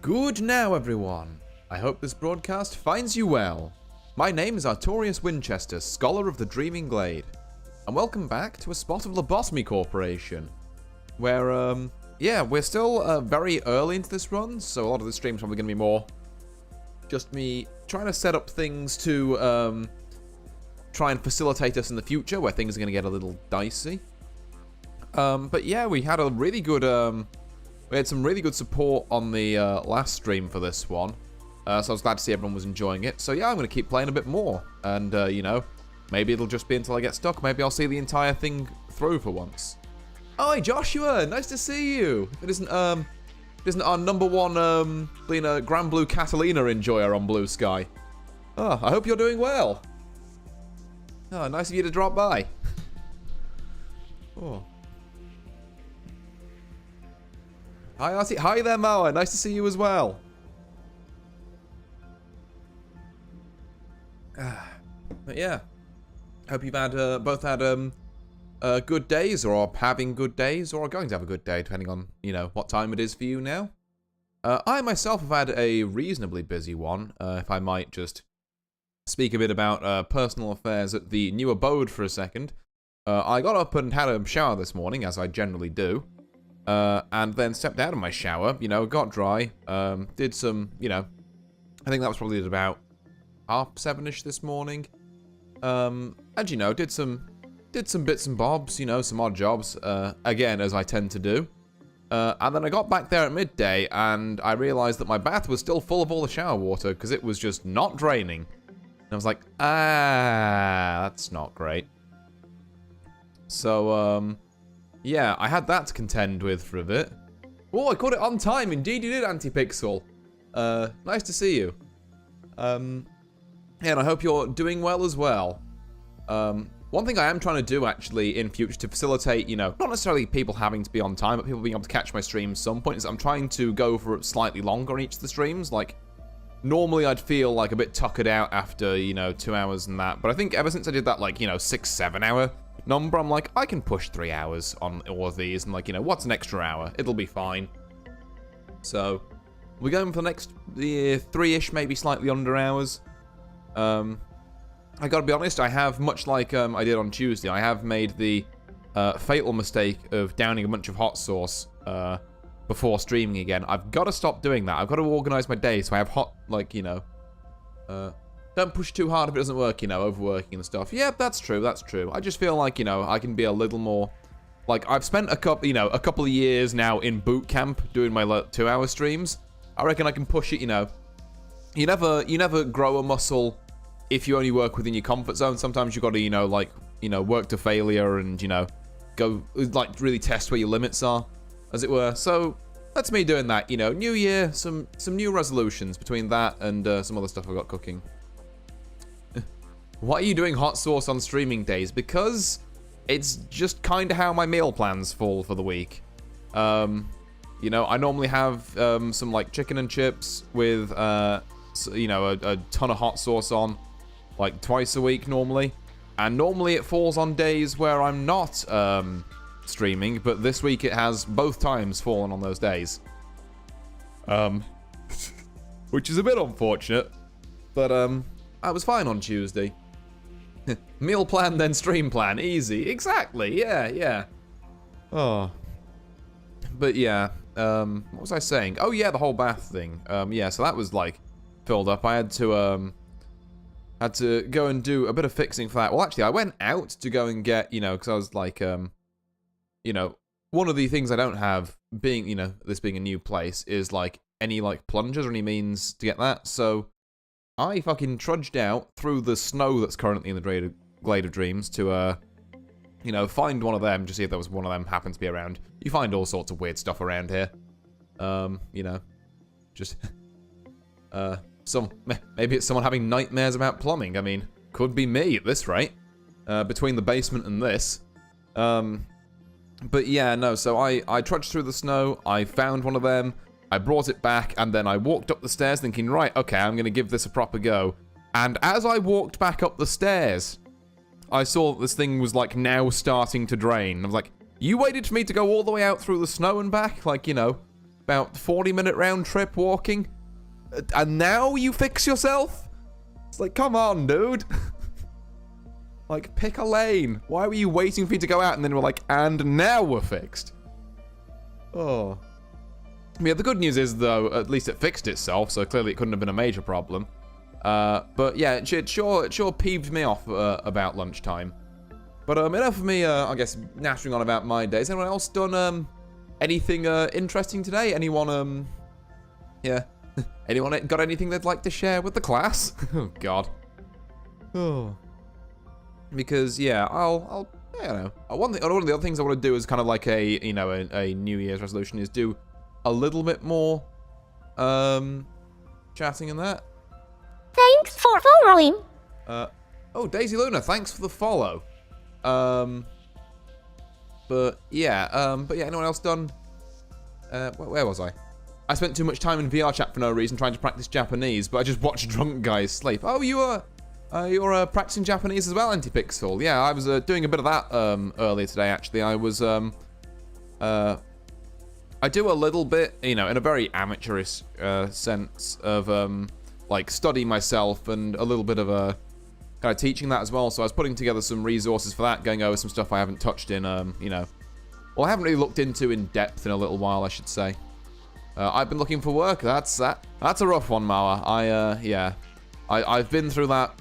Good now, everyone. I hope this broadcast finds you well. My name is Artorius Winchester, Scholar of the Dreaming Glade, and welcome back to a spot of Lobotomy Corporation, where, we're still very early into this run, so a lot of the stream's probably going to be more just me trying to set up things to try and facilitate us in the future, where things are going to get a little dicey. But yeah, we had a really good, we had some really good support on the last stream for this one. So I was glad to see everyone was enjoying it. So yeah, I'm going to keep playing a bit more. And, maybe it'll just be until I get stuck. Maybe I'll see the entire thing through for once. Oh, hey, Joshua! Nice to see you! It isn't our number one, being a Grand Blue Catalina enjoyer on Blue Sky. Oh, I hope you're doing well. Oh, nice of you to drop by. Oh. Hi, Artie. Hi there, Moa. Nice to see you as well. But yeah, hope you've had both had good days, or are having good days, or are going to have a good day, depending on what time it is for you now. I myself have had a reasonably busy one. If I might just speak a bit about personal affairs at the new abode for a second. I got up and had a shower this morning, as I generally do. And then stepped out of my shower, got dry, did some, I think that was probably at about 7:30ish this morning. And, did some bits and bobs, some odd jobs, again, as I tend to do. And then I got back there at midday, and I realized that my bath was still full of all the shower water, because it was just not draining. And I was like, that's not great. So, yeah, I had that to contend with for a bit. Oh, I caught it on time. Indeed you did, Antipixel. Nice to see you. And I hope you're doing well as well. One thing I am trying to do, actually, in future to facilitate, not necessarily people having to be on time, but people being able to catch my streams some point, is I'm trying to go for slightly longer on each of the streams. Like, normally I'd feel, like, a bit tuckered out after, 2 hours and that. But I think ever since I did that, like, 6-7 hour number, I'm like, I can push 3 hours on all of these, and like, what's an extra hour? It'll be fine. So, we're going for the next 3-ish, maybe slightly under hours. I gotta be honest, I have, much like I did on Tuesday, I have made the fatal mistake of downing a bunch of hot sauce before streaming again. I've got to stop doing that. I've got to organize my day so I have hot, like, don't push too hard if it doesn't work, overworking and stuff. Yeah, that's true, that's true. I just feel like, I can be a little more... Like, I've spent a couple of years now in boot camp doing my 2-hour streams. I reckon I can push it, You never grow a muscle if you only work within your comfort zone. Sometimes you've got to, work to failure and, go, like, really test where your limits are, as it were. So, that's me doing that, New year, some new resolutions between that and some other stuff I've got cooking. Why are you doing hot sauce on streaming days? Because it's just kind of how my meal plans fall for the week. I normally have some like chicken and chips with a ton of hot sauce on, like twice a week normally. And normally it falls on days where I'm not streaming, but this week it has both times fallen on those days. Which is a bit unfortunate, but I was fine on Tuesday. Meal plan, then stream plan. Easy. Exactly. Yeah. Oh. But yeah. What was I saying? Oh yeah, the whole bath thing. Yeah, so that was like filled up. I had to go and do a bit of fixing for that. Well, actually, I went out to go and get, because I was like, one of the things I don't have, being, this being a new place, is like any like plungers or any means to get that. So I fucking trudged out through the snow that's currently in the Glade of Dreams to, find one of them, just see if there was one of them happened to be around. You find all sorts of weird stuff around here. Just, maybe it's someone having nightmares about plumbing. I mean, could be me at this rate, between the basement and this. But yeah, no, so I trudged through the snow, I found one of them, I brought it back, and then I walked up the stairs thinking, right, okay, I'm going to give this a proper go. And as I walked back up the stairs, I saw that this thing was, like, now starting to drain. I was like, you waited for me to go all the way out through the snow and back? Like, about 40-minute round trip walking. And now you fix yourself? It's like, come on, dude. Like, pick a lane. Why were you waiting for you to go out and then we're like, and now we're fixed? Oh. Yeah, the good news is, though, at least it fixed itself, so clearly it couldn't have been a major problem. But yeah, it sure peeved me off about lunchtime. But enough of me, I guess, nattering on about my days. Anyone else done anything interesting today? Anyone, yeah. Anyone got anything they'd like to share with the class? Oh, God. Oh. Because, yeah, I don't know. One of the other things I want to do is kind of like a New Year's resolution is do a little bit more, chatting and that. Thanks for following. Oh, Daisy Luna, thanks for the follow. But yeah, anyone else done? Where was I? I spent too much time in VR chat for no reason trying to practice Japanese, but I just watched drunk guys sleep. Oh, you're practicing Japanese as well, Antipixel. Yeah, I was doing a bit of that earlier today, actually. I was, I do a little bit, in a very amateurish sense of, like, studying myself and a little bit of kind of teaching that as well. So I was putting together some resources for that, going over some stuff I haven't touched in, well, I haven't really looked into in depth in a little while, I should say. I've been looking for work. That's a rough one, Mawa. I've been through that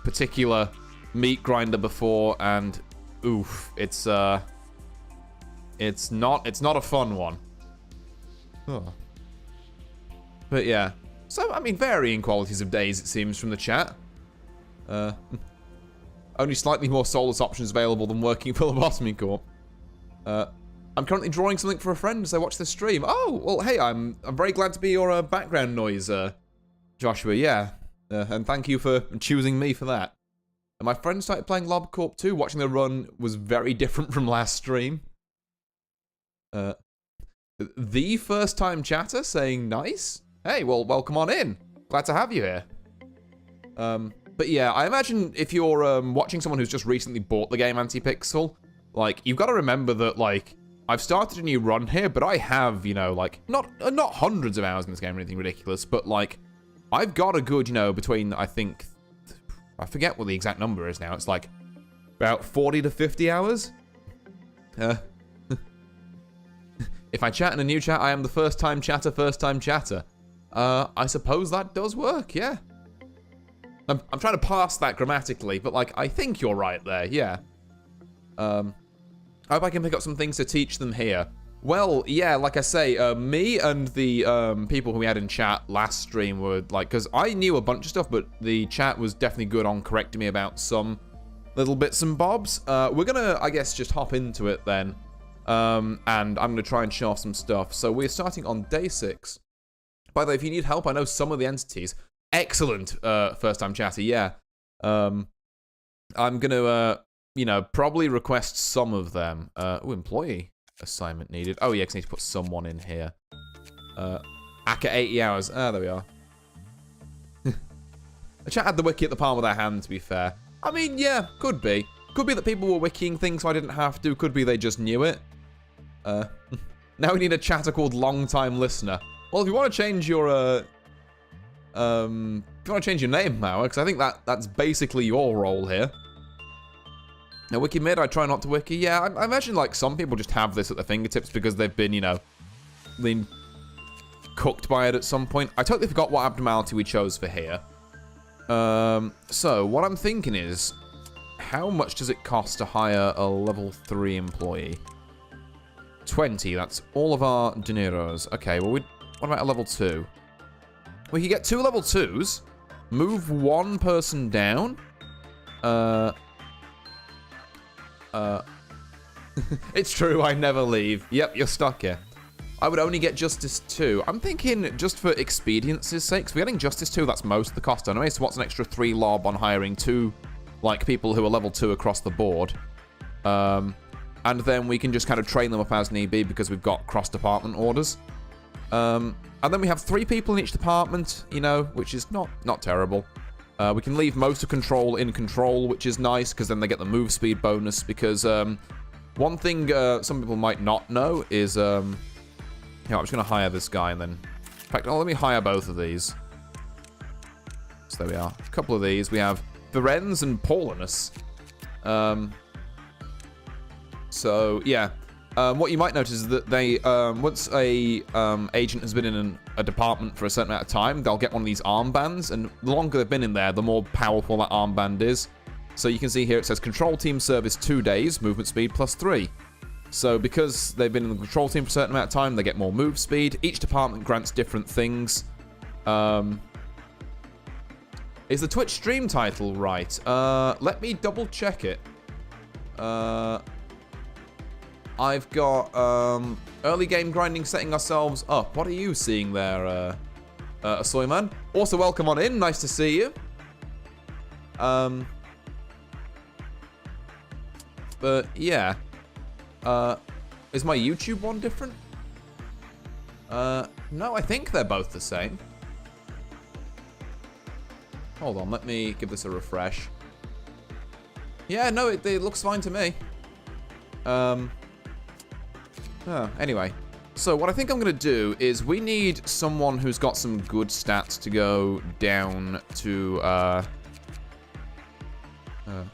particular meat grinder before, and oof, it's not a fun one. Oh. But yeah, so I mean, varying qualities of days it seems from the chat. Only slightly more soulless options available than working for Lobotomy Corp. I'm currently drawing something for a friend as I watch this stream. Oh, well, hey, I'm very glad to be your background noise, Joshua. Yeah. And thank you for choosing me for that. And my friend started playing Lob Corp 2. Watching the run was very different from last stream. The first time chatter saying nice. Hey, well, welcome on in. Glad to have you here. But yeah, I imagine if you're watching someone who's just recently bought the game Antipixel, like, you've got to remember that, like, I've started a new run here, but I have, like, not hundreds of hours in this game or anything ridiculous, but, like, I've got a good, between, I think, I forget what the exact number is now. It's like about 40 to 50 hours. If I chat in a new chat, I am the first time chatter. I suppose that does work, yeah. I'm trying to parse that grammatically, but, like, I think you're right there, yeah. I hope I can pick up some things to teach them here. Well, yeah, like I say, me and the people who we had in chat last stream were like, because I knew a bunch of stuff, but the chat was definitely good on correcting me about some little bits and bobs. We're gonna, I guess, just hop into it then, and I'm gonna try and show off some stuff. So we're starting on day 6. By the way, if you need help, I know some of the entities. Excellent, first-time chatter, yeah. I'm gonna, probably request some of them. Employee assignment needed. Oh, yeah, because I need to put someone in here. Aka 80 hours. Ah, there we are. The chat had the wiki at the palm of their hand, to be fair. I mean, yeah, could be. Could be that people were wikiing things so I didn't have to. Could be they just knew it. Now we need a chatter called Long Time Listener. Well, if you want to change your, if you want to change your name now, because I think that's basically your role here. Now, wiki mid, I try not to wiki. Yeah, I imagine, like, some people just have this at their fingertips because they've been, been cooked by it at some point. I totally forgot what abnormality we chose for here. So, what I'm thinking is, how much does it cost to hire a level 3 employee? 20, that's all of our dineros. Okay, well, what about a level 2? We could get 2 level 2s, move 1 person down, it's true, I never leave. Yep, you're stuck here. I would only get Justice 2. I'm thinking, just for expediency's sake, if we're getting Justice 2, that's most of the cost anyway, so what's an extra 3 lob on hiring 2, like, people who are level 2 across the board? And then we can just kind of train them up as need be because we've got cross-department orders. And then we have 3 people in each department, which is not terrible. We can leave most of control in control, which is nice, because then they get the move speed bonus, because one thing some people might not know is Yeah, I'm just going to hire this guy and then... In fact, let me hire both of these. So there we are. A couple of these. We have Firenze and Paulinus. So, yeah. What you might notice is that they, once a agent has been in a department for a certain amount of time, they'll get one of these armbands, and the longer they've been in there, the more powerful that armband is. So you can see here it says Control Team Service 2 days, movement speed +3. So because they've been in the control team for a certain amount of time, they get more move speed. Each department grants different things. Is the Twitch stream title right? Let me double check it. I've got early game grinding, setting ourselves up. What are you seeing there, Soyman? Also, welcome on in. Nice to see you. But yeah. Is my YouTube one different? No, I think they're both the same. Hold on, let me give this a refresh. Yeah, no, it looks fine to me. Anyway. So what I think I'm going to do is we need someone who's got some good stats to go down to, yeah.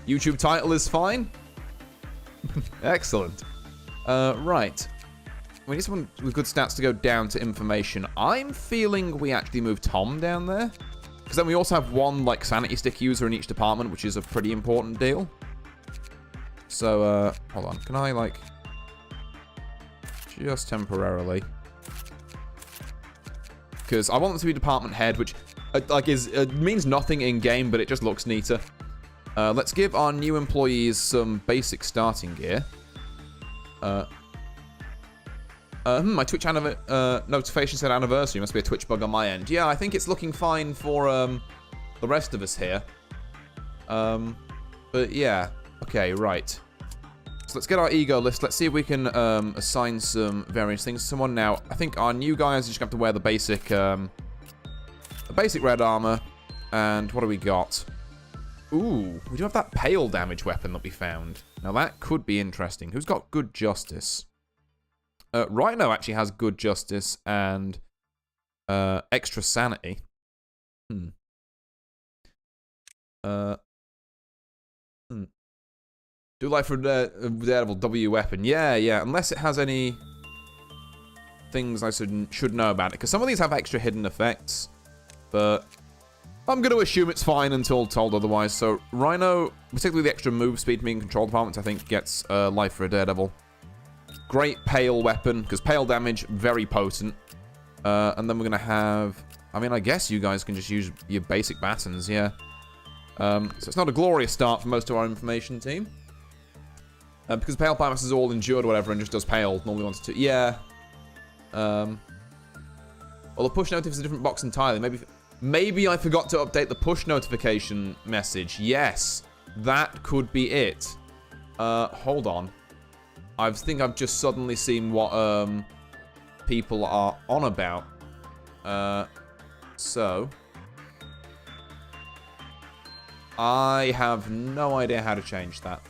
YouTube title is fine. Excellent. Right. We need someone with good stats to go down to information. I'm feeling we actually move Tom down there. Because then we also have one, like, sanity stick user in each department, which is a pretty important deal. So, hold on. Can I, like... Just temporarily. Because I want them to be department head, which, like, means nothing in-game, but it just looks neater. Let's give our new employees some basic starting gear. My Twitch notification said anniversary. Must be a Twitch bug on my end. Yeah, I think it's looking fine for the rest of us here. But yeah. Okay, right. So let's get our ego list. Let's see if we can assign some various things to someone. Now, I think our new guys just have to wear the basic red armor. And what do we got? Ooh, we do have that pale damage weapon that we found. Now that could be interesting. Who's got good justice? Rhino actually has good justice and extra sanity. Do life for Daredevil W weapon. Yeah. Unless it has any things I should know about it. Because some of these have extra hidden effects. But I'm going to assume it's fine until told otherwise. So Rhino, particularly the extra move speed being control departments, I think gets life for a Daredevil. Great pale weapon, because pale damage, very potent. And then we're going to have... I mean, I guess you guys can just use your basic batons, yeah. So it's not a glorious start for most of our information team. Because pale Primus is all endured or whatever and just does pale. Normally wants to... Yeah. Well, the push notice is a different box entirely. Maybe I forgot to update the push notification message. Yes. That could be it. Hold on. I think I've just suddenly seen what people are on about. So I have no idea how to change that.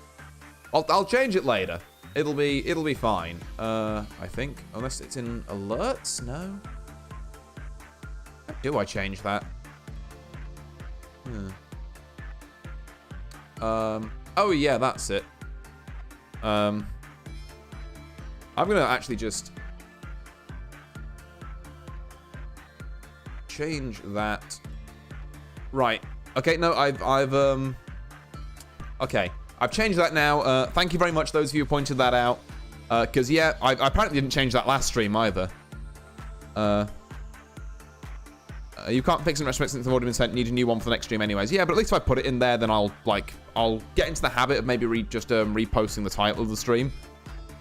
I'll change it later. It'll be fine. I think, unless it's in alerts. No. How do I change that? Oh yeah, that's it. I'm gonna actually just change that. Right. Okay, no, okay. I've changed that now. Thank you very much, those of you who pointed that out. Because, yeah, I apparently didn't change that last stream either. You can't fix and rest since they've already been sent. Need a new one for the next stream anyways. Yeah, but at least if I put it in there, then I'll get into the habit of maybe reposting the title of the stream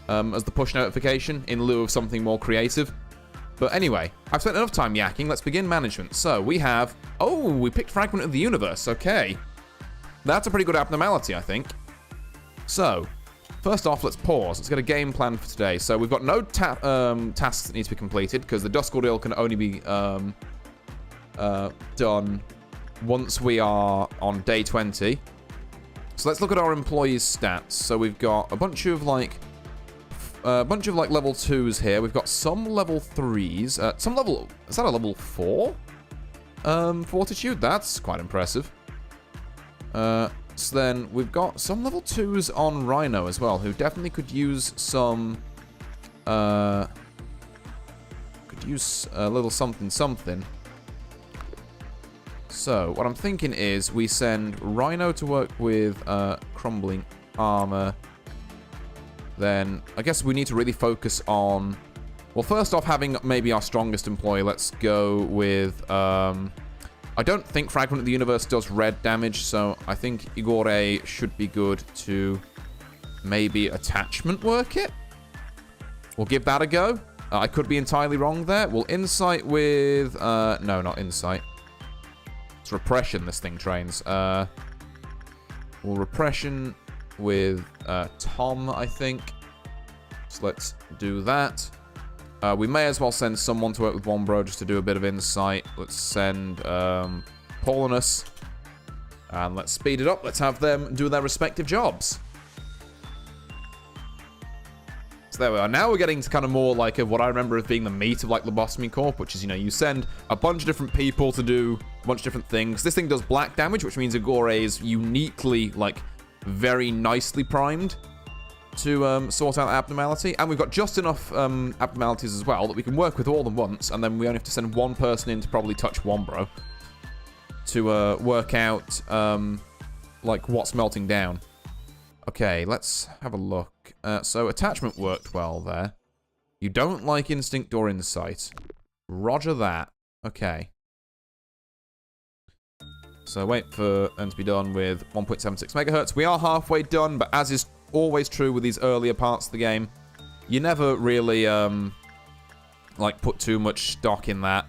as the push notification in lieu of something more creative. But anyway, I've spent enough time yakking. Let's begin management. So we have... Oh, we picked Fragment of the Universe. Okay. That's a pretty good abnormality, I think. So, first off, let's pause. Let's get a game plan for today. So we've got no tasks that need to be completed because the Dusk Ordeal can only be done once we are on day 20. So let's look at our employees' stats. So we've got a bunch of, like, a bunch of, like, level 2s here. We've got some level 3s. Some level... Is that a level 4? Fortitude? That's quite impressive. So then we've got some level 2s on Rhino as well, who definitely could use some... could use a little something. So, what I'm thinking is we send Rhino to work with Crumbling Armor. Then, I guess we need to really focus on... Well, first off, having maybe our strongest employee. Let's go with... I don't think Fragment of the Universe does red damage, so I think Igore should be good to maybe attachment work it. We'll give that a go. I could be entirely wrong there. We'll insight with... no, not insight. It's repression this thing trains. We'll repression with Tom, I think. So let's do that. We may as well send someone to work with Wombro just to do a bit of insight. Let's send Paulinus. And let's speed it up. Let's have them do their respective jobs. So there we are. Now we're getting to kind of more like of what I remember as being the meat of like Lobotomy Corp, which is, you know, you send a bunch of different people to do a bunch of different things. This thing does black damage, which means Igore is uniquely, like, very nicely primed to sort out abnormality. And we've got just enough abnormalities as well that we can work with all of them once, and then we only have to send one person in to probably touch Wombro to work out like what's melting down. Okay, let's have a look. So attachment worked well there. You don't like instinct or insight. Roger that. Okay. So wait for them to be done with 1.76 megahertz. We are halfway done, but as is always true with these earlier parts of the game, you never really like put too much stock in that.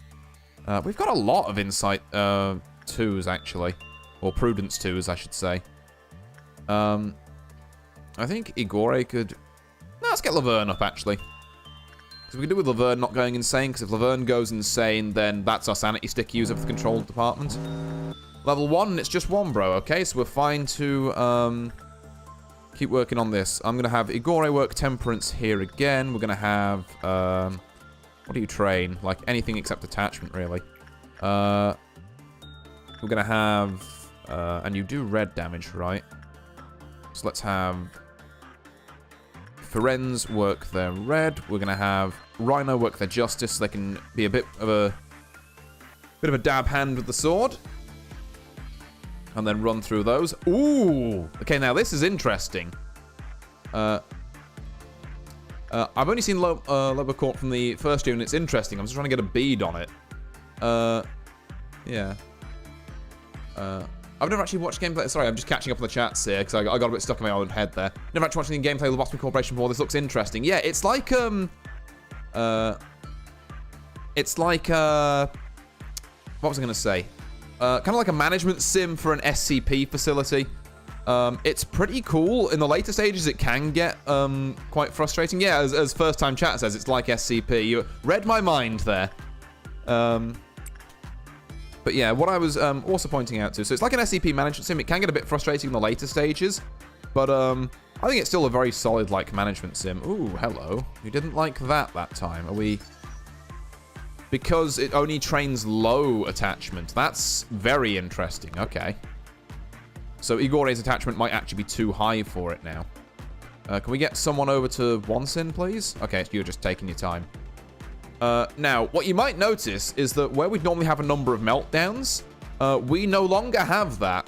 We've got a lot of insight 2s actually, or prudence 2s I should say. I think Igore could... No, let's get Laverne up actually, because we can do with Laverne not going insane, because if Laverne goes insane then that's our sanity stick user for the control department. Level 1 and it's just Wombro. Okay, so we're fine to keep working on this. I'm going to have Igore work Temperance here again. We're going to have... what do you train? Like, anything except attachment, really. We're going to have... and you do red damage, right? So let's have... Firenze work their red. We're going to have Rhino work their justice, so they can be a bit of a dab hand with the sword. And then run through those. Ooh! Okay, now this is interesting. I've only seen Lobotomy from the first year, and it's interesting. I'm just trying to get a bead on it. Yeah. I've never actually watched gameplay. Sorry, I'm just catching up on the chats here, because I got a bit stuck in my own head there. Never actually watched any gameplay of Lobotomy Corporation before. This looks interesting. Yeah, it's like, it's like, what was I going to say? Kind of like a management sim for an SCP facility. It's pretty cool. In the later stages, it can get quite frustrating. Yeah, as first-time chat says, it's like SCP. You read my mind there. But yeah, what I was also pointing out to, so it's like an SCP management sim. It can get a bit frustrating in the later stages, but I think it's still a very solid like management sim. Ooh, hello. You didn't like that time. Are we... Because it only trains low attachment. That's very interesting. Okay. So Igore's attachment might actually be too high for it now. Can we get someone over to Wonsin, please? Okay, you're just taking your time. Now, what you might notice is that where we'd normally have a number of meltdowns, we no longer have that.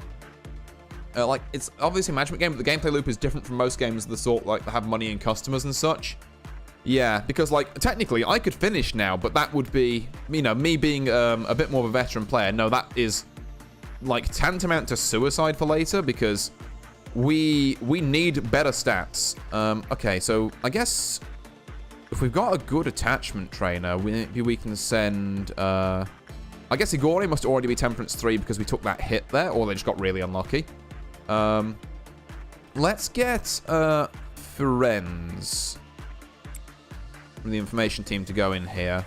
Like, it's obviously a management game, but the gameplay loop is different from most games of the sort, like, that have money and customers and such. Yeah, because, like, technically, I could finish now, but that would be, you know, me being a bit more of a veteran player. No, that is, like, tantamount to suicide for later, because we need better stats. Okay, so I guess if we've got a good attachment trainer, maybe we can send... I guess Igore must already be Temperance 3 because we took that hit there, or they just got really unlucky. Let's get Firenze from the information team to go in here.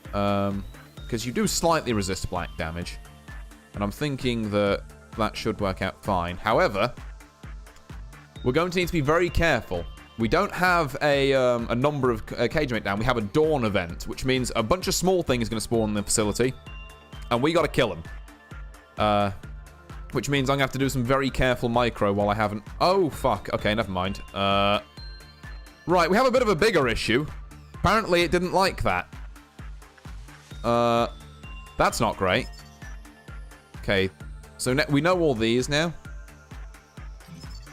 Because you do slightly resist black damage. And I'm thinking that that should work out fine. However, we're going to need to be very careful. We don't have a number of cage mate down. We have a dawn event, which means a bunch of small things is going to spawn in the facility. And we got to kill them. Which means I'm going to have to do some very careful micro while I haven't... Oh, fuck. Okay, never mind. Right, we have a bit of a bigger issue. Apparently, it didn't like that. That's not great. Okay, so we know all these now.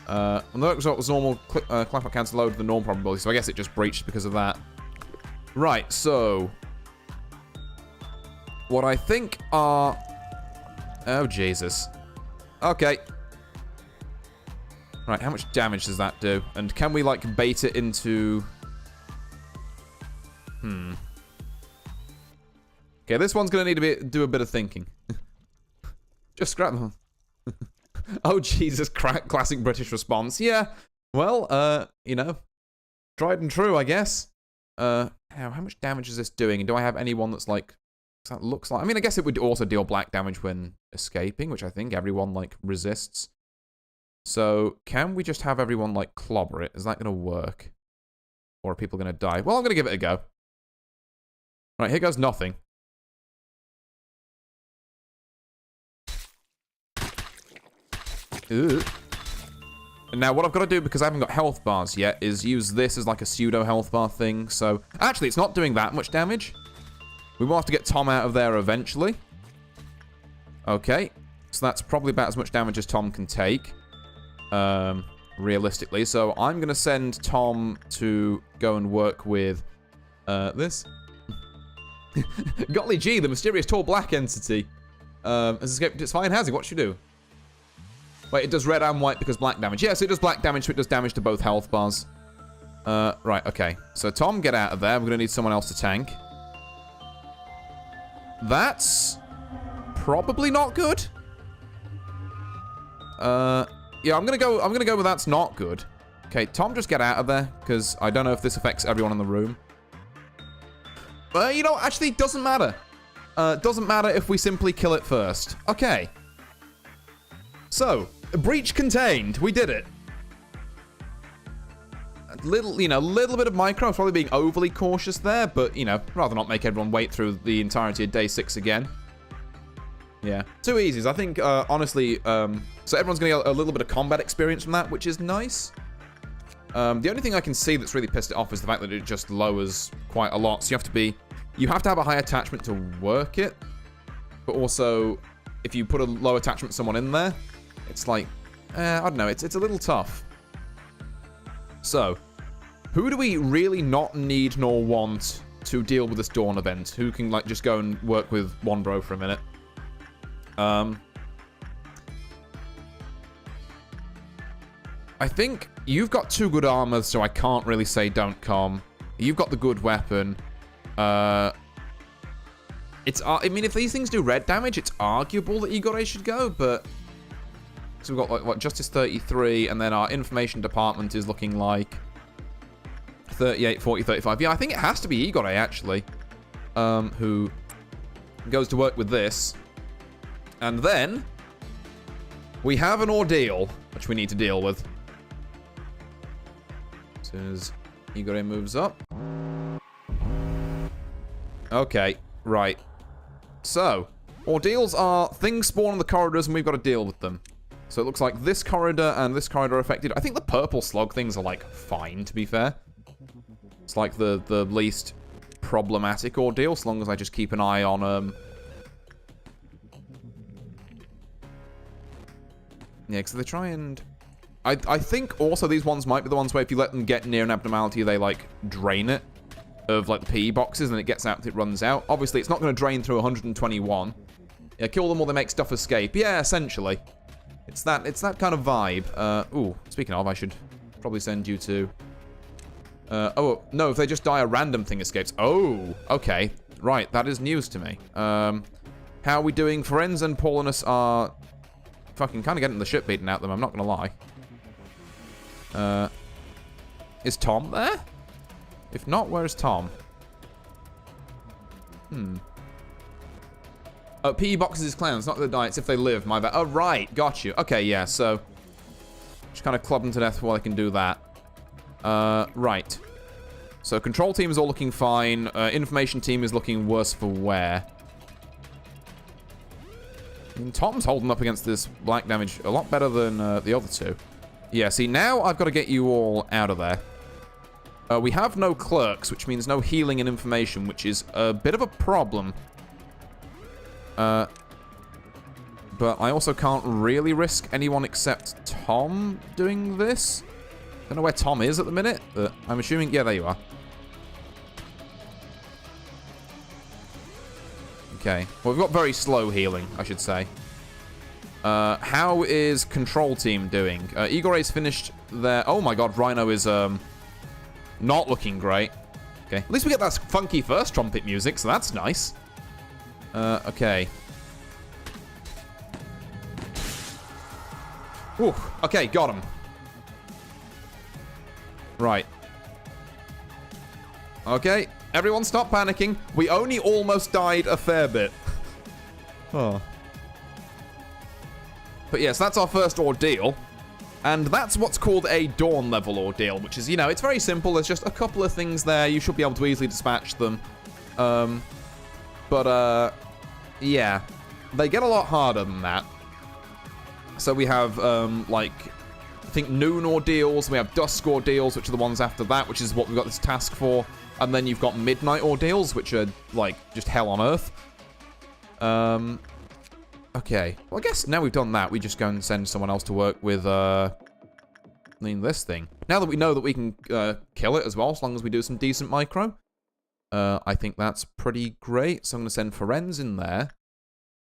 And the result was normal. Clapback cancel load the norm probability, so I guess it just breached because of that. Right, so... What I think are... Oh, Jesus. Okay. Right, how much damage does that do? And can we, like, bait it into... Okay, this one's going to need to do a bit of thinking. Just scrap them. Oh, Jesus, classic British response. Yeah, well, you know, tried and true, I guess. How much damage is this doing? And do I have anyone that's, like, that looks like... I mean, I guess it would also deal black damage when escaping, which I think everyone, like, resists. So, can we just have everyone, like, clobber it? Is that going to work? Or are people going to die? Well, I'm going to give it a go. Right, here goes nothing. Ugh. And now what I've got to do, because I haven't got health bars yet, is use this as like a pseudo health bar thing. So, actually, it's not doing that much damage. We will have to get Tom out of there eventually. Okay. So that's probably about as much damage as Tom can take. Realistically. So I'm going to send Tom to go and work with this. Golly gee, the mysterious tall black entity has escaped its fine housing. What should you do? Wait, it does red and white because black damage. Yes, it does black damage, so it does damage to both health bars. Right, okay. So Tom, get out of there. We're going to need someone else to tank. That's probably not good. Yeah, I'm gonna go with that's not good. Okay, Tom, just get out of there, because I don't know if this affects everyone in the room. You know, actually, it doesn't matter. Doesn't matter if we simply kill it first. Okay. So, breach contained. We did it. Little bit of micro, probably being overly cautious there, but, you know, rather not make everyone wait through the entirety of day 6 again. Yeah. 2 easies. I think, honestly, so everyone's going to get a little bit of combat experience from that, which is nice. The only thing I can see that's really pissed it off is the fact that it just lowers quite a lot. So you have to have a high attachment to work it, but also, if you put a low attachment someone in there, it's like, I don't know, it's a little tough. So, who do we really not need nor want to deal with this Dawn event? Who can, like, just go and work with one bro for a minute? I think you've got 2 good armor, so I can't really say don't come. You've got the good weapon. I mean, if these things do red damage, it's arguable that Igor should go, but... So we've got, like, what, Justice 33, and then our information department is looking like 38, 40, 35. Yeah, I think it has to be Igor, actually, who goes to work with this. And then we have an ordeal, which we need to deal with. As soon as Igor moves up. Okay, right. So, ordeals are things spawn in the corridors and we've got to deal with them. So it looks like this corridor and this corridor are affected. I think the purple slug things are, like, fine, to be fair. It's like the least problematic ordeal, as long as I just keep an eye on, Yeah, because they try and... I think also these ones might be the ones where if you let them get near an abnormality, they, like, drain it of, like, the PE boxes, and it gets out, it runs out. Obviously, it's not going to drain through 121. Yeah, kill them or they make stuff escape. Yeah, essentially. It's that kind of vibe. Ooh, speaking of, I should probably send you to... oh, no, if they just die, a random thing escapes. Oh, okay. Right, that is news to me. How are we doing? Ferenz and Paulinus are fucking kind of getting the shit beaten out of them, I'm not going to lie. Is Tom there? If not, where's Tom? Oh, PE boxes is clowns, not that they die, it's if they live, my bad. Oh, right, got you. Okay, yeah, so... Just kind of club them to death while I can do that. Right. So control team is all looking fine. Information team is looking worse for wear. I mean, Tom's holding up against this black damage a lot better than the other two. Yeah, see, now I've got to get you all out of there. We have no clerks, which means no healing and information, which is a bit of a problem. But I also can't really risk anyone except Tom doing this. Don't know where Tom is at the minute, but I'm assuming... Yeah, there you are. Okay. Well, we've got very slow healing, I should say. How is control team doing? Igor's finished their... Oh my god, Rhino is not looking great. Okay. At least we get that funky first trumpet music, so that's nice. Okay. Ooh, okay, got him. Right. Okay, everyone stop panicking. We only almost died a fair bit. Oh. But yes, that's our first ordeal. And that's what's called a dawn level ordeal, which is, you know, it's very simple. There's just a couple of things there. You should be able to easily dispatch them. Yeah. They get a lot harder than that. So we have, like, I think noon ordeals. We have dusk ordeals, which are the ones after that, which is what we've got this task for. And then you've got midnight ordeals, which are, like, just hell on earth. Okay. Well, I guess now we've done that, we just go and send someone else to work with, this thing. Now that we know that we can kill it as well, as long as we do some decent micro, I think that's pretty great. So I'm going to send Ferenz in there.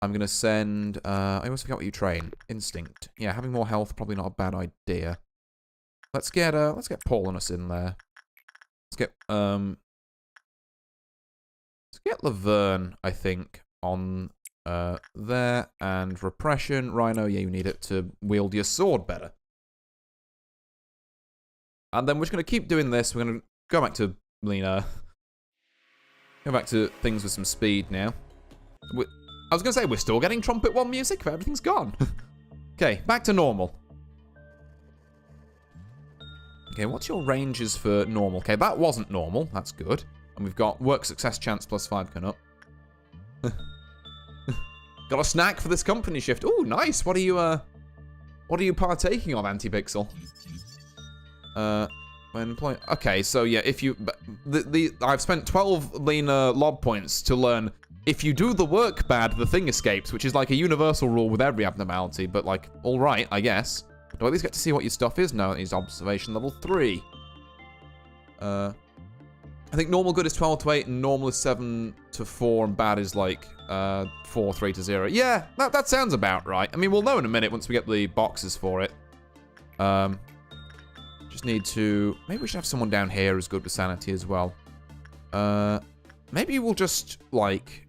I'm going to send... I always forget what you train. Instinct. Yeah, having more health, probably not a bad idea. Let's get Paulinus in there. Let's get Laverne, I think, on there. And Repression. Rhino, yeah, you need it to wield your sword better. And then we're just going to keep doing this. We're going to go back to, go back to things with some speed now. I was going to say, we're still getting Trumpet 1 music, but everything's gone. Okay, back to normal. Okay, what's your ranges for normal? Okay, that wasn't normal. That's good. And we've got work success chance +5 coming up. Got a snack for this company shift. Ooh, nice. What are you partaking of, Antipixel? Okay, so yeah, if you... I've spent 12 leaner lob points to learn... If you do the work bad, the thing escapes, which is like a universal rule with every abnormality, but like, alright, I guess. Do I at least get to see what your stuff is? No, it's observation level 3. I think normal good is 12 to 8, and normal is 7 to 4, and bad is like 4, 3 to 0. Yeah, that sounds about right. I mean, we'll know in a minute once we get the boxes for it. Just need to... Maybe we should have someone down here who's good with sanity as well. Maybe we'll just, like...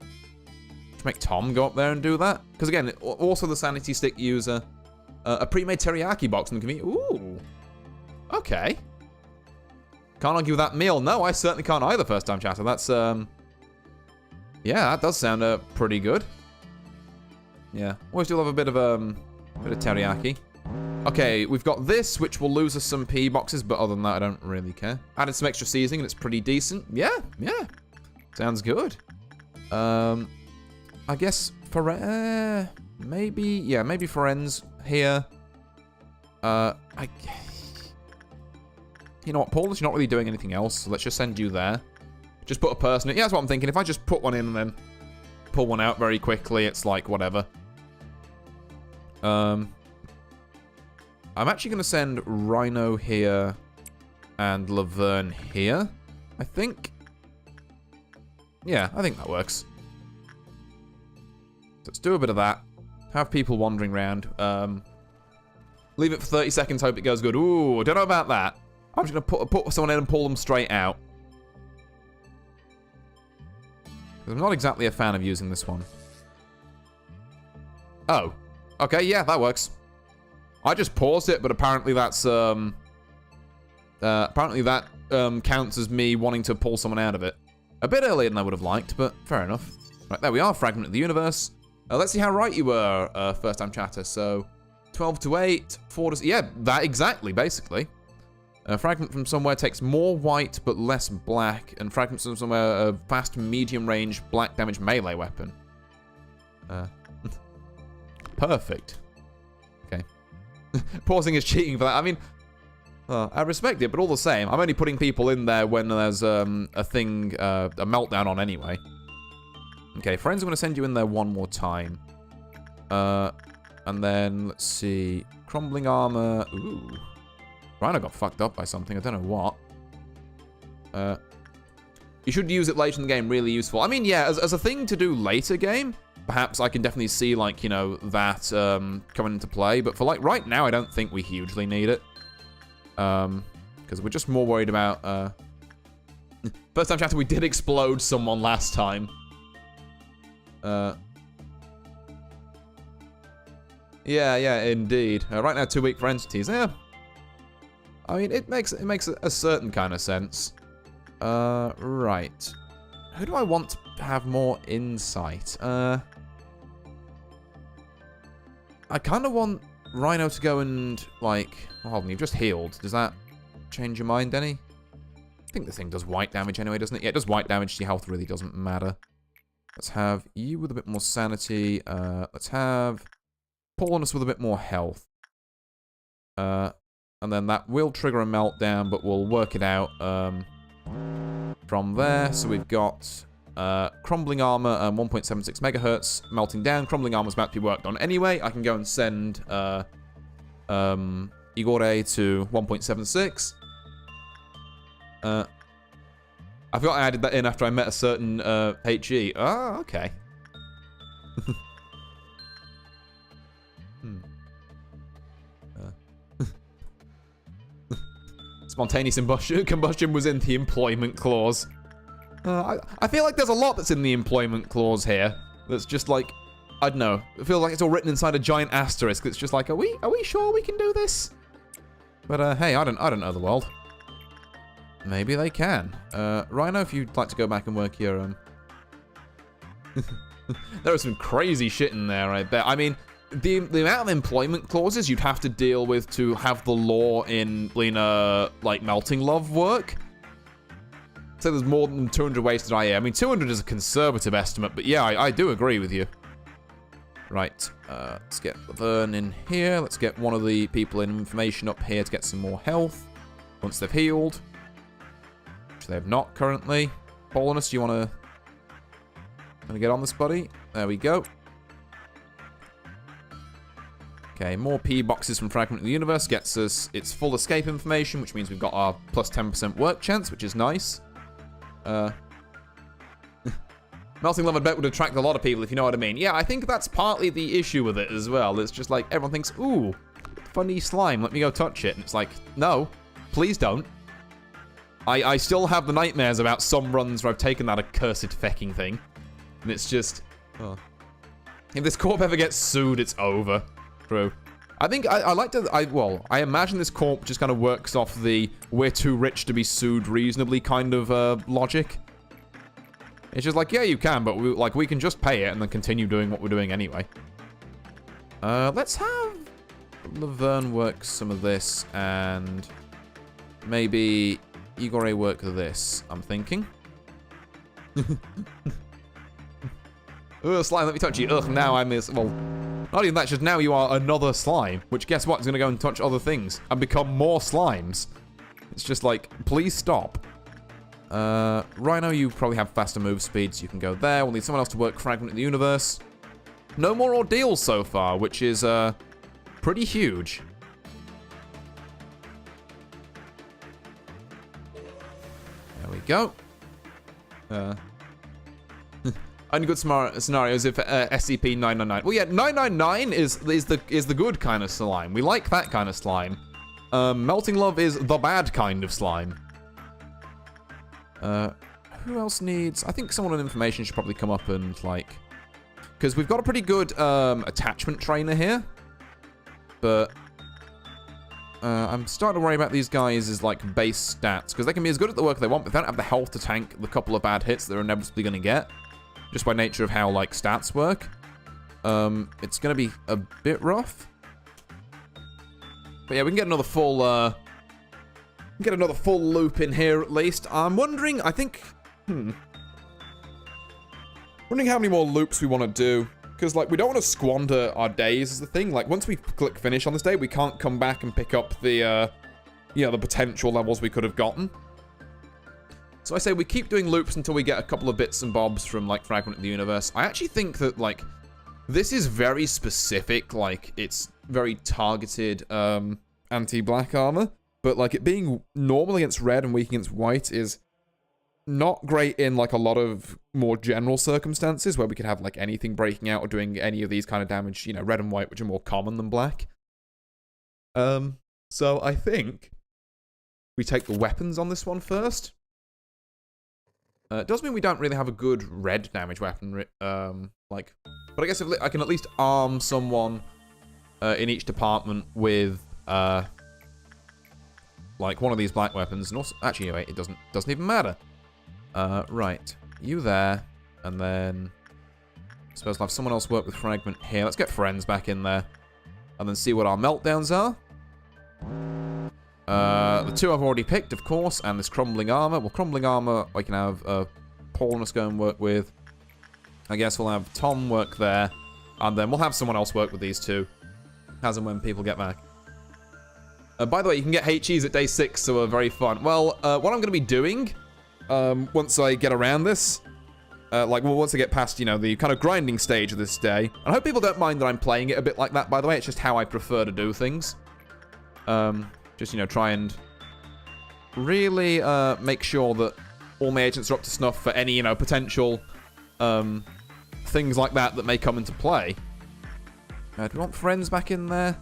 make Tom go up there and do that. Because again, also the sanity stick user. A pre-made teriyaki box and convenient. Ooh. Okay. Can't argue with that meal. No, I certainly can't either, first time chatter. That's, yeah, that does sound pretty good. Yeah. Always do love a bit of teriyaki. Okay, we've got this, which will lose us some P boxes, but other than that, I don't really care. Added some extra seasoning, and it's pretty decent. Yeah. Sounds good. I guess for maybe Ferenz here. You know what, Paul is not really doing anything else, so let's just send you there. Just put a person in. Yeah, that's what I'm thinking. If I just put one in and then pull one out very quickly, it's like whatever. I'm actually going to send Rhino here and Laverne here, I think. Yeah, I think that works. So let's do a bit of that. Have people wandering around. Leave it for 30 seconds, hope it goes good. Ooh, don't know about that. I'm just going to put someone in and pull them straight out. I'm not exactly a fan of using this one. Oh. Okay, yeah, that works. I just paused it, but apparently that's, counts as me wanting to pull someone out of it. A bit earlier than I would have liked, but fair enough. Right, there we are, Fragment of the Universe. Let's see how right you were, first time chatter. So, 12 to 8, 4 to... Yeah, that exactly, basically. Fragment from somewhere takes more white but less black, and fragments from somewhere a fast medium range black damage melee weapon. Perfect. Okay. Pausing is cheating for that. I mean, I respect it, but all the same, I'm only putting people in there when there's a thing, a meltdown on anyway. Okay, friends, I'm going to send you in there one more time. And then, let's see, crumbling armor. Ooh. Rhino got fucked up by something, I don't know what. You should use it later in the game, really useful. I mean, yeah, as a thing to do later game, perhaps I can definitely see, like, you know, that coming into play. But for, like, right now, I don't think we hugely need it. Because we're just more worried about, First time chapter, we did explode someone last time. Yeah, indeed. Right now, 2 weak for entities. Yeah. I mean, it makes a certain kind of sense. Right. Who do I want to have more insight? I kind of want Rhino to go and, like... Oh, hold on, you've just healed. Does that change your mind any? I think the thing does white damage anyway, doesn't it? Yeah, it does white damage. Your health really doesn't matter. Let's have you with a bit more sanity. Let's have Paulness with a bit more health. And then that will trigger a meltdown, but we'll work it out from there. So we've got crumbling armor, 1.76 megahertz, melting down. Crumbling armor's about to be worked on anyway. I can go and send Igore to 1.76. I forgot I added that in after I met a certain HE. Oh, okay. Spontaneous combustion was in the employment clause. I feel like there's a lot that's in the employment clause here. That's just like, I don't know. I feel like it's all written inside a giant asterisk. It's just like, are we sure we can do this? But hey, I don't know the world. Maybe they can. Rhino, if you'd like to go back and work your there was some crazy shit in there, I bet. I mean, the amount of employment clauses you'd have to deal with to have the law in Lena, like, Melting Love work. So there's more than 200 ways to die here. I mean, 200 is a conservative estimate, but yeah, I do agree with you. Right, let's get Laverne in here. Let's get one of the people in information up here to get some more health once they've healed. Which they have not currently. Paulness, do you want to get on this, buddy? There we go. Okay, more P boxes from Fragment of the Universe gets us its full escape information, which means we've got our plus 10% work chance, which is nice. Melting Love, I bet, would attract a lot of people, if you know what I mean. Yeah, I think that's partly the issue with it as well. It's just like, everyone thinks, ooh, funny slime, let me go touch it. And it's like, no, please don't. I still have the nightmares about some runs where I've taken that accursed fecking thing. And it's just, oh. If this Corp ever gets sued, it's over. True. I think I like to, I imagine this Corp just kind of works off the we're too rich to be sued reasonably kind of logic. It's just like, yeah, you can, but we can just pay it and then continue doing what we're doing anyway. Let's have Laverne work some of this and maybe Igore work this, I'm thinking. Ugh, slime, let me touch you. Ugh, now I'm this, well, not even that, just now you are another slime, which guess what, is going to go and touch other things and become more slimes. It's just like, please stop. Rhino, you probably have faster move speed, so you can go there. We'll need someone else to work Fragment of the Universe. No more ordeals so far, which is, pretty huge. There we go. Only good scenarios if SCP-999. Well, yeah, 999 is the good kind of slime. We like that kind of slime. Melting Love is the bad kind of slime. Who else needs... I think someone on information should probably come up and, like... Because we've got a pretty good attachment trainer here. But... I'm starting to worry about these guys as, like, base stats. Because they can be as good at the work they want, but they don't have the health to tank the couple of bad hits they're inevitably going to get. Just by nature of how, like, stats work. It's going to be a bit rough. But yeah, we can get another full Get another full loop in here at least. I'm wondering, I think... Wondering how many more loops we want to do. Because, like, we don't want to squander our days is the thing. Like, once we click finish on this day, we can't come back and pick up the, the potential levels we could have gotten. So I say we keep doing loops until we get a couple of bits and bobs from, like, Fragment of the Universe. I actually think that, like, this is very specific. Like, it's very targeted, anti-black armor. But, like, it being normal against red and weak against white is not great in, like, a lot of more general circumstances where we could have, like, anything breaking out or doing any of these kind of damage, you know, red and white, which are more common than black. So I think we take the weapons on this one first. It does mean we don't really have a good red damage weapon, but I guess if I can at least arm someone in each department with, like, one of these black weapons, and also, actually, wait, it doesn't even matter. Right, you there, and then I suppose I'll have someone else work with Fragment here. Let's get Friends back in there, and then see what our meltdowns are. The two I've already picked, of course, and this Crumbling Armor. Well, Crumbling Armor, I can have Paulnus go and work with. I guess we'll have Tom work there, and then we'll have someone else work with these two, as and when people get back. By the way, you can get HEs at day 6, so very fun. Well, what I'm going to be doing, once I get around this, once I get past, you know, the kind of grinding stage of this day, and I hope people don't mind that I'm playing it a bit like that, by the way, it's just how I prefer to do things. Just, you know, try and really make sure that all my agents are up to snuff for any, you know, potential things like that may come into play. Do we want Friends back in there?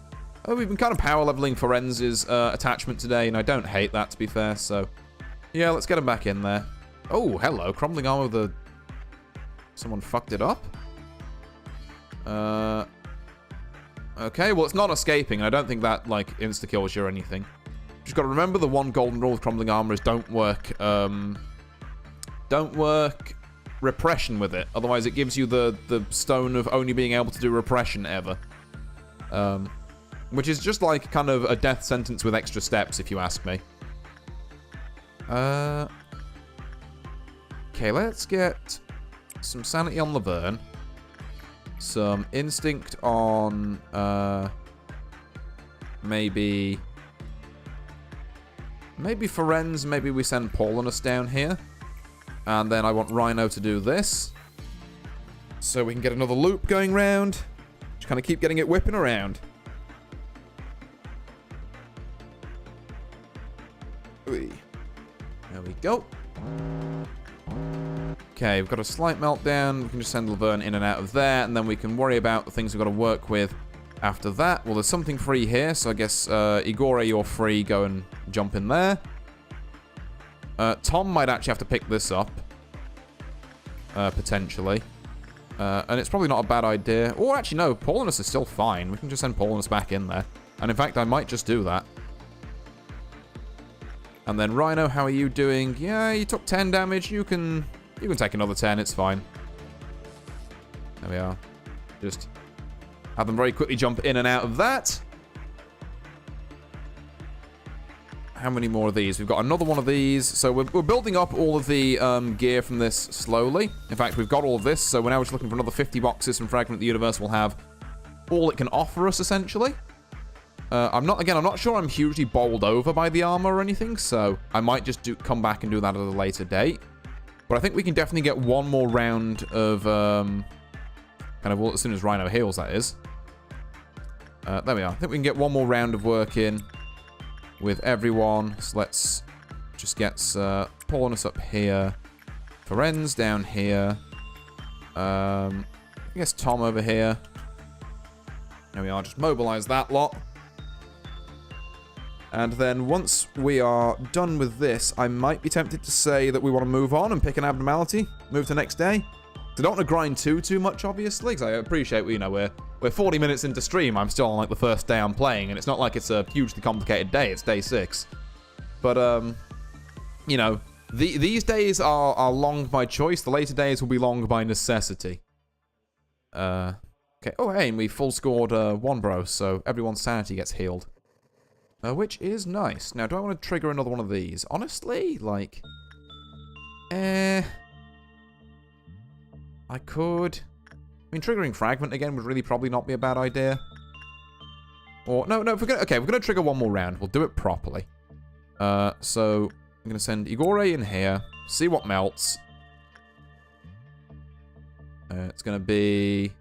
Oh, we've been kind of power leveling Forenz's attachment today, and I don't hate that, to be fair, so... Yeah, let's get him back in there. Oh, hello. Crumbling Armor, someone fucked it up? Okay, well, it's not escaping, and I don't think that, like, insta-kills you or anything. Just gotta remember the one golden rule of Crumbling Armor is don't work repression with it. Otherwise, it gives you the stone of only being able to do repression ever. Which is just like kind of a death sentence with extra steps, if you ask me. Okay, let's get some sanity on Laverne. Some instinct on, maybe Ferenz, maybe we send Paulinus down here. And then I want Rhino to do this. So we can get another loop going round. Just kind of keep getting it whipping around. There we go. Okay, we've got a slight meltdown. We can just send Laverne in and out of there, and then we can worry about the things we've got to work with after that. Well, there's something free here, so I guess, Igor, you're free. Go and jump in there. Tom might actually have to pick this up. Potentially. And it's probably not a bad idea. Or actually, no, Paulinus is still fine. We can just send Paulinus back in there. And in fact, I might just do that. And then Rhino, how are you doing? Yeah, you took 10 damage. You can take another 10. It's fine. There we are. Just have them very quickly jump in and out of that. How many more of these? We've got another one of these. So we're building up all of the gear from this slowly. In fact, we've got all of this. So we're now just looking for another 50 boxes from Fragment of the Universe. We'll have all it can offer us, essentially. I'm not sure I'm hugely bowled over by the armor or anything, so I might just come back and do that at a later date. But I think we can definitely get one more round of, well, as soon as Rhino heals, that is. There we are. I think we can get one more round of work in with everyone. So let's just get Paulinus up here. Ferenz down here. I guess Tom over here. There we are. Just mobilize that lot. And then once we are done with this, I might be tempted to say that we want to move on and pick an abnormality. Move to next day. So I don't want to grind too much, obviously, because I appreciate, you know, we're 40 minutes into stream. I'm still on, like, the first day I'm playing, and it's not like it's a hugely complicated day. It's day 6. But, you know, these days are long by choice. The later days will be long by necessity. Okay. Oh, hey, and we full scored 1 bro, so everyone's sanity gets healed. which is nice. Now, do I want to trigger another one of these? Honestly, like... I could... I mean, triggering Fragment again would really probably not be a bad idea. Or, no, if we're gonna... Okay, we're gonna trigger one more round. We'll do it properly. So, I'm gonna send Igor in here. See what melts. It's gonna be...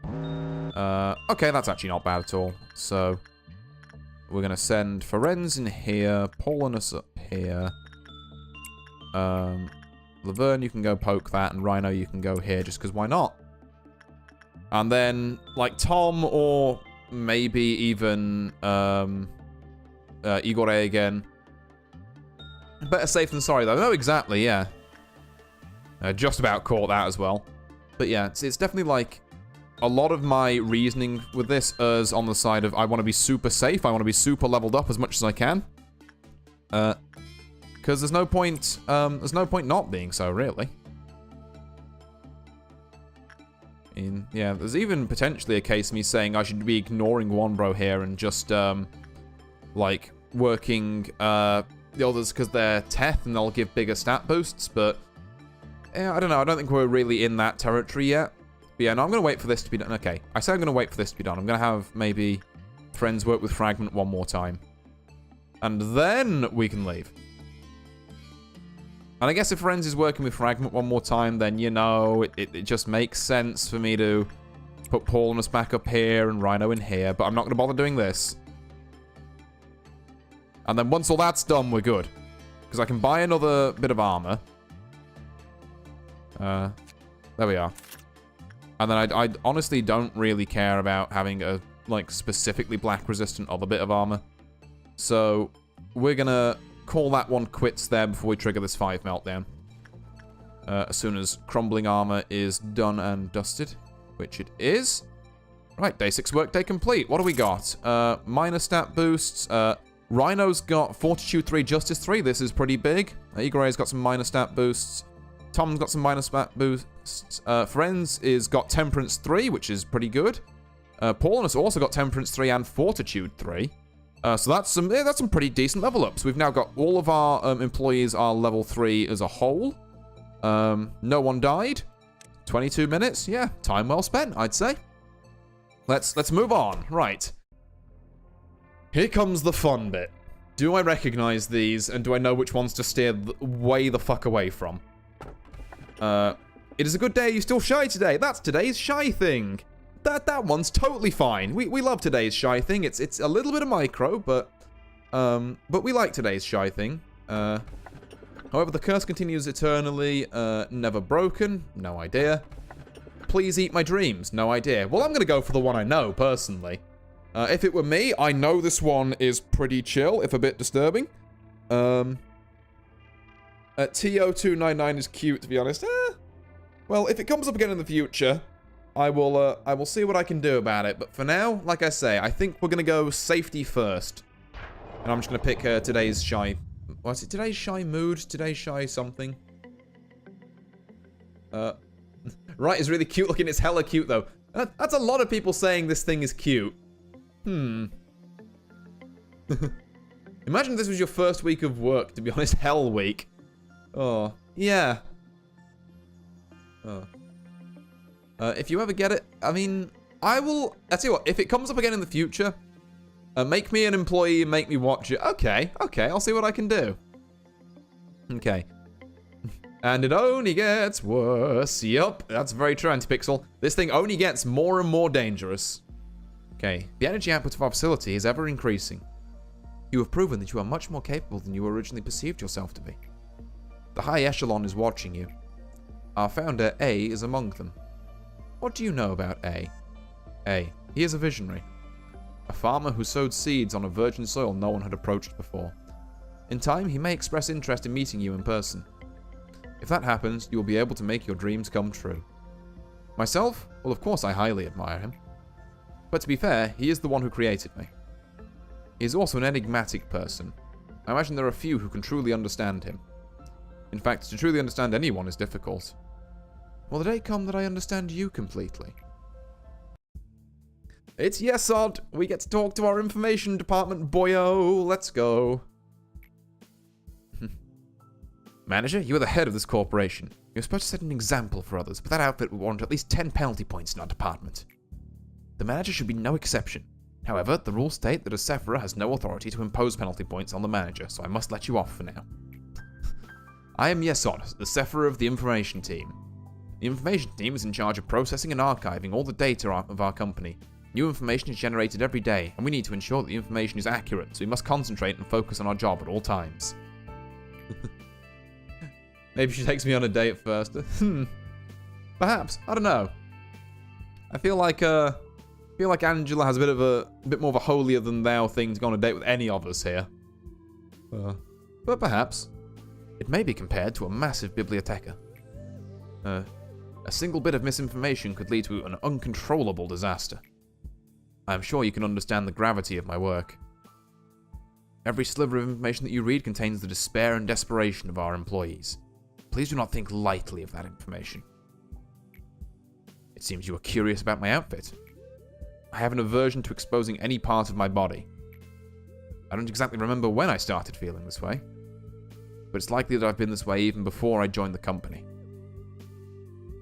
okay, that's actually not bad at all. So, we're gonna send Ferenz in here. Paulinus up here. Laverne, you can go poke that, and Rhino, you can go here, just because why not? And then, like, Tom, or maybe even, Igor again. Better safe than sorry, though. No, exactly, yeah. Just about caught that as well. But yeah, it's definitely, like, a lot of my reasoning with this is on the side of I want to be super safe, I want to be super leveled up as much as I can. Because there's no point not being so, really. I mean, yeah, there's even potentially a case of me saying I should be ignoring one bro here and just, like, working, the others because they're Teth and they'll give bigger stat boosts, but, yeah, I don't know, I don't think we're really in that territory yet. But yeah, no, I'm going to wait for this to be done. Okay, I said I'm going to wait for this to be done. I'm going to have, maybe, friends work with Fragment one more time. And then we can leave. And I guess if Ferenz is working with Fragment one more time, then, you know, it just makes sense for me to put Paulinus back up here and Rhino in here, but I'm not going to bother doing this. And then once all that's done, we're good. Because I can buy another bit of armor. There we are. And then I honestly don't really care about having a, like, specifically black resistant other bit of armor. So, we're going to call that one quits there before we trigger this 5 meltdown. As soon as crumbling armor is done and dusted, which it is. Right, day 6 workday complete. What do we got? Minor stat boosts. Rhino's got Fortitude 3, Justice 3. This is pretty big. Igor's got some minor stat boosts. Tom's got some minor stat boosts. Ferenz is got Temperance 3, which is pretty good. Paulinus also got Temperance 3 and Fortitude 3. So that's some pretty decent level ups. We've now got all of our employees are level 3 as a whole. No one died. 22 minutes. Yeah, time well spent, I'd say. Let's move on. Right. Here comes the fun bit. Do I recognize these, and do I know which ones to steer way the fuck away from? It is a good day. You still shy today. That's today's shy thing. That one's totally fine. We love today's shy thing. It's a little bit of micro, but we like today's shy thing. However, the curse continues eternally. Never broken. No idea. Please eat my dreams. No idea. Well, I'm gonna go for the one I know personally. If it were me, I know this one is pretty chill, if a bit disturbing. TO299 is cute, to be honest. Well, if it comes up again in the future, I will see what I can do about it. But for now, like I say, I think we're gonna go safety first. And I'm just gonna pick today's shy... What's it? Today's shy mood? Today's shy something? Right, it's really cute looking. It's hella cute, though. That's a lot of people saying this thing is cute. Imagine this was your first week of work, to be honest. Hell week. Oh, yeah. Oh. If you ever get it, I mean, I will... I'll tell you what, if it comes up again in the future, make me an employee and make me watch it. Okay, I'll see what I can do. Okay. And it only gets worse. Yup, that's very true, Antipixel. This thing only gets more and more dangerous. Okay, the energy output of our facility is ever increasing. You have proven that you are much more capable than you originally perceived yourself to be. The high echelon is watching you. Our founder, A, is among them. What do you know about A? A, he is a visionary. A farmer who sowed seeds on a virgin soil no one had approached before. In time, he may express interest in meeting you in person. If that happens, you will be able to make your dreams come true. Myself? Well, of course I highly admire him. But to be fair, he is the one who created me. He is also an enigmatic person. I imagine there are few who can truly understand him. In fact, to truly understand anyone is difficult. Will the day come that I understand you completely? It's Yesod. We get to talk to our information department, boyo. Let's go. Manager, you are the head of this corporation. You're supposed to set an example for others, but that outfit will warrant at least 10 penalty points in our department. The manager should be no exception. However, the rules state that a Sephira has no authority to impose penalty points on the manager, so I must let you off for now. I am Yesod, the Sephira of the information team. The information team is in charge of processing and archiving all the data of our company. New information is generated every day, and we need to ensure that the information is accurate, so we must concentrate and focus on our job at all times. Maybe she takes me on a date first. Perhaps. I don't know. I feel like Angela has a bit more of a holier than thou thing to go on a date with any of us here. But perhaps. It may be compared to a massive biblioteca. A single bit of misinformation could lead to an uncontrollable disaster. I am sure you can understand the gravity of my work. Every sliver of information that you read contains the despair and desperation of our employees. Please do not think lightly of that information. It seems you are curious about my outfit. I have an aversion to exposing any part of my body. I don't exactly remember when I started feeling this way, but it's likely that I've been this way even before I joined the company.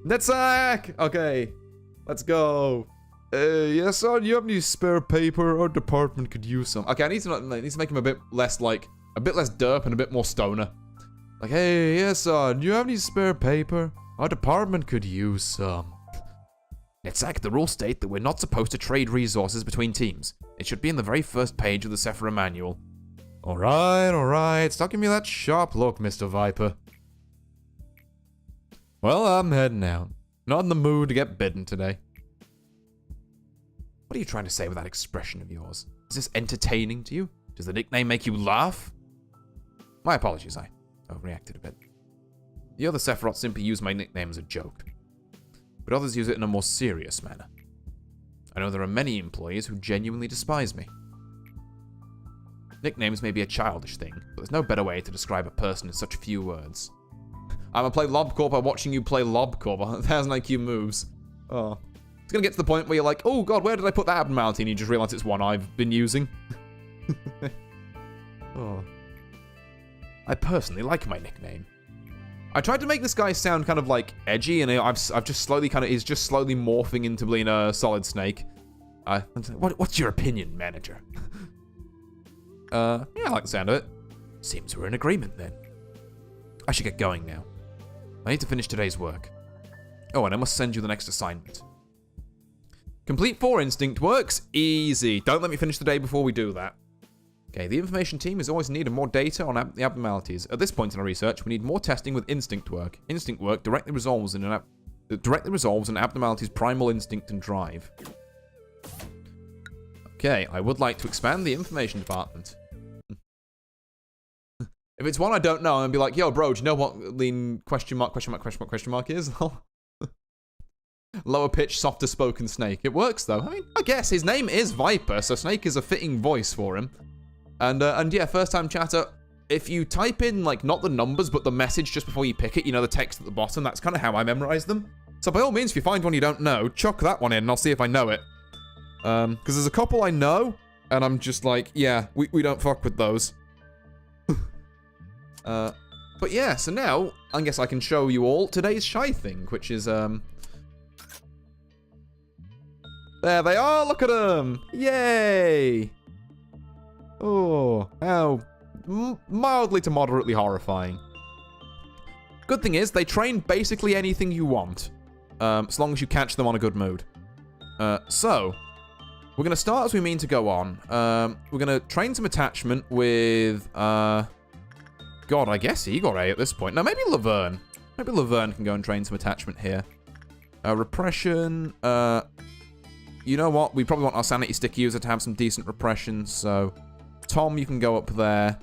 Netsack! Okay, let's go. Yes, sir, do you have any spare paper? Our department could use some. Okay, I need to make him a bit less derp and a bit more stoner. Like, hey, yes, sir, do you have any spare paper? Our department could use some. Netsack, the rules state that we're not supposed to trade resources between teams. It should be in the very first page of the Sephira manual. Alright. Stop giving me that sharp look, Mr. Viper. Well, I'm heading out. Not in the mood to get bitten today. What are you trying to say with that expression of yours? Is this entertaining to you? Does the nickname make you laugh? My apologies, I overreacted a bit. The other Sephiroth simply use my nickname as a joke, but others use it in a more serious manner. I know there are many employees who genuinely despise me. Nicknames may be a childish thing, but there's no better way to describe a person in such few words. I'm gonna play Lobcorp by watching you play Lobcorp. 1,000 IQ moves. Oh. It's gonna get to the point where you're like, oh god, where did I put that abnormality? And you just realize it's one I've been using. Oh. I personally like my nickname. I tried to make this guy sound kind of like edgy, and I've just slowly he's just slowly morphing into being a Solid Snake. What's your opinion, manager? Yeah, I like the sound of it. Seems we're in agreement then. I should get going now. I need to finish today's work. Oh, and I must send you the next assignment. Complete 4 instinct works. Easy. Don't let me finish the day before we do that. Okay, the information team is always in need of more data on the abnormalities. At this point in our research, we need more testing with instinct work. Instinct work directly resolves an abnormality's primal instinct and drive. Okay, I would like to expand the information department. If it's one I don't know, I'm gonna be like, yo, bro, do you know what the question mark is? Lower pitch, softer spoken snake. It works though. I mean, I guess his name is Viper, so Snake is a fitting voice for him. And yeah, first time chatter, if you type in, like, not the numbers, but the message just before you pick it, you know, the text at the bottom, that's kind of how I memorize them. So by all means, if you find one you don't know, chuck that one in and I'll see if I know it. Because there's a couple I know, and I'm just like, yeah, we don't fuck with those. But yeah, so now, I guess I can show you all today's shy thing, which is, there they are, look at them! Yay! Oh, how mildly to moderately horrifying. Good thing is, they train basically anything you want, as long as you catch them on a good mood. So, we're going to start as we mean to go on. We're going to train some attachment with, God, I guess Igor at this point. No, maybe Laverne. Maybe Laverne can go and train some attachment here. Repression, you know what? We probably want our sanity stick user to have some decent repression, so Tom, you can go up there.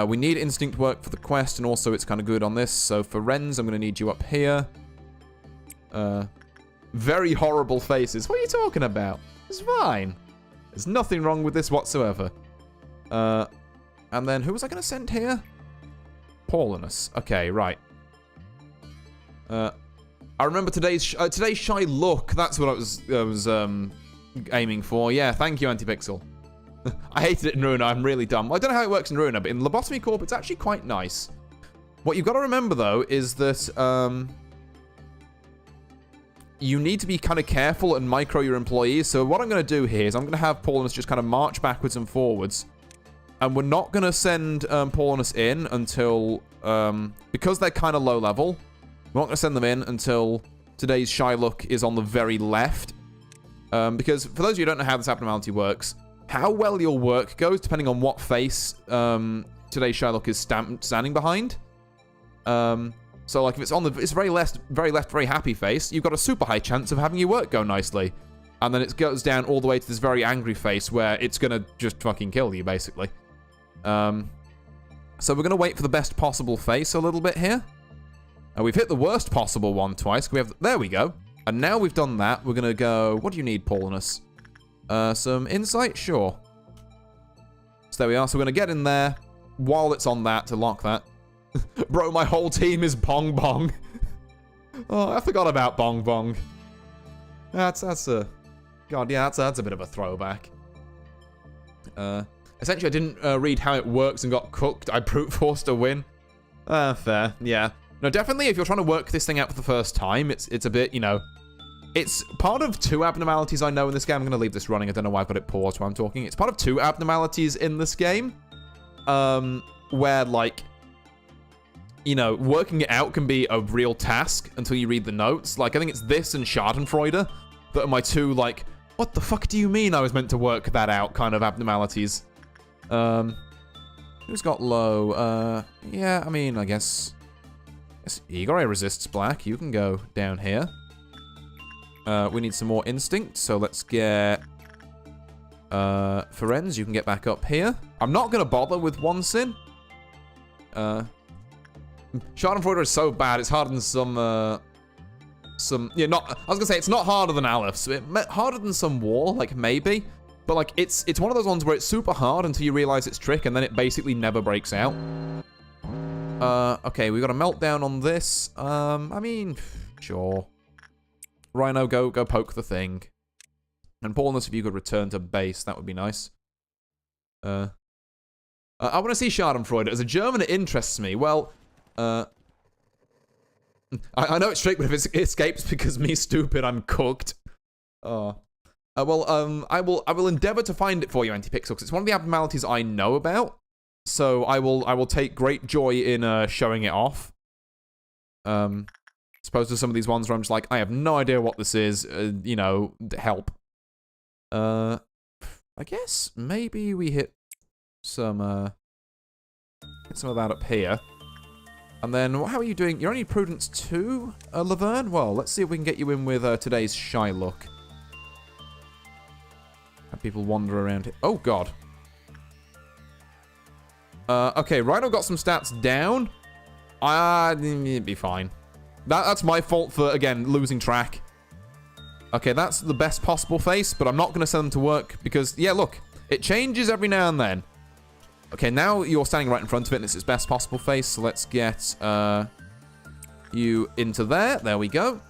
We need instinct work for the quest, and also it's kind of good on this. So for Renz, I'm going to need you up here. Very horrible faces. What are you talking about? It's fine. There's nothing wrong with this whatsoever. And then who was I going to send here? Paulinus. Okay, right. I remember today's shy look. That's what I was aiming for. Yeah, thank you, Antipixel. I hated it in Runa. I'm really dumb. I don't know how it works in Runa, but in Lobotomy Corp, it's actually quite nice. What you've got to remember, though, is that you need to be kind of careful and micro your employees. So what I'm going to do here is I'm going to have Paulinus just kind of march backwards and forwards. And we're not going to send Paulinus in until... because they're kind of low level, we're not going to send them in until today's Shylock is on the very left. Because for those of you who don't know how this abnormality works, how well your work goes, depending on what face today's Shylock is standing behind. So, like, if it's on the very left, very happy face, you've got a super high chance of having your work go nicely. And then it goes down all the way to this very angry face where it's going to just fucking kill you, basically. So we're going to wait for the best possible face a little bit here. We've hit the worst possible one twice. There we go. And now we've done that, we're going to go... What do you need, Paulinus? Some insight? Sure. So there we are. So we're going to get in there while it's on that to lock that. Bro, my whole team is Bong Bong. Oh, I forgot about Bong Bong. That's a... God, yeah, that's a bit of a throwback. Essentially, I didn't read how it works and got cooked. I brute forced a win. Fair, yeah. No, definitely, if you're trying to work this thing out for the first time, it's a bit, you know... It's part of two abnormalities I know in this game. I'm going to leave this running. I don't know why I've got it paused while I'm talking. It's part of two abnormalities in this game. Where, like... You know, working it out can be a real task until you read the notes. Like, I think it's this and Schadenfreude that are my two, like, what the fuck do you mean I was meant to work that out kind of abnormalities. Who's got low? Yeah, I mean, I guess Igor resists black. You can go down here. We need some more instinct, so let's get... Ferenz, you can get back up here. I'm not going to bother with one sin. Schadenfreude is so bad, it's harder than some, yeah, not, I was gonna say, it's not harder than Aleph, harder than some War, like, maybe, but, like, it's one of those ones where it's super hard until you realize it's trick, and then it basically never breaks out. Okay, we got a meltdown on this, I mean, sure. Rhino, go poke the thing. And Paulinus, if you could return to base, that would be nice. I want to see Schadenfreude. As a German, it interests me. Well, I know it's trick, but if it escapes because me stupid, I'm cooked. Oh. Well, I will endeavor to find it for you, Antipixel, because it's one of the abnormalities I know about. So I will take great joy in showing it off. As opposed to some of these ones where I'm just like, I have no idea what this is. You know, help. I guess maybe we hit some of that up here. And then, how are you doing? You're only Prudence 2, Laverne? Well, let's see if we can get you in with today's Shylock. Have people wander around here. Oh, God. Okay, Rhino got some stats down. It'd be fine. That's my fault for, again, losing track. Okay, that's the best possible face, but I'm not going to send them to work because, yeah, look, it changes every now and then. Okay, now you're standing right in front of it, and it's its best possible face, so let's get you into there. There we go.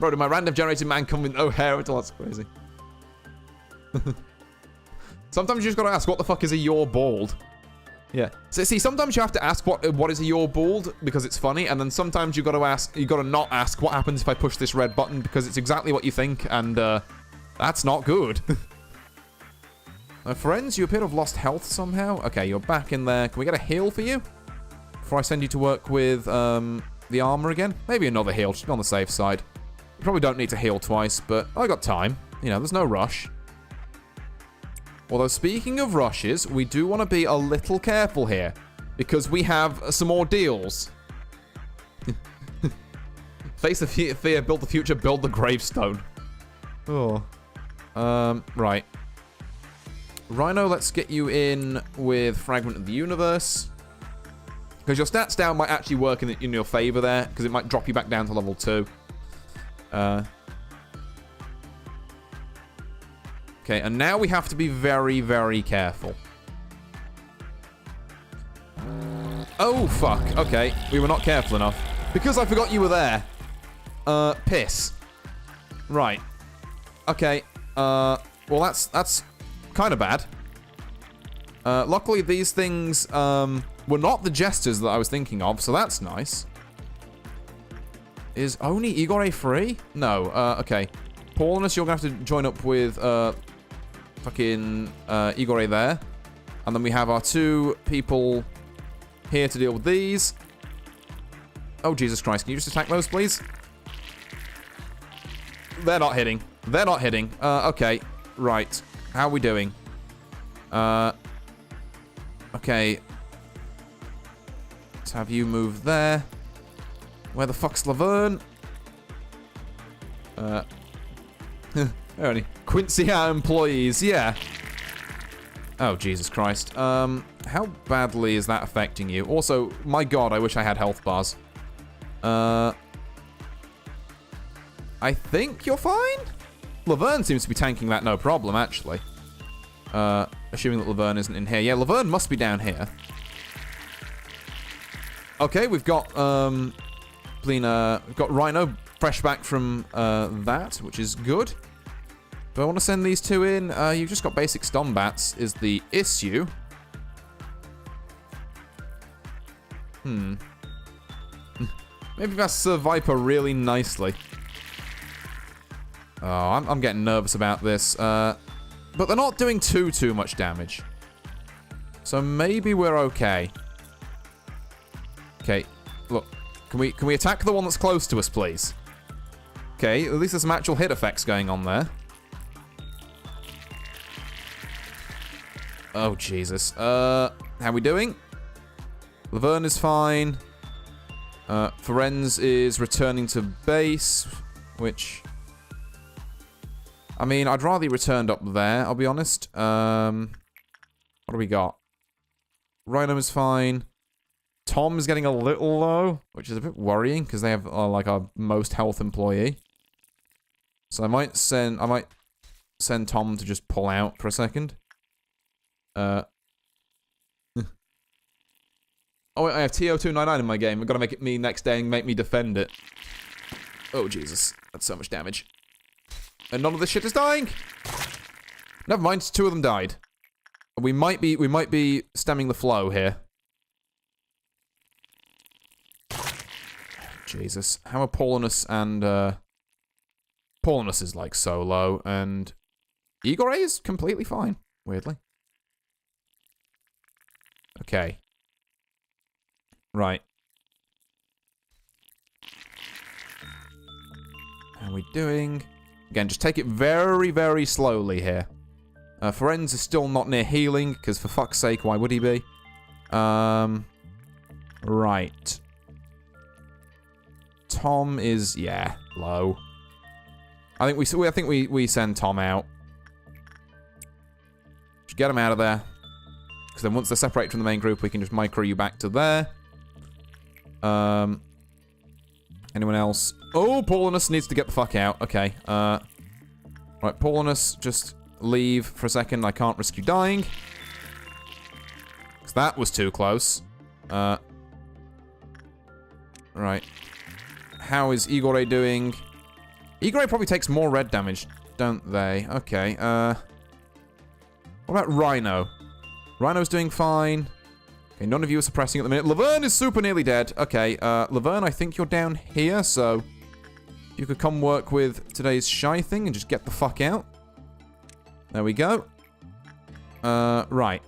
Bro, did my random generated man come with no hair until that's crazy. Sometimes you just gotta ask, what the fuck is a you're bald? Yeah. So see, sometimes you have to ask what is a you're bald because it's funny, and then sometimes you gotta not ask what happens if I push this red button because it's exactly what you think, and that's not good. Friends, you appear to have lost health somehow. Okay, you're back in there. Can we get a heal for you before I send you to work with the armor again? Maybe another heal, just be on the safe side. You probably don't need to heal twice, but I got time. You know, there's no rush. Although, speaking of rushes, we do want to be a little careful here, because we have some ordeals. Face the fear, build the future, build the gravestone. Oh. Right. Rhino, let's get you in with Fragment of the Universe. Because your stats down might actually work in your favor there, because it might drop you back down to level 2. Okay, and now we have to be very, very careful. Oh, fuck. Okay, we were not careful enough. Because I forgot you were there. Piss. Right. Okay. Well, that's kind of bad. Luckily, these things were not the jesters that I was thinking of, so that's nice. Is only Igor free? No. Okay. Paulinus, you're going to have to join up with fucking Igor there. And then we have our 2 people here to deal with these. Oh, Jesus Christ. Can you just attack those, please? They're not hitting. They're not hitting. Okay. Right. How are we doing? Okay. Let's have you move there. Where the fuck's Laverne? Only Quincy, our employees. Yeah. Oh, Jesus Christ. How badly is that affecting you? Also, my God, I wish I had health bars. I think you're fine? Laverne seems to be tanking that no problem, actually. Assuming that Laverne isn't in here. Yeah, Laverne must be down here. Okay, we've got, we've got Rhino fresh back from, that, which is good. Do I want to send these 2 in? You've just got basic Stombats is the issue. Maybe that's Sir Viper really nicely. Oh, I'm getting nervous about this. But they're not doing too much damage. So maybe we're okay. Okay, look. Can we attack the one that's close to us, please? Okay, at least there's some actual hit effects going on there. Oh, Jesus. How we doing? Laverne is fine. Ferenz is returning to base, which... I mean, I'd rather he returned up there, I'll be honest. What do we got? Rhino is fine. Tom is getting a little low, which is a bit worrying, because they have, like, our most health employee. So I might send Tom to just pull out for a second. Oh, wait, I have TO299 in my game. I've got to make it me next day and make me defend it. Oh, Jesus. That's so much damage. And none of this shit is dying! Never mind, 2 of them died. We might be stemming the flow here. Jesus. How are Paulinus and, Paulinus is, like, so low, and... Igor is completely fine, weirdly. Okay. Right. How are we doing? Again, just take it very, very slowly here. Ferenz is still not near healing, because for fuck's sake, why would he be? Right. Tom is, yeah, low. I think we send Tom out. Just get him out of there. Because then once they're separated from the main group, we can just micro you back to there. Anyone else? Oh, Paulinus needs to get the fuck out. Okay. Right, Paulinus, just leave for a second. I can't risk you dying. Because that was too close. Right. How is Igor doing? Igor probably takes more red damage, don't they? Okay. What about Rhino? Rhino's doing fine. Okay, none of you are suppressing at the minute. Laverne is super nearly dead. Okay, Laverne, I think you're down here, so... you could come work with today's shy thing and just get the fuck out. There we go. Right.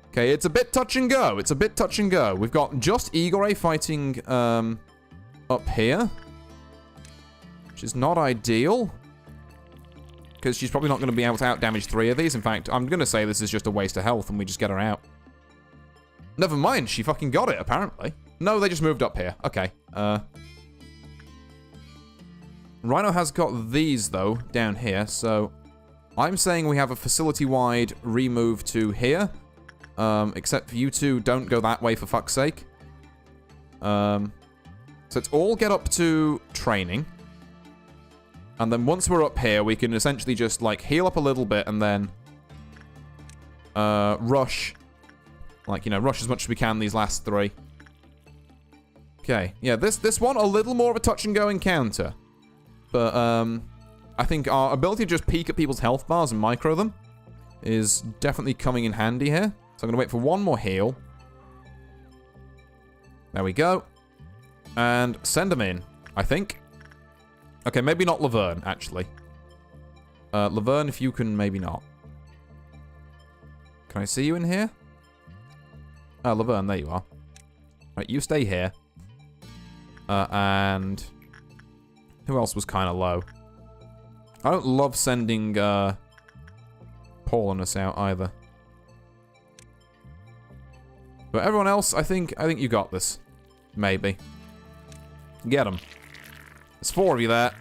Okay, it's a bit touch and go. It's a bit touch and go. We've got just Igor fighting, up here. Which is not ideal. Because she's probably not going to be able to out-damage 3 of these. In fact, I'm going to say this is just a waste of health and we just get her out. Never mind, she fucking got it, apparently. No, they just moved up here. Okay. Rhino has got these, though, down here, so... I'm saying we have a facility-wide remove to here. Except for you two, don't go that way for fuck's sake. So let's all get up to training. And then once we're up here, we can essentially just, like, heal up a little bit and then... rush. Like, you know, rush as much as we can these last 3. Okay. Yeah, this one, a little more of a touch-and-go encounter. But, I think our ability to just peek at people's health bars and micro them is definitely coming in handy here. So I'm going to wait for one more heal. There we go. And send them in, I think. Okay, maybe not Laverne, actually. Laverne, if you can, maybe not. Can I see you in here? Oh, Laverne, there you are. Right, you stay here. And who else was kind of low? I don't love sending Paulinus out either. But everyone else, I think you got this. Maybe. Get him. There's 4 of you there.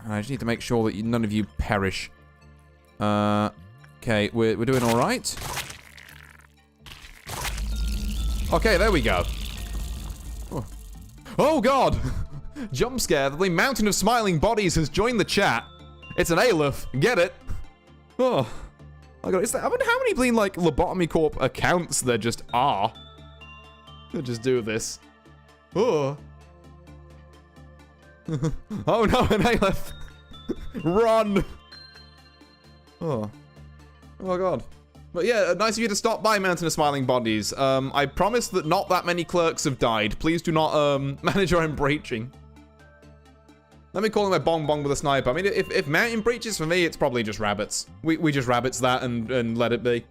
And I just need to make sure that none of you perish. Okay, we're doing all right. Okay, there we go. Oh God! Jump scare. The mountain of smiling bodies has joined the chat. It's an Aleph. Get it? Oh. I got. I wonder how many bleeding like Lobotomy Corp accounts there just are. They'll just do this. Oh. Oh no, an Aleph. Run. Oh. Oh my God. But yeah, nice of you to stop by, Mountain of Smiling Bodies. I promise that not that many clerks have died. Please do not manage your own breaching. Let me call him a bong bong with a sniper. I mean, if mountain breaches for me, it's probably just rabbits. We just rabbits that and let it be.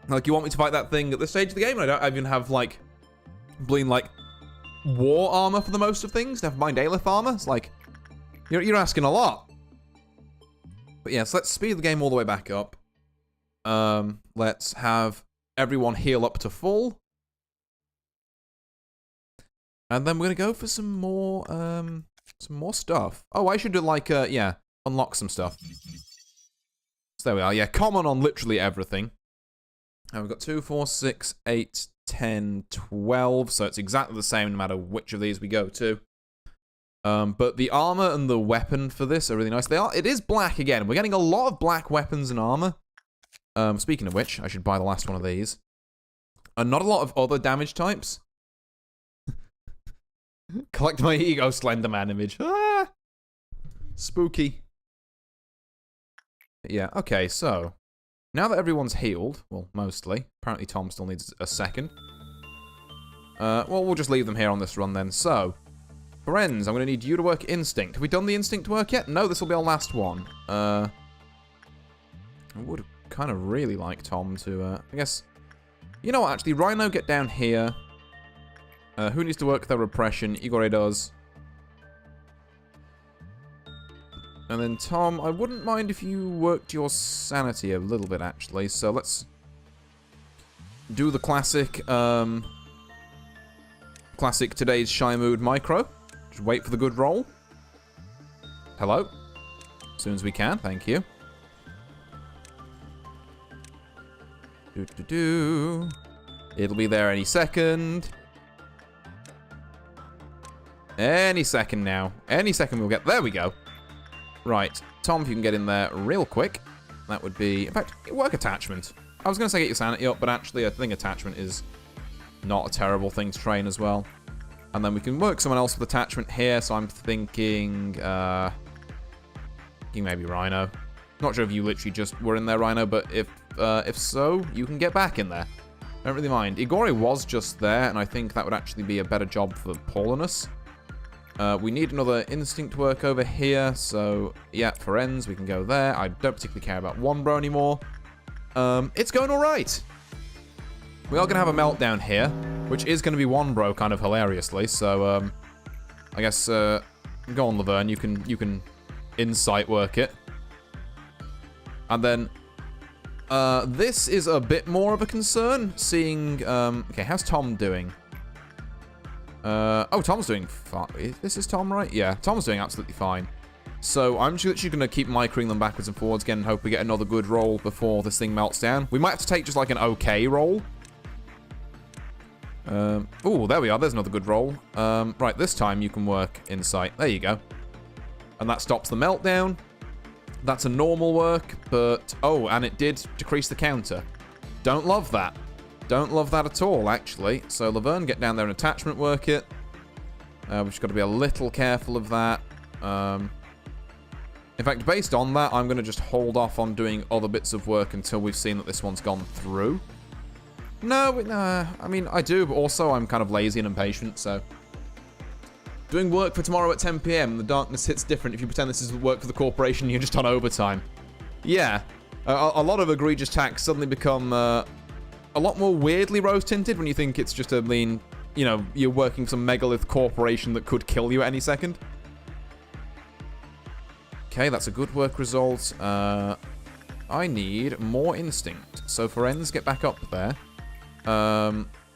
Like, you want me to fight that thing at this stage of the game? I don't even have, like, bleeding, like, war armor for the most of things. Never mind Aleph armor. It's like, you're asking a lot. But yeah, so let's speed the game all the way back up. Let's have everyone heal up to full. And then we're gonna go for some more stuff. Oh, I should do like, yeah, unlock some stuff. So there we are. Yeah, common on literally everything. And we've got 2, 4, 6, 8, 10, 12. So it's exactly the same no matter which of these we go to. But the armor and the weapon for this are really nice. It is black again. We're getting a lot of black weapons and armor. Speaking of which, I should buy the last one of these. And not a lot of other damage types. Collect my ego Slenderman image. Ah! Spooky. Yeah, okay, so. Now that everyone's healed, well, mostly. Apparently Tom still needs a second. Well, we'll just leave them here on this run then. So, friends, I'm going to need you to work Instinct. Have we done the Instinct work yet? No, this will be our last one. I would kind of really like Tom to, I guess... You know what, actually, Rhino, get down here. Who needs to work their repression? Igor does. And then Tom, I wouldn't mind if you worked your sanity a little bit, actually. So let's do the classic, classic today's shy mood micro. Just wait for the good roll. Hello. As soon as we can, thank you. It'll be there any second. Any second now. Any second we'll get... There we go. Right. Tom, if you can get in there real quick. That would be... In fact, work attachment. I was going to say get your sanity up, but actually I think attachment is not a terrible thing to train as well. And then we can work someone else with attachment here, so I'm thinking... maybe Rhino. Not sure if you literally just were in there, Rhino, but if so, you can get back in there. Don't really mind. Igori was just there, and I think that would actually be a better job for Paulinus. We need another instinct work over here, so yeah, for ends, we can go there. I don't particularly care about Wonbro anymore. It's going alright. We are going to have a meltdown here, which is going to be Wonbro kind of hilariously, so I guess go on, Laverne, you can insight work it. And then this is a bit more of a concern, seeing... okay, how's Tom doing? Oh, Tom's doing fine. This is Tom, right? Yeah, Tom's doing absolutely fine. So I'm just literally going to keep microing them backwards and forwards again and hope we get another good roll before this thing melts down. We might have to take just like an okay roll. Oh, there we are. There's another good roll. Right, this time you can work insight. There you go. And that stops the meltdown. That's a normal work, but... Oh, and it did decrease the counter. Don't love that. Don't love that at all, actually. So, Laverne, get down there and attachment work it. We've just got to be a little careful of that. In fact, based on that, I'm going to just hold off on doing other bits of work until we've seen that this one's gone through. No, I mean, I do, but also I'm kind of lazy and impatient, so... Doing work for tomorrow at 10 PM, the darkness hits different if you pretend this is work for the corporation and you're just on overtime. Yeah, a lot of egregious tasks suddenly become a lot more weirdly rose-tinted when you think it's just a mean, you know, you're working for some megalith corporation that could kill you at any second. Okay, that's a good work result. I need more instinct. So Ferenz, get back up there.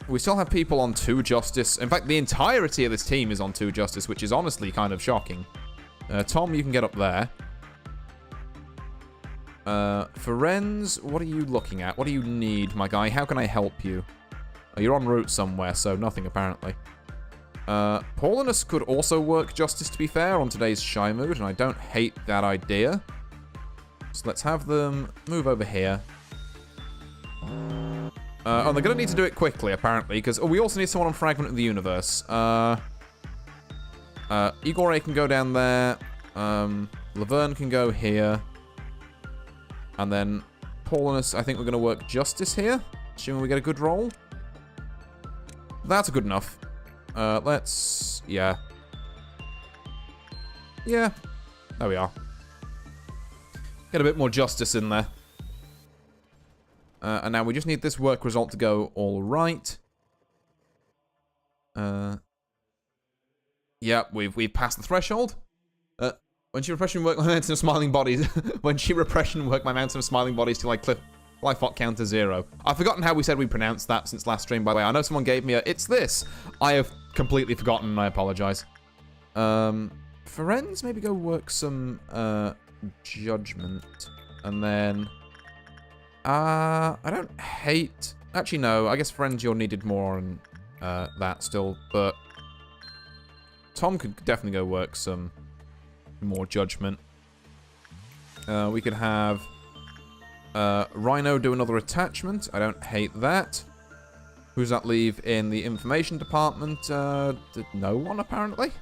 We still have people on 2 justice. In fact, the entirety of this team is on 2 justice, which is honestly kind of shocking. Tom, you can get up there. Ferenz, what are you looking at? What do you need, my guy? How can I help you? Oh, you're en route somewhere, so nothing apparently. Paulinus could also work justice, to be fair, on today's shy mood, and I don't hate that idea. So let's have them move over here. Oh, they're going to need to do it quickly, apparently, because we also need someone on Fragment of the Universe. Igor can go down there. Laverne can go here. And then Paulinus, I think we're going to work justice here, assuming we get a good roll. That's good enough. Let's... Yeah. Yeah. There we are. Get a bit more justice in there. And now we just need this work result to go all right. Yeah, we've passed the threshold. When she repression work my mountain of smiling bodies, when she repression work my mountain of smiling bodies till I life fought count to 0. I've forgotten how we said we pronounced that since last stream, by the way. I know someone gave me a, it's this. I have completely forgotten and I apologize. Ferenz, maybe go work some, judgment. And then, I don't hate, actually no, I guess Ferenz, you're needed more on, that still, but Tom could definitely go work some more judgment. We could have Rhino do another attachment. I don't hate that. Who's that leave in the information department? No one, apparently.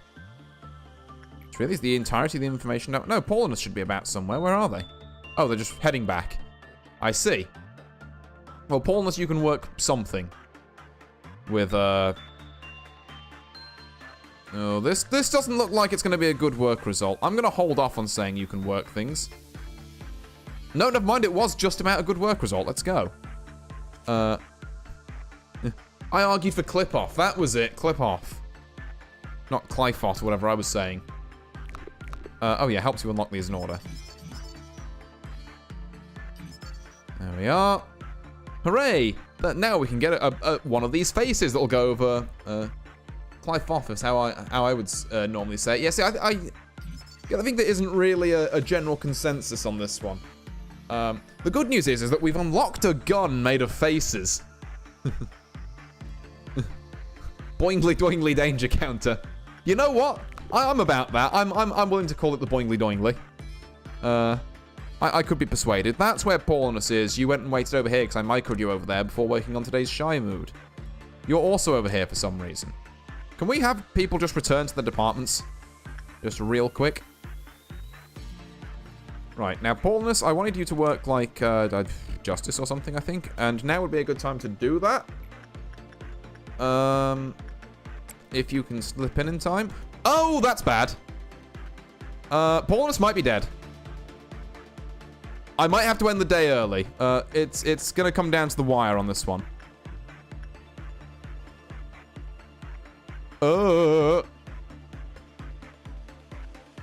It's really the entirety of the information. No, Paulinus should be about somewhere. Where are they? Oh, they're just heading back. I see. Well, Paulinus, you can work something. With, Oh, this doesn't look like it's going to be a good work result. I'm going to hold off on saying you can work things. No, never mind. It was just about a good work result. Let's go. I argued for clip off. That was it. Clip off. Not Clifoth, whatever I was saying. Oh, yeah. Helps you unlock these in order. There we are. Hooray! Now we can get one of these faces that'll go over... Clifoth is how I would normally say it. Yeah, see, I think there isn't really a general consensus on this one. The good news is that we've unlocked a gun made of faces. Boingly doingly danger counter. You know what? I'm about that. I'm willing to call it the boingly doingly. I could be persuaded. That's where Paulinus is. You went and waited over here because I microed you over there before working on today's shy mood. You're also over here for some reason. Can we have people just return to the departments? Just real quick. Right, now, Paulinus, I wanted you to work like justice or something, I think. And now would be a good time to do that. If you can slip in time. Oh, that's bad. Paulinus might be dead. I might have to end the day early. It's going to come down to the wire on this one.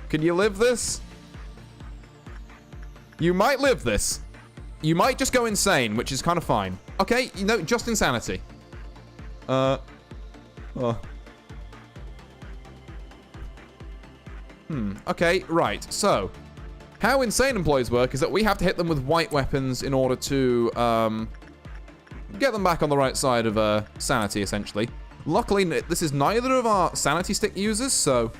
Can you live this? You might live this. You might just go insane, which is kind of fine. Okay, you know, just insanity. Okay, right. So, how insane employees work is that we have to hit them with white weapons in order to, get them back on the right side of, sanity, essentially. Luckily, this is neither of our sanity stick users, so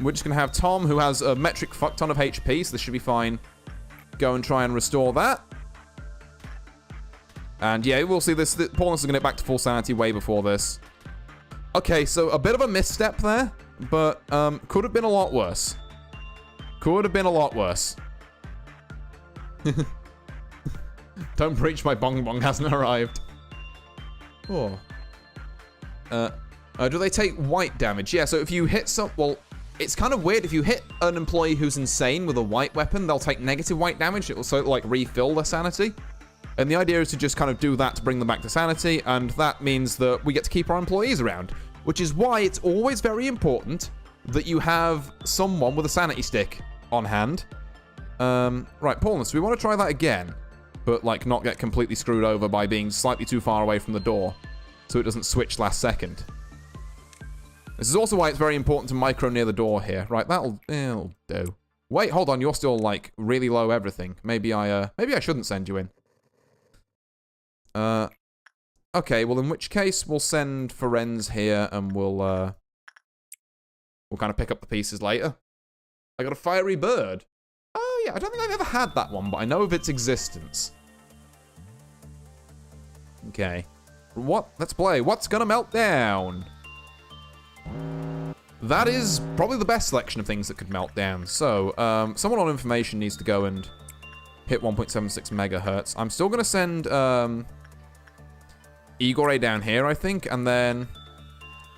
we're just going to have Tom, who has a metric fuck ton of HP, so this should be fine. Go and try and restore that. And yeah, we'll see this. Paulus is going to get back to full sanity way before this. Okay, so a bit of a misstep there, but could have been a lot worse. Could have been a lot worse. Don't breach, my bong bong hasn't arrived. Oh. Do they take white damage? Yeah, so if you hit some... Well, it's kind of weird. If you hit an employee who's insane with a white weapon, they'll take negative white damage. It will sort of like refill their sanity. And the idea is to just kind of do that to bring them back to sanity, and that means that we get to keep our employees around. Which is why it's always very important that you have someone with a sanity stick on hand. Right, Paulus, we want to try that again, but like not get completely screwed over by being slightly too far away from the door, so it doesn't switch last second. This is also why it's very important to micro near the door here. Right, it'll do. Wait, hold on, you're still like really low everything. Maybe I shouldn't send you in. Okay, well in which case we'll send Ferenz here and we'll kind of pick up the pieces later. I got a fiery bird. Oh yeah, I don't think I've ever had that one, but I know of its existence. Okay. Let's play. What's gonna melt down? That is probably the best selection of things that could melt down. So, someone on information needs to go and hit 1.76 megahertz. I'm still gonna send, Igor down here, I think, and then,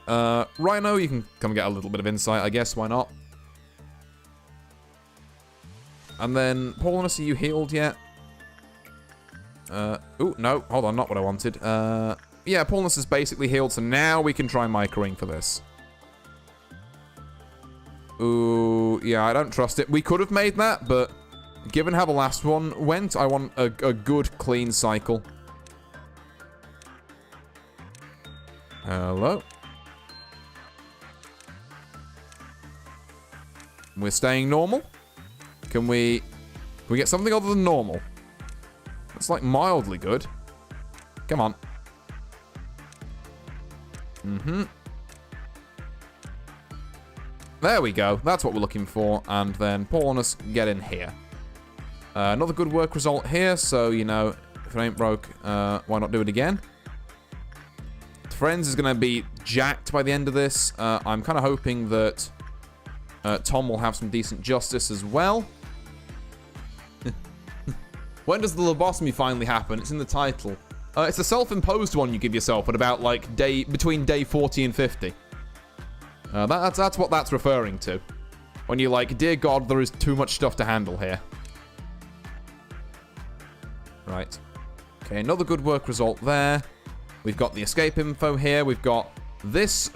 Rhino, you can come get a little bit of insight, I guess, why not? And then, Paulinus, are you healed yet? Ooh, no, hold on, not what I wanted. Yeah, Paulinus is basically healed, so now we can try microing for this. Ooh, yeah, I don't trust it. We could have made that, but given how the last one went, I want a good, clean cycle. Hello? We're staying normal? Can we get something other than normal? It's like mildly good. Come on. There we go. That's what we're looking for. And then Paulus, get in here. Another good work result here. So, you know, if it ain't broke, why not do it again? Friends is going to be jacked by the end of this. I'm kind of hoping that Tom will have some decent justice as well. When does the lobotomy finally happen? It's in the title. It's a self-imposed one you give yourself at about, like, between day 40 and 50. That's what that's referring to. When you're like, dear God, there is too much stuff to handle here. Right. Okay, another good work result there. We've got the escape info here. We've got this,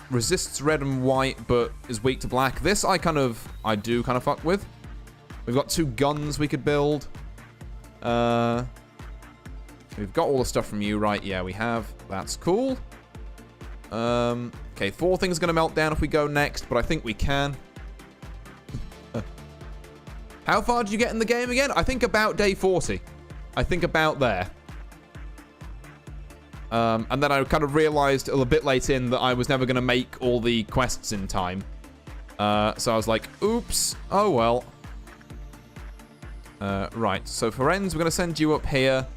resists red and white, but is weak to black. This I do kind of fuck with. We've got 2 guns we could build. We've got all the stuff from you, right? Yeah, we have. That's cool. Okay, 4 things are going to melt down if we go next, but I think we can. How far did you get in the game again? I think about day 40. I think about there. And then I kind of realized a little bit late in that I was never going to make all the quests in time. So I was like, oops. Oh, well. Right. So, Ferenz, we're going to send you up here.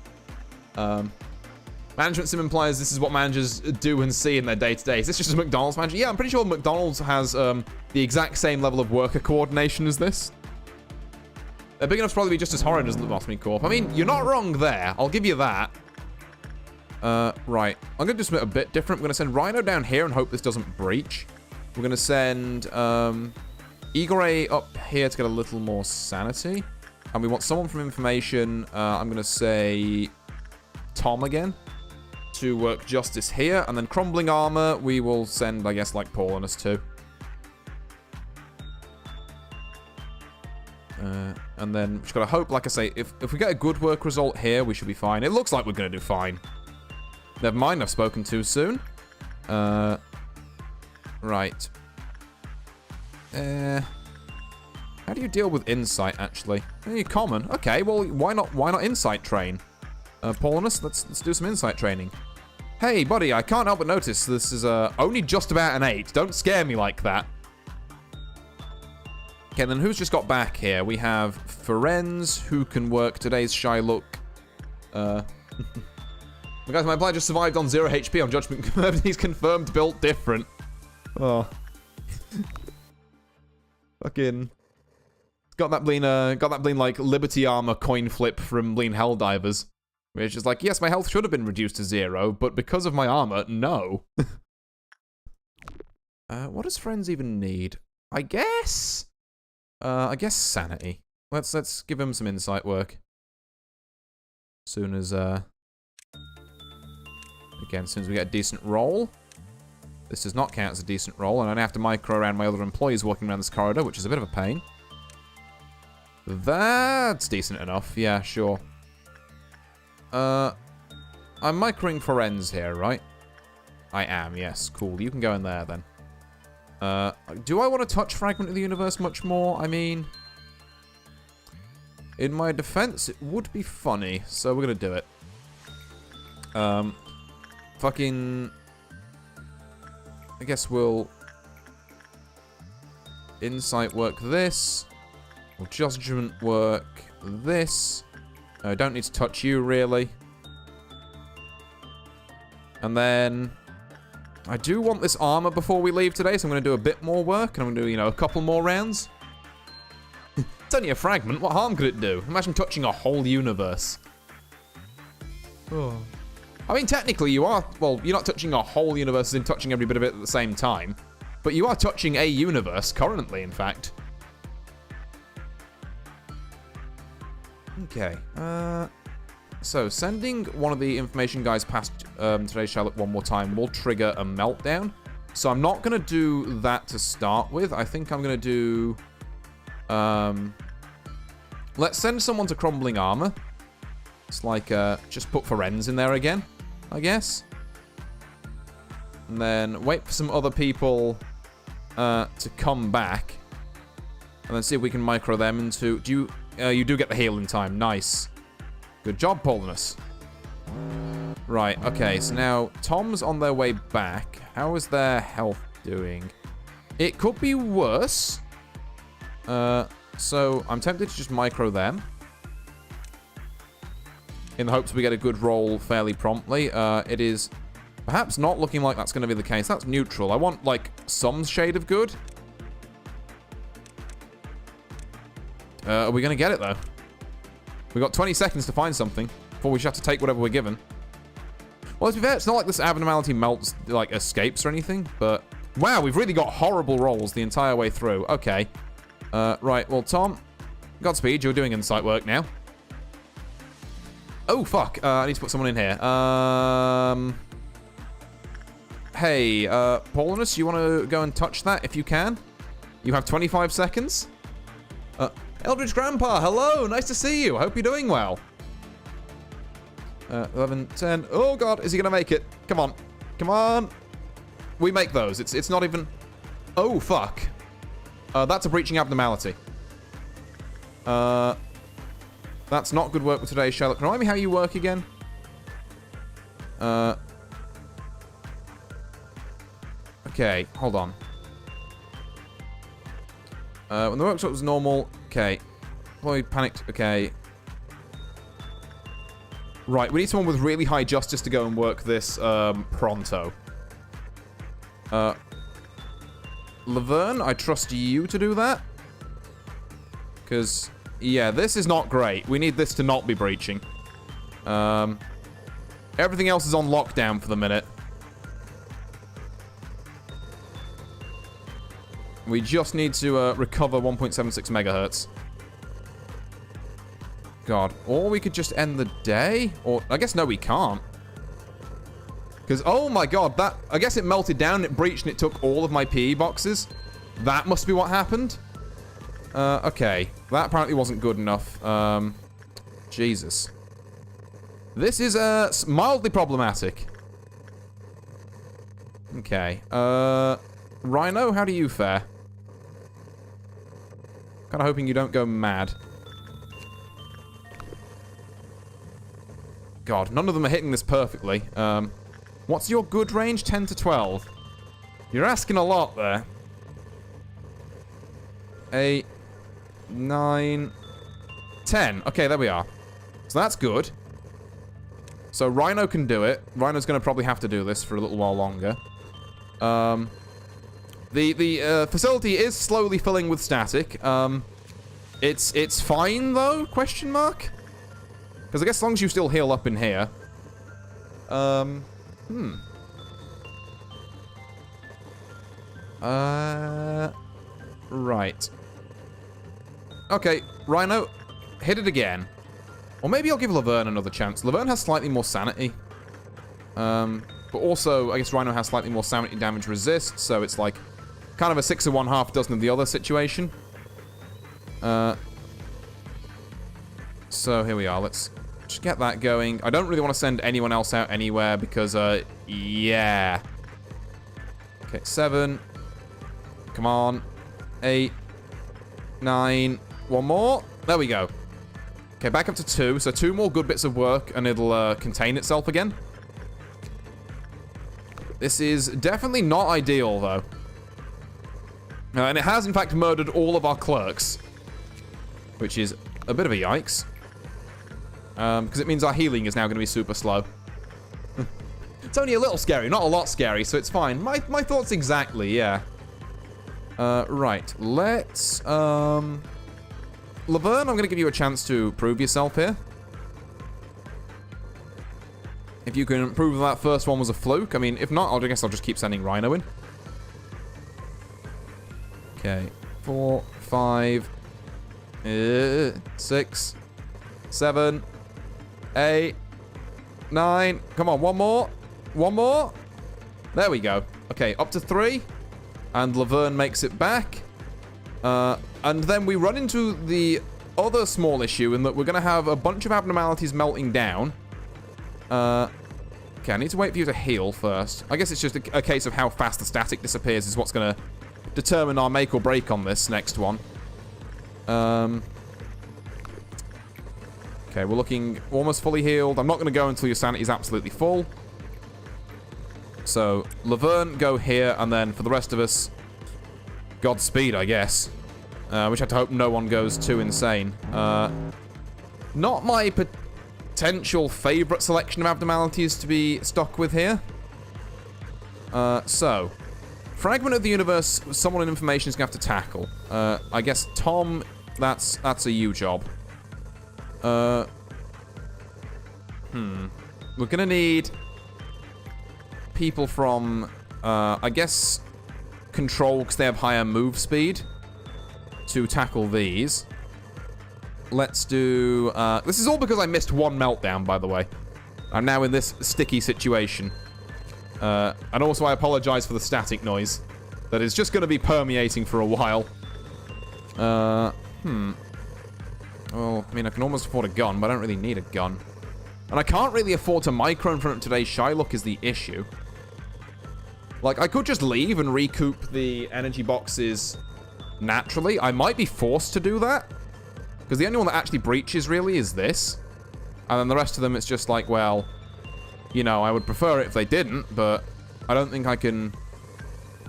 Management sim implies this is what managers do and see in their day-to-day. Is this just a McDonald's manager? Yeah, I'm pretty sure McDonald's has the exact same level of worker coordination as this. They're big enough to probably be just as horrid as the Lobotomy Corp. I mean, you're not wrong there. I'll give you that. Right. I'm going to do something a bit different. We're going to send Rhino down here and hope this doesn't breach. We're going to send Igor up here to get a little more sanity. And we want someone from information. I'm going to say Tom again to work justice here. And then crumbling armor, we will send, I guess, like Paul and us too. And then we just got to hope, like I say, if we get a good work result here, we should be fine. It looks like we're going to do fine. Never mind, I've spoken too soon. Right. How do you deal with insight, actually? Common. Okay, well, why not insight train? Paulinus, let's do some insight training. Hey, buddy, I can't help but notice this is only just about an 8. Don't scare me like that. Okay, then who's just got back here? We have Ferenz, who can work today's Shylock. Guys, my player just survived on 0 HP on Judgment confirmed. He's confirmed built different. Oh. Fucking. Got that bleen like Liberty Armor coin flip from Bleen Helldivers. Which is like, yes, my health should have been reduced to 0, but because of my armor, no. What does friends even need? I guess sanity. Let's give him some insight work. Soon as again, as soon as we get a decent roll. This does not count as a decent roll, and I don't have to micro around my other employees walking around this corridor, which is a bit of a pain. That's decent enough. Yeah, sure. I'm microing for ends here, right? I am, yes. Cool. You can go in there, then. Do I want to touch Fragment of the Universe much more? I mean, in my defense, it would be funny, so we're gonna do it. Fucking... I guess we'll... Insight work this. Or Judgment work this. I don't need to touch you, really. And then... I do want this armor before we leave today, so I'm going to do a bit more work. And I'm going to do, you know, a couple more rounds. It's only a fragment. What harm could it do? Imagine touching a whole universe. Oh. I mean, technically you are... Well, you're not touching a whole universe as in touching every bit of it at the same time. But you are touching a universe, currently, in fact. Okay. So, sending one of the information guys past today's Charlotte one more time will trigger a meltdown. So I'm not going to do that to start with. I think I'm going to do... let's send someone to Crumbling Armor. It's like, just put Ferenz in there again, I guess. And then wait for some other people to come back. And then see if we can micro them into... Do you... you do get the heal in time. Nice. Good job, Polinus. Right, okay, so now Tom's on their way back. How is their health doing? It could be worse. So I'm tempted to just micro them. In the hopes we get a good roll fairly promptly. It is perhaps not looking like that's going to be the case. That's neutral. I want, like, some shade of good. Are we going to get it, though? We've got 20 seconds to find something before we just have to take whatever we're given. Well, to be fair, it's not like this abnormality melts, like, escapes or anything, but... Wow, we've really got horrible rolls the entire way through. Okay. Right, well, Tom, Godspeed, you're doing insight work now. Oh, fuck. I need to put someone in here. Hey, Paulinus, you want to go and touch that if you can? You have 25 seconds. Eldridge Grandpa, hello, nice to see you. Hope you're doing well. 11, 10. Oh, God, is he going to make it? Come on. Come on. We make those. It's not even... Oh, fuck. That's a breaching abnormality. That's not good work with today's Sherlock. Remind me how you work again? Okay, hold on. When the workshop was normal... Okay. Lloyd panicked. Okay. Right, we need someone with really high justice to go and work this pronto. Laverne, I trust you to do that. Because, yeah, this is not great. We need this to not be breaching. Everything else is on lockdown for the minute. We just need to recover 1.76 megahertz. God. Or we could just end the day? Or, I guess, no, we can't. Because, oh my god, that... I guess it melted down, it breached, and it took all of my PE boxes. That must be what happened. Okay. That apparently wasn't good enough. Jesus. This is, mildly problematic. Okay. Rhino, how do you fare? Kind of hoping you don't go mad. God, none of them are hitting this perfectly. What's your good range? 10 to 12. You're asking a lot there. 8, 9, 10. Okay, there we are. So that's good. So Rhino can do it. Rhino's going to probably have to do this for a little while longer. The facility is slowly filling with static. It's fine, though? Question mark? Because I guess as long as you still heal up in here. Right. Okay, Rhino, hit it again. Or maybe I'll give Laverne another chance. Laverne has slightly more sanity. But also, I guess Rhino has slightly more sanity damage resist, so it's like kind of a 6 of one, half dozen of the other situation. So here we are. Let's just get that going. I don't really want to send anyone else out anywhere because, yeah. Okay, 7. Come on. 8. 9. One more. There we go. Okay, back up to 2. So 2 more good bits of work and it'll contain itself again. This is definitely not ideal, though. And it has, in fact, murdered all of our clerks. Which is a bit of a yikes. Because it means our healing is now going to be super slow. It's only a little scary, not a lot scary, so it's fine. My thoughts exactly, yeah. Right, let's... Laverne, I'm going to give you a chance to prove yourself here. If you can prove that first one was a fluke. I mean, if not, I guess I'll just keep sending Rhino in. Okay, 4, 5, 6, 7, 8, 9. Come on, one more. One more. There we go. Okay, up to 3. And Laverne makes it back. And then we run into the other small issue in that we're going to have a bunch of abnormalities melting down. Okay, I need to wait for you to heal first. I guess it's just a case of how fast the static disappears is what's going to determine our make or break on this next one. Okay, we're looking almost fully healed. I'm not going to go until your sanity is absolutely full. So, Laverne, go here, and then for the rest of us, Godspeed, I guess. Which I have to hope no one goes too insane. Not my potential favorite selection of abnormalities to be stuck with here. So, fragment of the universe, someone in information is going to have to tackle. I guess Tom, that's a you job. We're gonna need people from, I guess, Control, because they have higher move speed, to tackle these. Let's do... this is all because I missed one meltdown, by the way. I'm now in this sticky situation. And also I apologize for the static noise that is just going to be permeating for a while. Well, I mean, I can almost afford a gun, but I don't really need a gun. And I can't really afford to micro in front of today's Shylock is the issue. Like, I could just leave and recoup the energy boxes naturally. I might be forced to do that. Because the only one that actually breaches, really, is this. And then the rest of them, it's just like, well, you know, I would prefer it if they didn't, but I don't think I can...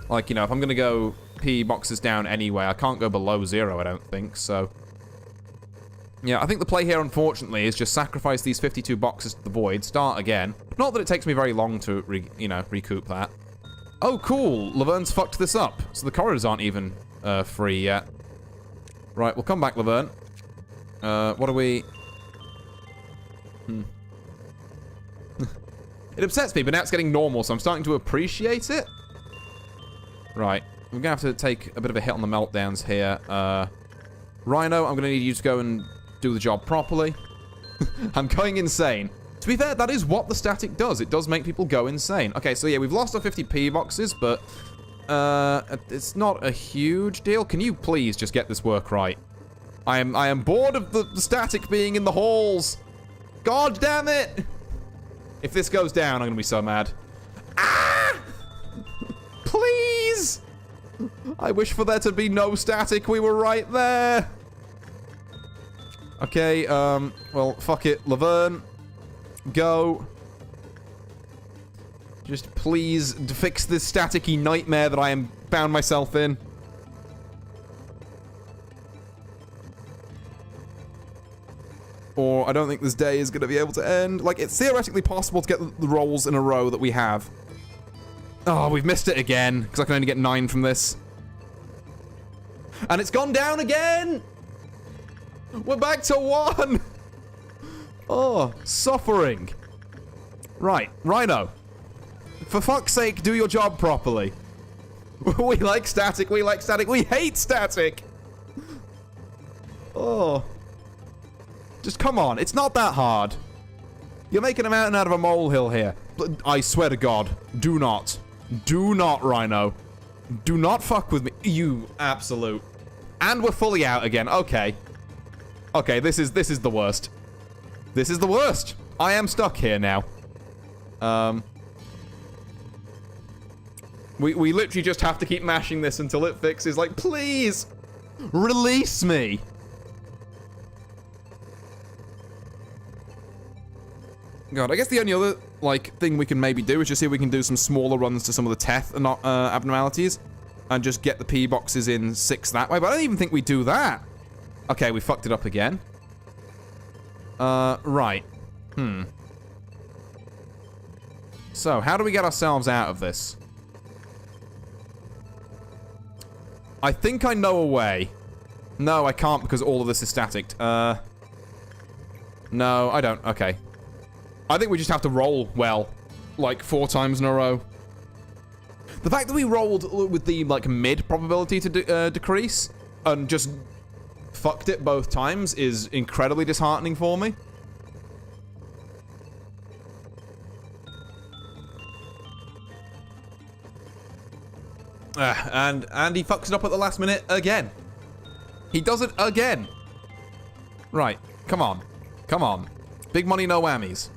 Like, you know, if I'm going to go P boxes down anyway, I can't go below 0, I don't think, so... Yeah, I think the play here, unfortunately, is just sacrifice these 52 boxes to the void, start again. Not that it takes me very long to, recoup that. Oh, cool. Laverne's fucked this up. So the corridors aren't even free yet. Right, we'll come back, Laverne. What are we... It upsets me, but now it's getting normal, so I'm starting to appreciate it. Right. We're going to have to take a bit of a hit on the meltdowns here. Rhino, I'm going to need you to go and do the job properly. I'm going insane. To be fair, that is what the static does. It does make people go insane. Okay, so yeah, we've lost our 50p boxes, but it's not a huge deal. Can you please just get this work right? I am bored of the static being in the halls. God damn it! If this goes down, I'm going to be so mad. Ah! Please! I wish for there to be no static. We were right there. Okay, well, fuck it. Laverne, go. Just please fix this staticky nightmare that I am found myself in. Or I don't think this day is going to be able to end. Like, it's theoretically possible to get the rolls in a row that we have. Oh, we've missed it again, because I can only get 9 from this. And it's gone down again! We're back to 1! Oh, suffering. Right, Rhino. For fuck's sake, do your job properly. We like static, we like static, we hate static! Oh. Just come on, it's not that hard. You're making a mountain out of a molehill here. I swear to God, do not. Do not, Rhino. Do not fuck with me. You absolute. And we're fully out again, okay. Okay, this is the worst. This is the worst. I am stuck here now. We literally just have to keep mashing this until it fixes. Like, please, release me. God, I guess the only other, like, thing we can maybe do is just see if we can do some smaller runs to some of the Teth abnormalities and just get the P boxes in 6 that way, but I don't even think we do that. Okay, we fucked it up again. Right. So, how do we get ourselves out of this? I think I know a way. No, I can't because all of this is static. No, I don't. Okay. I think we just have to roll well, like 4 times in a row. The fact that we rolled with the, like, mid probability to decrease and just fucked it both times is incredibly disheartening for me. And he fucks it up at the last minute again. He does it again. Right, come on. Come on. Big money, no whammies.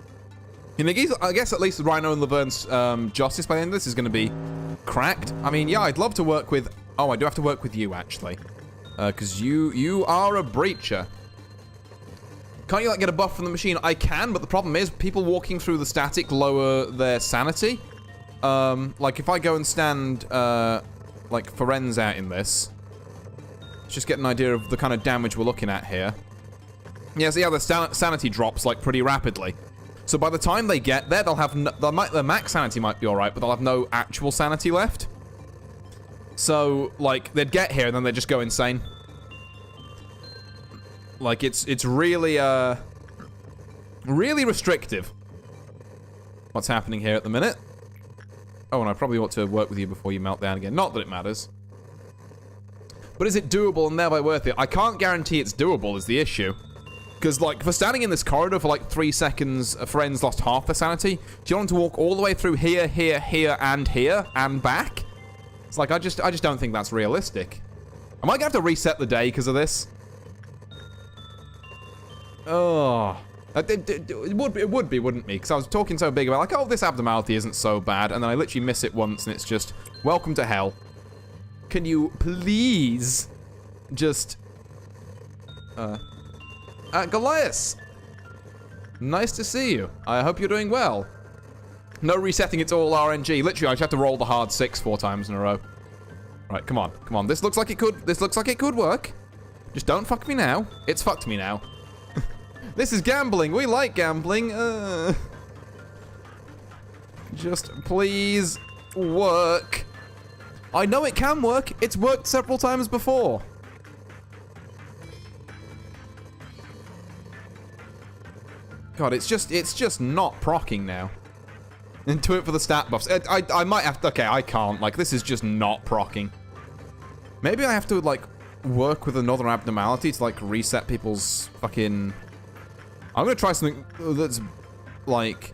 And I guess at least Rhino and Laverne's justice by the end of this is going to be cracked. I mean, yeah, I'd love to work with... Oh, I do have to work with you, actually. Because you are a breacher. Can't you, like, get a buff from the machine? I can, but the problem is people walking through the static lower their sanity. Like, if I go and stand, like, Ferenz out in this... Let's just get an idea of the kind of damage we're looking at here. Yeah, so yeah, the sanity drops, like, pretty rapidly. So by the time they get there, they'll have their max sanity might be alright, but they'll have no actual sanity left. So, like, they'd get here and then they'd just go insane. Like, it's really, really restrictive. What's happening here at the minute? Oh, and I probably ought to work with you before you melt down again. Not that it matters. But is it doable and thereby worth it? I can't guarantee it's doable is the issue. Because, like, for standing in this corridor for, like, 3 seconds, Friends lost half their sanity. Do you want them to walk all the way through here, here, here, and back? It's like, I just don't think that's realistic. Am I gonna have to reset the day because of this? Oh. It would be, wouldn't it? Because I was talking so big about, like, oh, this abnormality isn't so bad, and then I literally miss it once, and it's just, welcome to hell. Can you please just... Goliath! Nice to see you. I hope you're doing well. No resetting, it's all RNG. Literally, I just have to roll the hard 6 4 times in a row. Right, come on, come on. This looks like it could work. Just don't fuck me now. It's fucked me now. This is gambling. We like gambling. Just please work. I know it can work. It's worked several times before. God, it's just not proccing now. Into it for the stat buffs. I might have to... Okay, I can't. Like, this is just not proccing. Maybe I have to, like, work with another abnormality to, like, reset people's fucking... I'm gonna try something that's, like,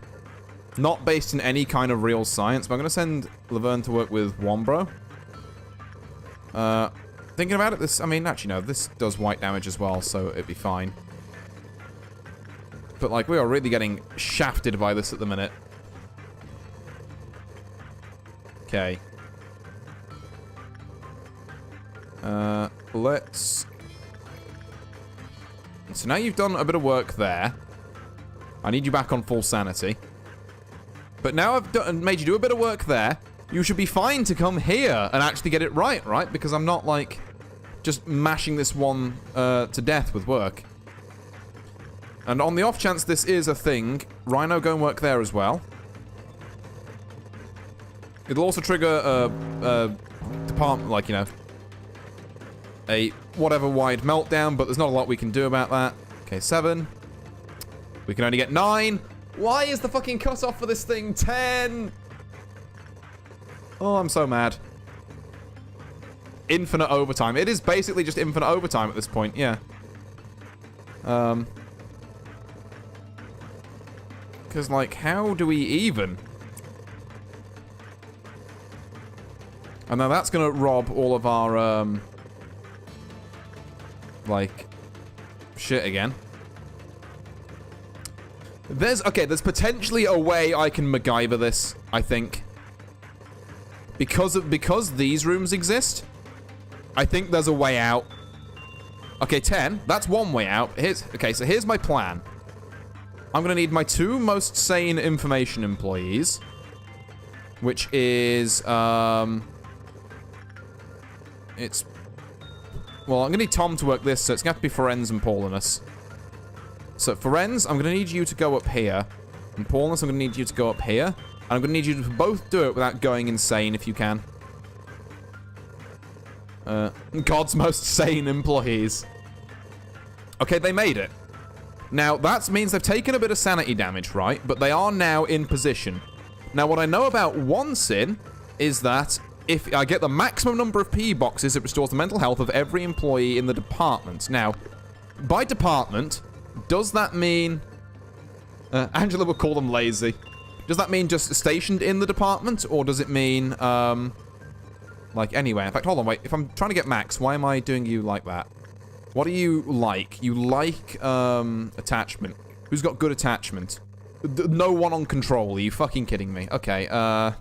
not based in any kind of real science, but I'm gonna send Laverne to work with Wombro. Thinking about it, this... I mean, actually, no. This does white damage as well, so it'd be fine. But, like, we are really getting shafted by this at the minute. Okay. Let's... So now you've done a bit of work there. I need you back on full sanity. But now I've made you do a bit of work there. You should be fine to come here and actually get it right, right? Because I'm not, like, just mashing this one to death with work. And on the off chance this is a thing, Rhino, go and work there as well. It'll also trigger a department, like, you know, a whatever wide meltdown, but there's not a lot we can do about that. Okay, 7. We can only get 9. Why is the fucking cutoff for this thing 10? Oh, I'm so mad. Infinite overtime. It is basically just infinite overtime at this point, yeah. Because, like, how do we even? And now that's going to rob all of our, like, shit again. There's potentially a way I can MacGyver this, I think. Because these rooms exist, I think there's a way out. Okay, 10. That's one way out. Okay, so here's my plan. I'm going to need my 2 most sane information employees. Which is, it's... Well, I'm going to need Tom to work this, so it's going to have to be Ferenz and Paulinus. So, Ferenz, I'm going to need you to go up here. And Paulinus, I'm going to need you to go up here. And I'm going to need you to both do it without going insane, if you can. God's most sane employees. Okay, they made it. Now, that means they've taken a bit of sanity damage, right? But they are now in position. Now, what I know about one sin is that if I get the maximum number of PE boxes, it restores the mental health of every employee in the department. Now, by department, does that mean... Angela would call them lazy. Does that mean just stationed in the department? Or does it mean, like, anywhere? In fact, hold on, wait. If I'm trying to get Max, why am I doing you like that? What do you like? You like, attachment. Who's got good attachment? No one on control. Are you fucking kidding me? Okay, I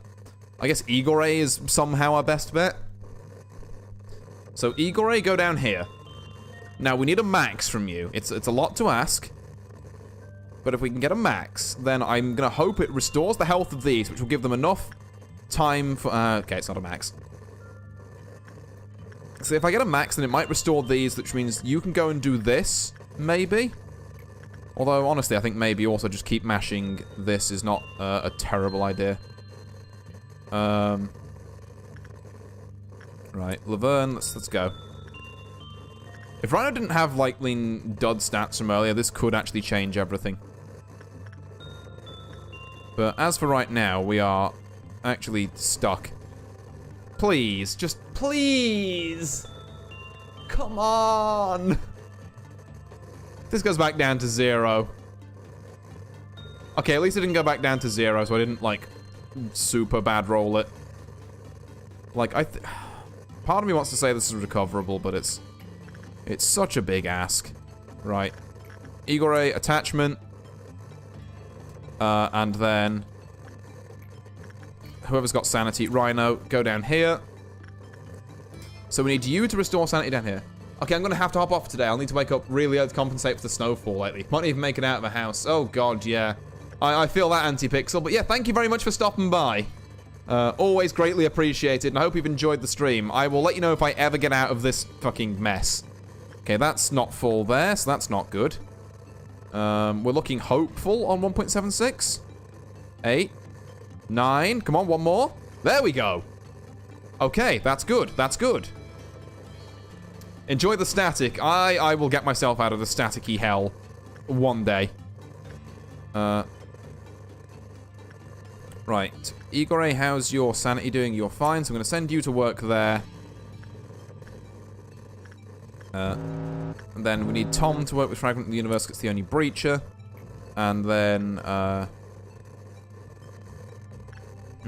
guess Igor is somehow our best bet. So, Igor, go down here. Now, we need a Max from you. It's a lot to ask. But if we can get a Max, then I'm going to hope it restores the health of these, which will give them enough time for... okay, it's not a Max. So if I get a Max, then it might restore these, which means you can go and do this, maybe? Although, honestly, I think maybe also just keep mashing this is not a terrible idea. Right, Laverne, let's go. If Rhino didn't have, like, lean dud stats from earlier, this could actually change everything. But as for right now, we are actually stuck. Please, just please! Come on! This goes back down to 0. Okay, at least it didn't go back down to 0, so I didn't, like, super bad roll it. Like, part of me wants to say this is recoverable, but it's such a big ask. Right. Igor, attachment. And then... whoever's got sanity, Rhino, go down here. So we need you to restore sanity down here. Okay, I'm going to have to hop off today. I'll need to wake up really early to compensate for the snowfall lately. Might not even make it out of the house. Oh, God, yeah. I feel that, Anti-Pixel. But yeah, thank you very much for stopping by. Always greatly appreciated, and I hope you've enjoyed the stream. I will let you know if I ever get out of this fucking mess. Okay, that's not full there, so that's not good. We're looking hopeful on 1.76. 8. 9. Come on, one more. There we go. Okay, that's good. That's good. Enjoy the static. I will get myself out of the staticky hell one day. Right. Igor, how's your sanity doing? You're fine, so I'm going to send you to work there. And then we need Tom to work with Fragment of the Universe, because it's the only breacher. And then,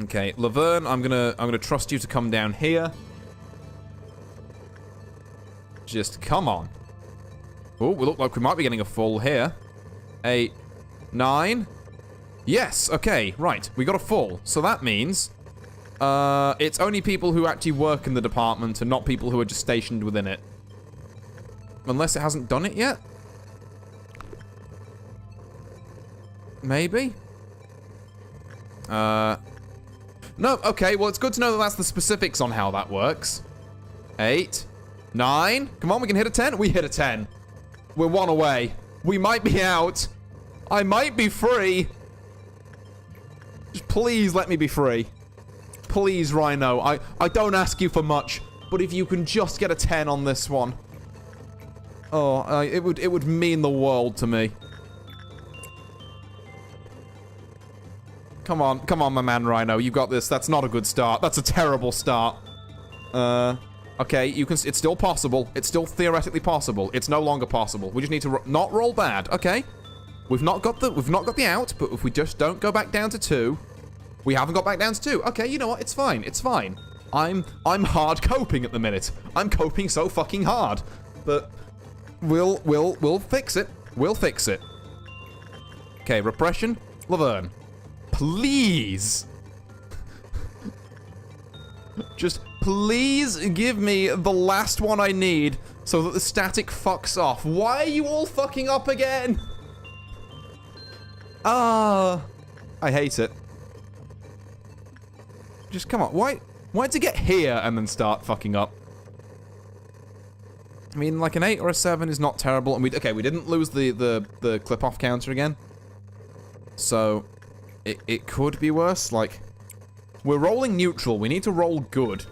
okay, Laverne, I'm gonna trust you to come down here. Just come on. Oh, we look like we might be getting a full here. 8, 9. Yes, okay, right. We got a full. So that means it's only people who actually work in the department and not people who are just stationed within it. Unless it hasn't done it yet? Maybe? No, okay, well, it's good to know that that's the specifics on how that works. 8, 9. Come on, we can hit a 10. We hit a 10. We're 1 away. We might be out. I might be free. Just please let me be free. Please, Rhino. I don't ask you for much, but if you can just get a 10 on this one. Oh, it would mean the world to me. Come on, my man Rhino. You got this. That's not a good start. That's a terrible start. Okay, it's still possible. It's still theoretically possible. It's no longer possible. We just need to not roll bad. Okay. We've not got the out, but if we just don't go back down to 2, we haven't got back down to 2. Okay, you know what? It's fine. It's fine. I'm hard coping at the minute. I'm coping so fucking hard. But we'll fix it. We'll fix it. Okay, repression. Laverne. Please. Just please give me the last one I need so that the static fucks off. Why are you all fucking up again? I hate it. Just come on. Why to get here and then start fucking up? I mean, like an 8 or a 7 is not terrible. And we didn't lose the clip off counter again. So it could be worse. Like, we're rolling neutral. We need to roll good.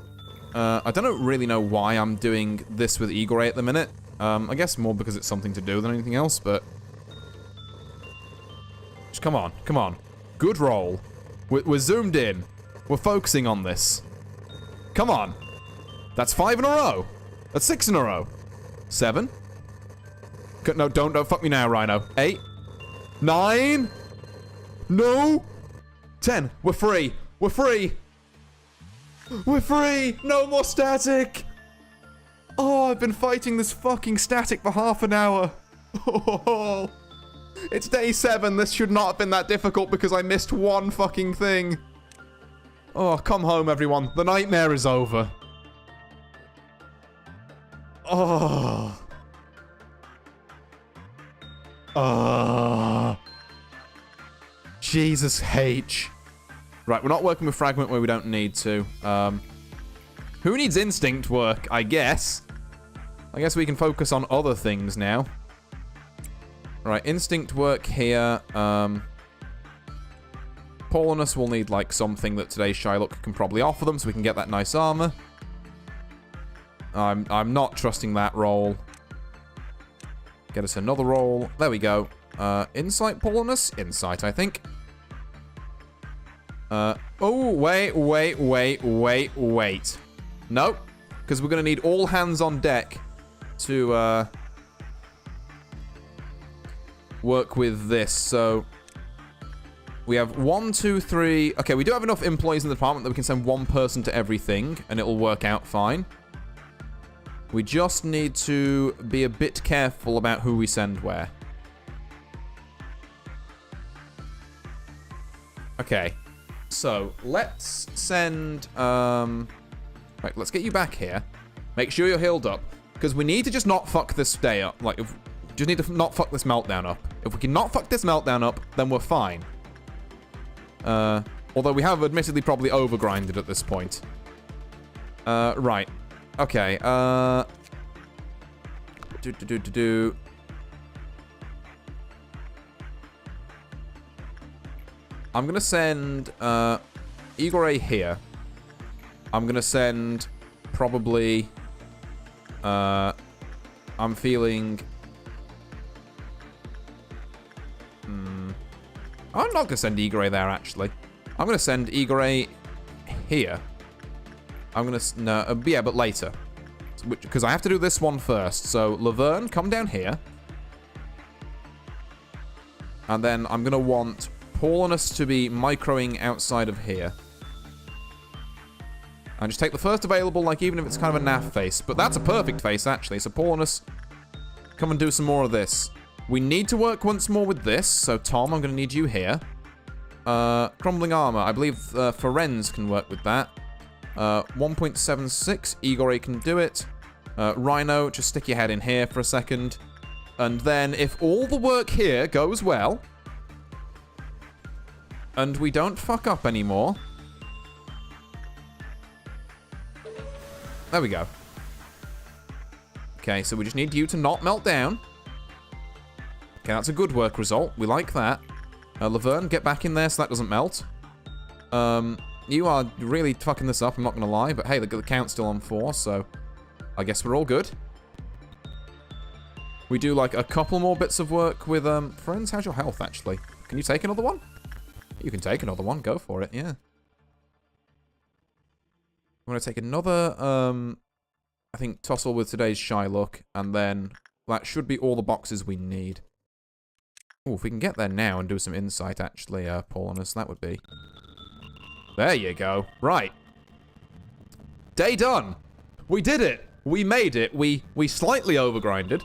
I don't really know why I'm doing this with Igor at the minute. I guess more because it's something to do than anything else, but just come on. Good roll. We're zoomed in. We're focusing on this. Come on. That's 5 in a row. That's 6 in a row. 7. No, don't fuck me now, Rhino. 8. 9. No. 10. We're free. We're free. We're free. No more static. Oh, I've been fighting this fucking static for half an hour. Oh, it's day 7. This should not have been that difficult because I missed one fucking thing. Oh, come home, everyone. The nightmare is over. Oh. Jesus H. Right, we're not working with fragment where we don't need to. Who needs instinct work, I guess? I guess we can focus on other things now. Right, instinct work here. Paulinus will need, like, something that today's Shylock can probably offer them so we can get that nice armor. I'm not trusting that roll. Get us another roll. There we go. Insight, Paulinus? Insight, I think. Oh, wait. Nope. Because we're going to need all hands on deck to, work with this. So, we have 1, 2, 3. Okay, we do have enough employees in the department that we can send one person to everything, and it'll work out fine. We just need to be a bit careful about who we send where. Okay. So, let's send, right, let's get you back here. Make sure you're healed up. Because we need to just not fuck this day up. Like, just need to not fuck this meltdown up. If we can not fuck this meltdown up, then we're fine. Although we have admittedly probably overgrinded at this point. Right. Okay, I'm gonna send, Igor A here. I'm gonna send, probably, I'm feeling, I'm not gonna send Igor A there, actually. I'm gonna send Igor A here. I'm gonna, no, yeah, but later. Because I have to do this one first. So, Laverne, come down here. And then I'm gonna want Paulinus to be microing outside of here. And just take the first available, like, even if it's kind of a naff face. But that's a perfect face, actually. So, Paulinus, come and do some more of this. We need to work once more with this. So, Tom, I'm gonna need you here. Crumbling armor. I believe Ferenz can work with that. 1.76, Igor A can do it. Rhino, just stick your head in here for a second. And then, if all the work here goes well, and we don't fuck up anymore. There we go. Okay, so we just need you to not melt down. Okay, that's a good work result. We like that. Laverne, get back in there so that doesn't melt. You are really fucking this up, I'm not going to lie. But hey, the count's still on 4, so I guess we're all good. We do, like, a couple more bits of work with, friends. How's your health, actually? Can you take another one? You can take another one. Go for it, yeah. I'm going to take another, I think, tussle with today's shy look. And then that should be all the boxes we need. Oh, if we can get there now and do some insight, actually, Paulinus, that would be... There you go. Right. Day done. We did it. We made it. We slightly overgrinded.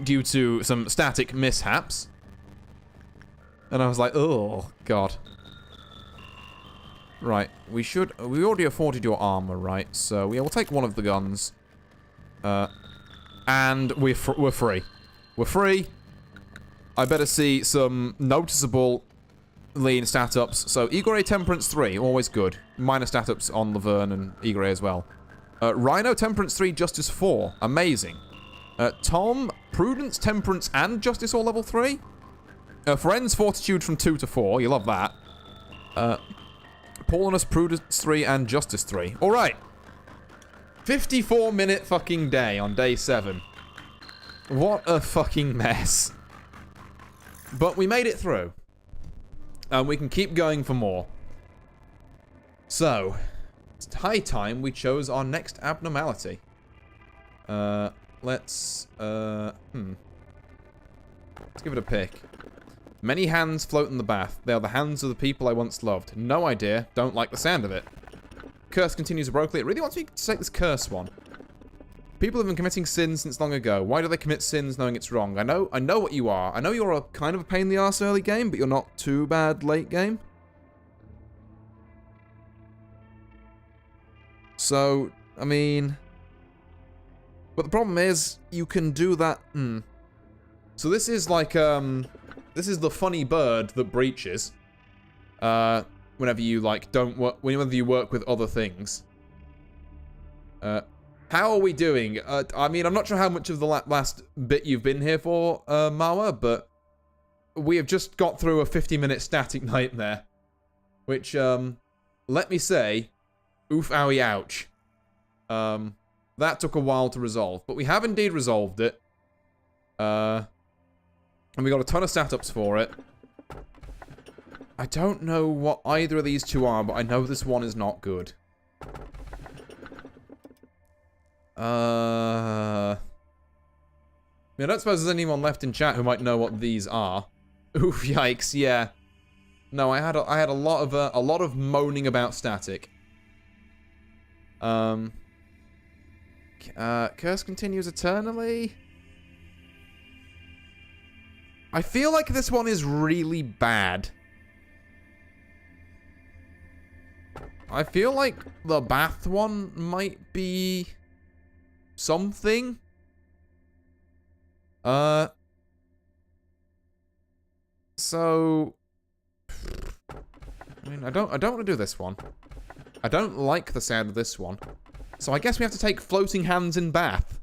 Due to some static mishaps. And I was like, oh, God. Right. We already afforded your armor, right? So, yeah, we'll take one of the guns. And we're free. We're free. I better see some noticeable lean stat-ups. So, Igor Temperance 3, always good. Minor stat-ups on Laverne and Igor as well. Rhino Temperance 3, Justice 4. Amazing. Tom, Prudence, Temperance, and Justice all level 3. Friends, Fortitude from 2 to 4. You love that. Paulinus, Prudence 3, and Justice 3. Alright. 54-minute fucking day on day 7. What a fucking mess. But we made it through. And we can keep going for more. So, it's high time we chose our next abnormality. Let's give it a pick. Many hands float in the bath. They are the hands of the people I once loved. No idea. Don't like the sound of it. Curse continues abruptly. It really wants me to take this curse one. People have been committing sins since long ago. Why do they commit sins knowing it's wrong? I know what you are. I know you're a kind of a pain in the arse early game, but you're not too bad late game. So, I mean... But the problem is, you can do that... So this is like, this is the funny bird that breaches. Whenever you, like, whenever you work with other things. How are we doing? I mean, I'm not sure how much of the last bit you've been here for, Mawa, but we have just got through a 50-minute static nightmare. Which, let me say, oof, owie, ouch. That took a while to resolve, but we have indeed resolved it. And we got a ton of stat-ups for it. I don't know what either of these two are, but I know this one is not good. I don't suppose there's anyone left in chat who might know what these are. Oof, yikes, yeah. No, I had a lot of moaning about static. Curse continues eternally. I feel like this one is really bad. I feel like the bath one might be something. So I mean, I don't want to do this one. I don't like the sound of this one. So I guess we have to take floating hands in bath.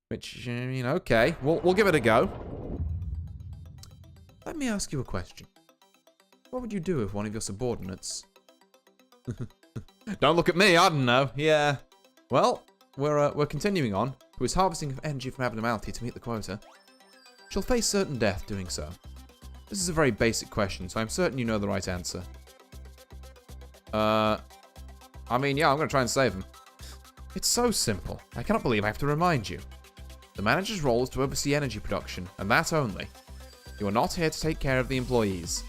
Which, I mean, okay. We'll give it a go. Let me ask you a question. What would you do if one of your subordinates... Don't look at me, I don't know. Yeah. Well, we're continuing on. Who is harvesting energy from abnormality to meet the quota. She'll face certain death doing so. This is a very basic question, so I'm certain you know the right answer. I mean, yeah, I'm gonna try and save him. It's so simple. I cannot believe I have to remind you. The manager's role is to oversee energy production, and that only. You are not here to take care of the employees.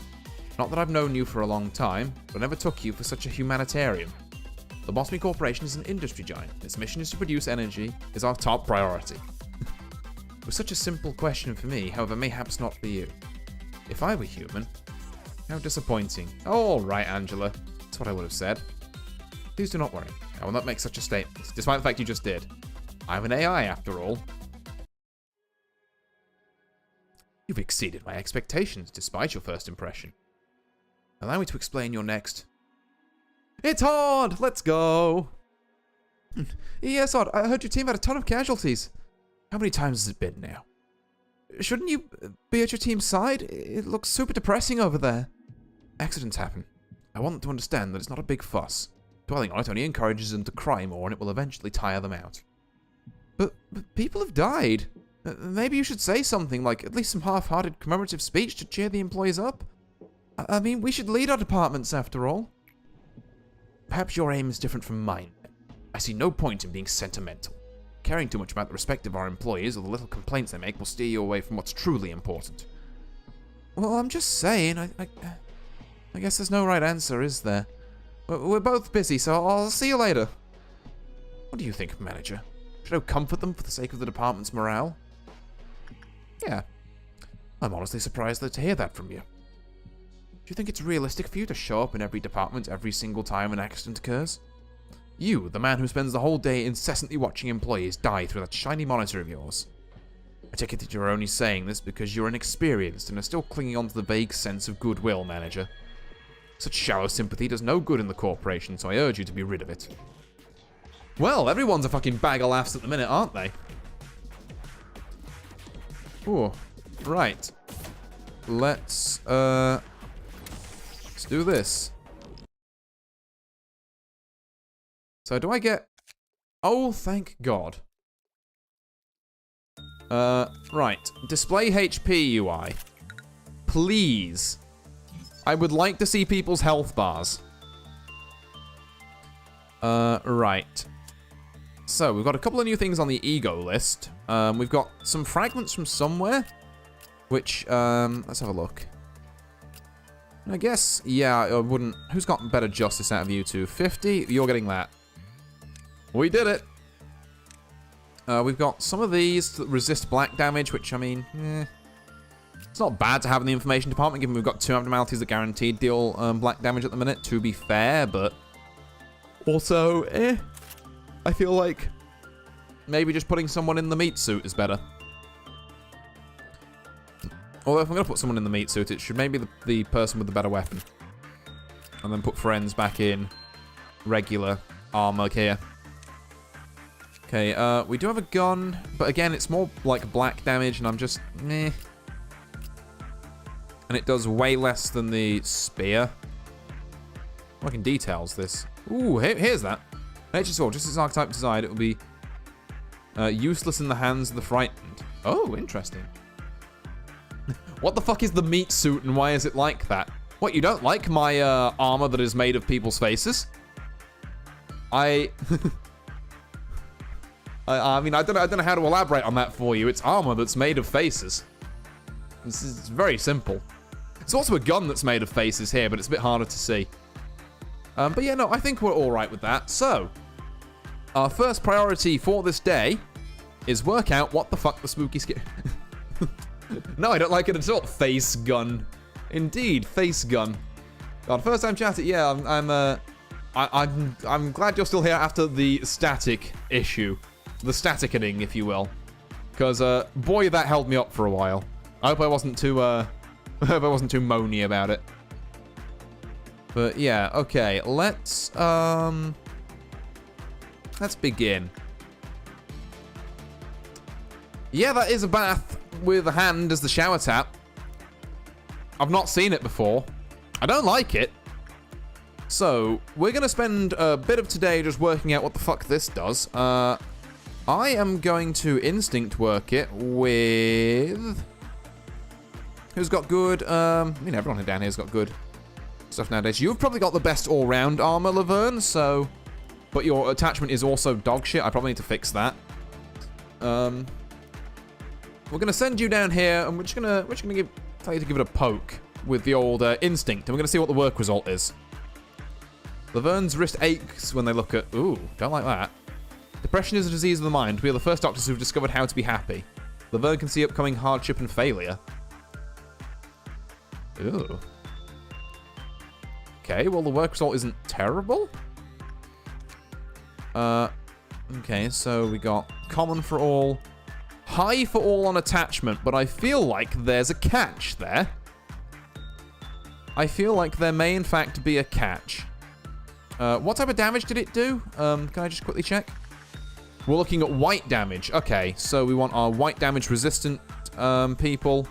Not that I've known you for a long time, but I never took you for such a humanitarian. Lobotomy Corporation is an industry giant. Its mission is to produce energy, is our top priority. It was such a simple question for me, however mayhaps not for you. If I were human... How disappointing. Oh, all right, Angela. That's what I would have said. Please do not worry. I will not make such a statement, despite the fact you just did. I'm an AI, after all. You've exceeded my expectations, despite your first impression. Allow me to explain your next... It's hard! Let's go! Yes, Odd, I heard your team had a ton of casualties. How many times has it been now? Shouldn't you be at your team's side? It looks super depressing over there. Accidents happen. I want them to understand that it's not a big fuss. Dwelling on it only encourages them to cry more, and it will eventually tire them out. But people have died. Maybe you should say something, like at least some half-hearted commemorative speech to cheer the employees up. I mean, we should lead our departments after all. Perhaps your aim is different from mine. I see no point in being sentimental. Caring too much about the respect of our employees or the little complaints they make will steer you away from what's truly important. Well, I'm just saying, I guess there's no right answer, is there? We're both busy, so I'll see you later. What do you think, manager? Should I comfort them for the sake of the department's morale? Yeah. I'm honestly surprised to hear that from you. Do you think it's realistic for you to show up in every department every single time an accident occurs? You, the man who spends the whole day incessantly watching employees die through that shiny monitor of yours. I take it that you're only saying this because you're inexperienced and are still clinging on to the vague sense of goodwill, manager. Such shallow sympathy does no good in the corporation, so I urge you to be rid of it. Well, everyone's a fucking bag of laughs at the minute, aren't they? Ooh, right. Let's do this. So do I get... Oh, thank God. Right. Display HP UI. Please. I would like to see people's health bars. Right. So, we've got a couple of new things on the ego list. We've got some fragments from somewhere. Which, let's have a look. I guess, yeah, I wouldn't... Who's got better justice out of you two? 50? You're getting that. We did it! We've got some of these that resist black damage, which, I mean, it's not bad to have in the information department, given we've got two abnormalities that guaranteed deal black damage at the minute, to be fair, but... Also, I feel like maybe just putting someone in the meat suit is better. Although if I'm going to put someone in the meat suit, it should maybe be the person with the better weapon. And then put friends back in regular armor here. Okay, we do have a gun, but again, it's more like black damage, and I'm just, meh. And it does way less than the spear. Oh, I can details this. Ooh, here's that. Nature's sword, just as archetype desired, it will be useless in the hands of the frightened. Oh, interesting. What the fuck is the meat suit, and why is it like that? What, you don't like my armor that is made of people's faces? I mean, I don't know how to elaborate on that for you. It's armor that's made of faces. This is very simple. It's also a gun that's made of faces here, but it's a bit harder to see. But yeah, no, I think we're all right with that. So, our first priority for this day is work out what the fuck the spooky skin... No, I don't like it at all. Face gun. Indeed, face gun. God, first time chatting. Yeah, I'm glad you're still here after the static issue. The statickening, if you will. Because, boy, that held me up for a while. I hope I wasn't too, moany about it. But, yeah, okay. Let's begin. Yeah, that is a bath with a hand as the shower tap. I've not seen it before. I don't like it. So, we're going to spend a bit of today just working out what the fuck this does. I am going to instinct work it with... Who's got good... I mean, everyone down here's got good stuff nowadays. You've probably got the best all-round armor, Laverne, so... But your attachment is also dog shit. I probably need to fix that. We're gonna send you down here, and we're just gonna tell you to give it a poke with the old instinct, and we're gonna see what the work result is. Laverne's wrist aches when they look at... Ooh, don't like that. Depression is a disease of the mind. We are the first doctors who've discovered how to be happy. Laverne can see upcoming hardship and failure. Ooh. Okay, well, the work result isn't terrible. Okay, so we got common for all, high for all on attachment, but I feel like there's a catch there. I feel like there may, in fact, be a catch. What type of damage did it do? Can I just quickly check? We're looking at white damage. Okay, so we want our white damage resistant people.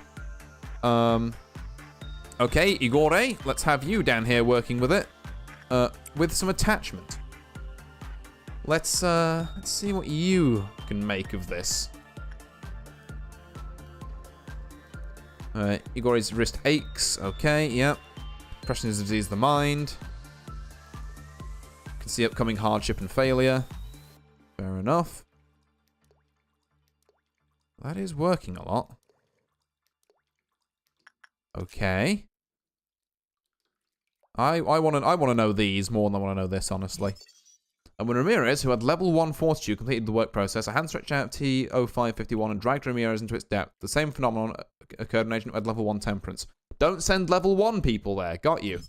Okay, Igor, let's have you down here working with it. With some attachment. Let's see what you can make of this. Igor's wrist aches. Okay, yep. Depression is a disease of the mind. Can see upcoming hardship and failure. Fair enough. That is working a lot. Okay. I want to know these more than I want to know this, honestly. And when Ramirez, who had level 1 fortitude, completed the work process, a hand stretched out T0551 and dragged Ramirez into its depth. The same phenomenon occurred in an agent who had level 1 temperance. Don't send level 1 people there. Got you.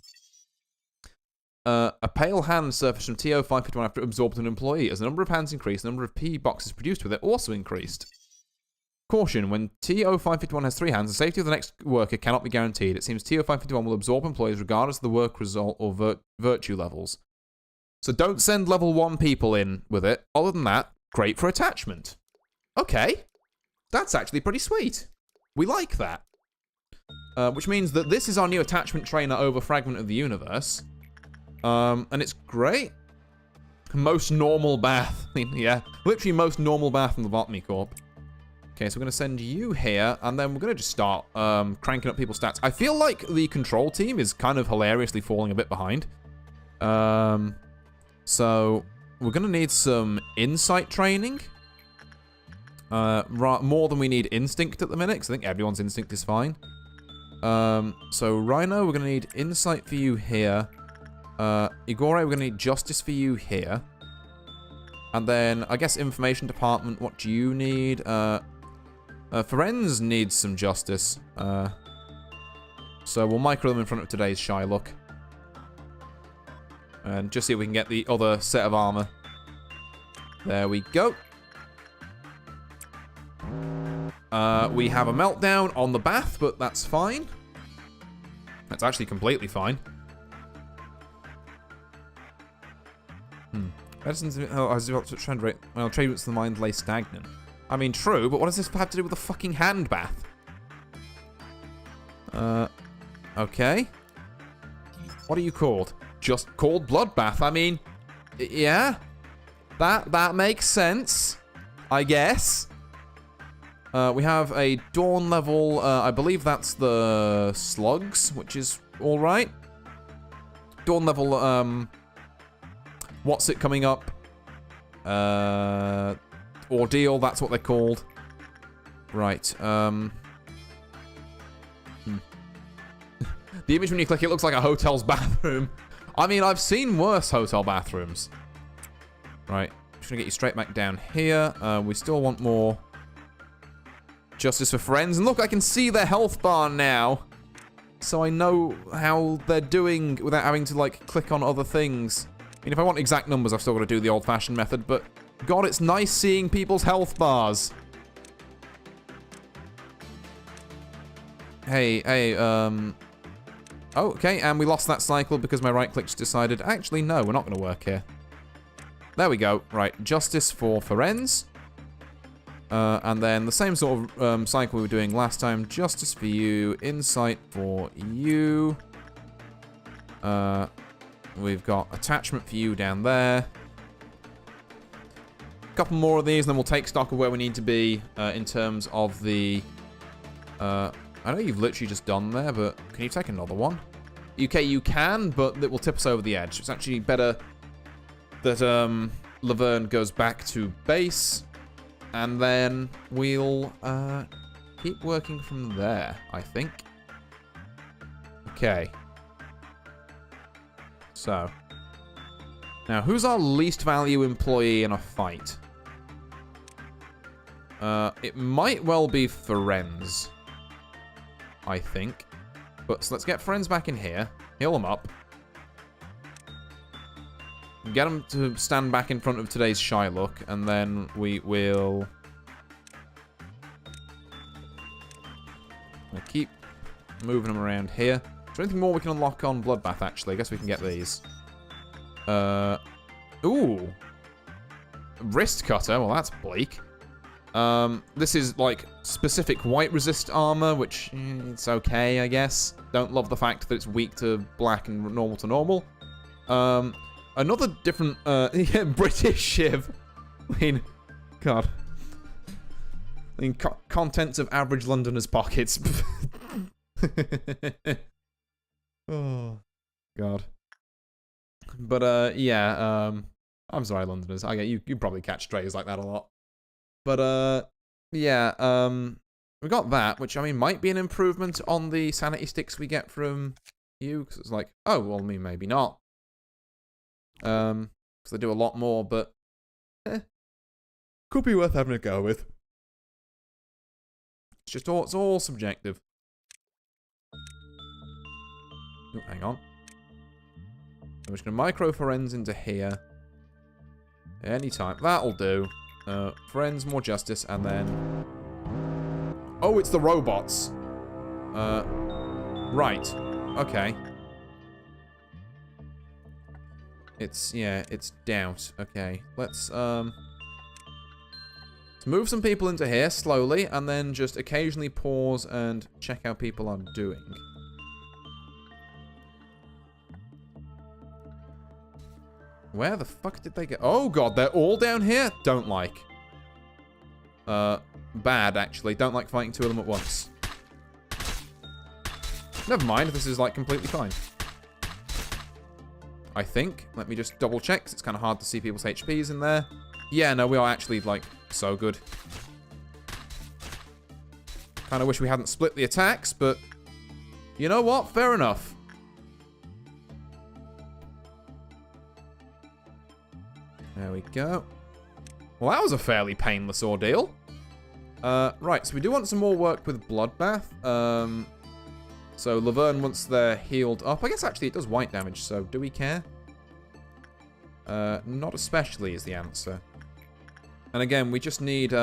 A pale hand surfaced from T0551 after it absorbed an employee. As the number of hands increased, the number of P boxes produced with it also increased. Caution, when T0551 has 3 hands, the safety of the next worker cannot be guaranteed. It seems T0551 will absorb employees regardless of the work result or virtue levels. So don't send level 1 people in with it. Other than that, great for attachment. Okay. That's actually pretty sweet. We like that. Which means that this is our new attachment trainer over Fragment of the Universe. And it's great. Most normal bath. Yeah, literally most normal bath in the Lobotomy Corp. Okay, so we're going to send you here, and then we're going to just start cranking up people's stats. I feel like the control team is kind of hilariously falling a bit behind. So we're going to need some insight training. More than we need instinct at the minute, because I think everyone's instinct is fine. So Rhino, we're going to need insight for you here. Igor, we're going to need justice for you here. And then, I guess, information department, what do you need? Ferenz needs some justice. So we'll micro them in front of today's Shylock. And just see if we can get the other set of armor. There we go. We have a meltdown on the bath, but that's fine. That's actually completely fine. Medicines trend rate. Well, treatments to the mind lay stagnant. I mean, true, but what does this have to do with the fucking hand bath? Okay. What are you called? Just called bloodbath. I mean, yeah. That makes sense. I guess. We have a dawn level. I believe that's the slugs, which is alright. Dawn level, what's it coming up? Ordeal, that's what they're called. Right, The image when you click it looks like a hotel's bathroom. I mean, I've seen worse hotel bathrooms. Right, just gonna get you straight back down here. We still want more justice for friends. And look, I can see their health bar now. So I know how they're doing without having to, like, click on other things. I mean, if I want exact numbers, I've still got to do the old-fashioned method, but God, it's nice seeing people's health bars. Hey, oh, okay, and we lost that cycle because my right-click just decided, actually, no, we're not going to work here. There we go. Right, justice for Ferenz. And then the same sort of cycle we were doing last time. Justice for you, insight for you. We've got attachment for you down there. A couple more of these, and then we'll take stock of where we need to be in terms of the... I know you've literally just done there, but can you take another one? Okay, you can, but it will tip us over the edge. It's actually better that Laverne goes back to base, and then we'll keep working from there, I think. Okay. So. Now, who's our least value employee in a fight? It might well be Ferenz, I think. But so let's get Ferenz back in here. Heal him up. Get him to stand back in front of today's Shylock, and then we will... We'll keep moving him around here. Is there anything more we can unlock on Bloodbath, actually? I guess we can get these. Ooh. Wrist cutter. Well, that's bleak. This is, like, specific white resist armor, which, it's okay, I guess. Don't love the fact that it's weak to black and normal to normal. Another different, yeah, British shiv. I mean, God. I mean, contents of average Londoner's pockets. Oh, God. But, yeah, I'm sorry, Londoners. I get you probably catch strays like that a lot. But, yeah, we got that, which, I mean, might be an improvement on the sanity sticks we get from you, because it's like, oh, well, I mean, maybe not. Because they do a lot more, but, could be worth having a go with. It's all subjective. Oh, hang on. I'm just going to micro-forense into here. Anytime. That'll do. Friends, more justice, and then... Oh, it's the robots. Right. Okay. It's doubt. Okay. Let's move some people into here slowly, and then just occasionally pause and check how people are doing. Where the fuck did they get? Oh god, they're all down here? Don't like. Bad, actually. Don't like fighting two of them at once. Never mind, this is, like, completely fine. I think. Let me just double check, 'cause it's kind of hard to see people's HPs in there. Yeah, no, we are actually, like, so good. Kind of wish we hadn't split the attacks, but... You know what? Fair enough. There we go. Well, that was a fairly painless ordeal. Right, so we do want some more work with Bloodbath. So Laverne, once they're healed up... I guess actually it does white damage, so do we care? Not especially is the answer. And again, we just need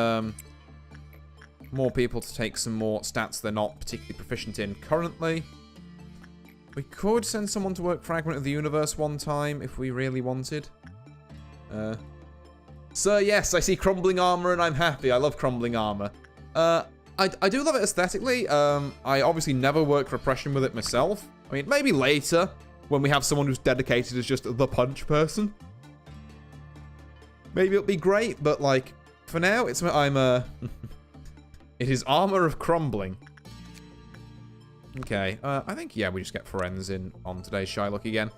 more people to take some more stats they're not particularly proficient in currently. We could send someone to work Fragment of the Universe one time if we really wanted. Sir, yes, I see crumbling armor and I'm happy. I love crumbling armor. I do love it aesthetically. I obviously never work repression with it myself. I mean, maybe later when we have someone who's dedicated as just the punch person. Maybe it'll be great, but like for now, it is armor of crumbling. Okay, I think yeah, we just get Forenz in on today's Shylock again.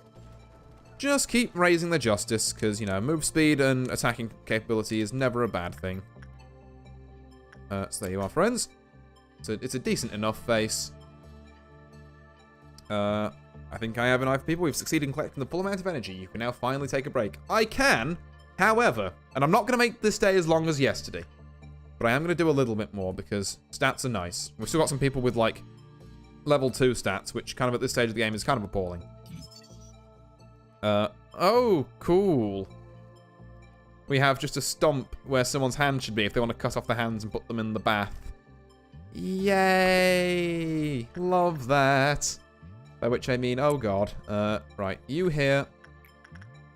Just keep raising the justice, because, you know, move speed and attacking capability is never a bad thing. So there you are, friends. So it's a decent enough face. I think I have enough people. We've succeeded in collecting the full amount of energy. You can now finally take a break. I can, however, and I'm not going to make this day as long as yesterday, but I am going to do a little bit more because stats are nice. We've still got some people with, like, level 2 stats, which kind of at this stage of the game is kind of appalling. Oh, cool. We have just a stump where someone's hand should be if they want to cut off their hands and put them in the bath. Yay! Love that. By which I mean, oh god. Right, you here.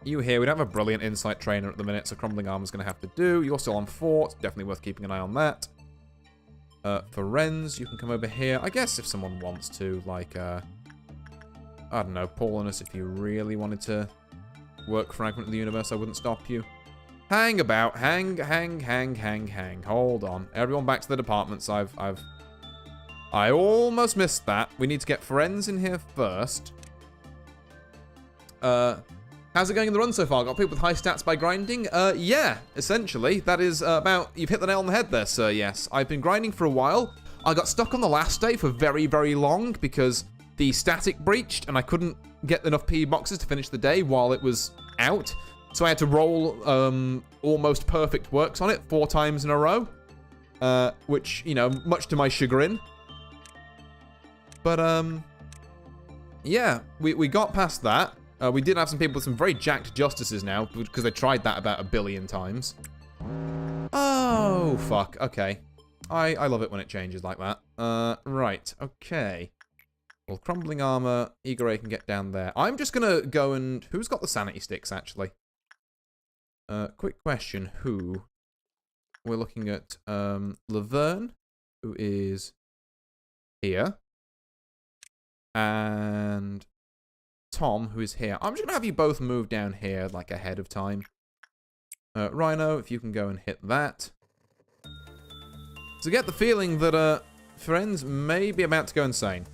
You here. We don't have a brilliant insight trainer at the minute, so Crumbling Armor's going to have to do. You're still on fort. Definitely worth keeping an eye on that. For Renz, you can come over here. I guess if someone wants to, like, I don't know, pull on us if you really wanted to work Fragment of the Universe, I wouldn't stop you. Hang about. Hang. Hold on. Everyone back to the departments. I almost missed that. We need to get Forenz in here first. How's it going in the run so far? Got people with high stats by grinding? Yeah, essentially. That is about... You've hit the nail on the head there, sir, yes. I've been grinding for a while. I got stuck on the last day for very, very long because the static breached and I couldn't get enough PE boxes to finish the day while it was out. So I had to roll almost perfect works on it 4 times in a row. Which, you know, much to my chagrin. But, yeah, we got past that. We did have some people with some very jacked justices now, because they tried that about 1 billion times. Oh, fuck. Okay. I love it when it changes like that. Right. Okay. Well, Crumbling Armor, Eager A can get down there. I'm just gonna go and... Who's got the sanity sticks, actually? Quick question. Who? we're looking at Laverne, who is here. And Tom, who is here. I'm just going to have you both move down here, like, ahead of time. Rhino, if you can go and hit that. So get the feeling that Friends may be about to go insane.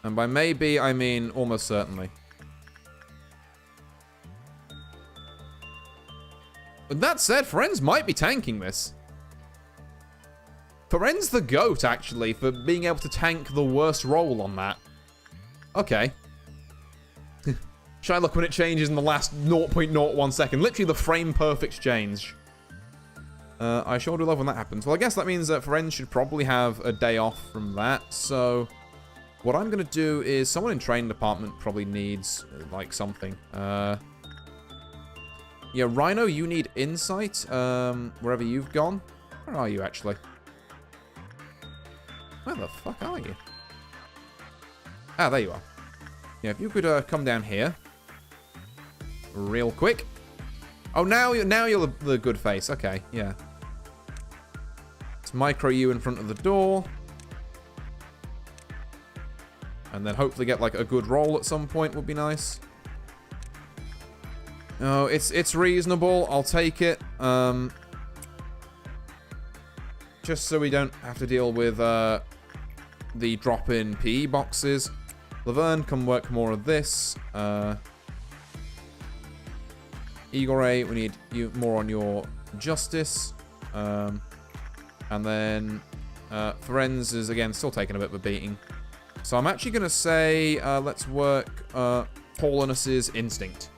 And by maybe, I mean almost certainly. But that said, Friends might be tanking this. Feren's the GOAT, actually, for being able to tank the worst roll on that. Okay. Shylock when it changes in the last 0.01 second. Literally the frame-perfect change. I sure do love when that happens. Well, I guess that means that Ferenz should probably have a day off from that, so... What I'm going to do is... Someone in training department probably needs, like, something. Yeah, Rhino, you need insight, wherever you've gone. Where are you, actually? Where the fuck are you? Ah, there you are. Yeah, if you could come down here. Real quick. Oh, now you're the good face. Okay, yeah. Let's micro you in front of the door. And then hopefully get, like, a good roll at some point would be nice. Oh, it's reasonable. I'll take it. Just so we don't have to deal with the drop-in PE boxes. Laverne, come work more of this. Igor, we need you more on your justice. And then Ferenz is, again, still taking a bit of a beating. So I'm actually going to say let's work Paulinus's instinct.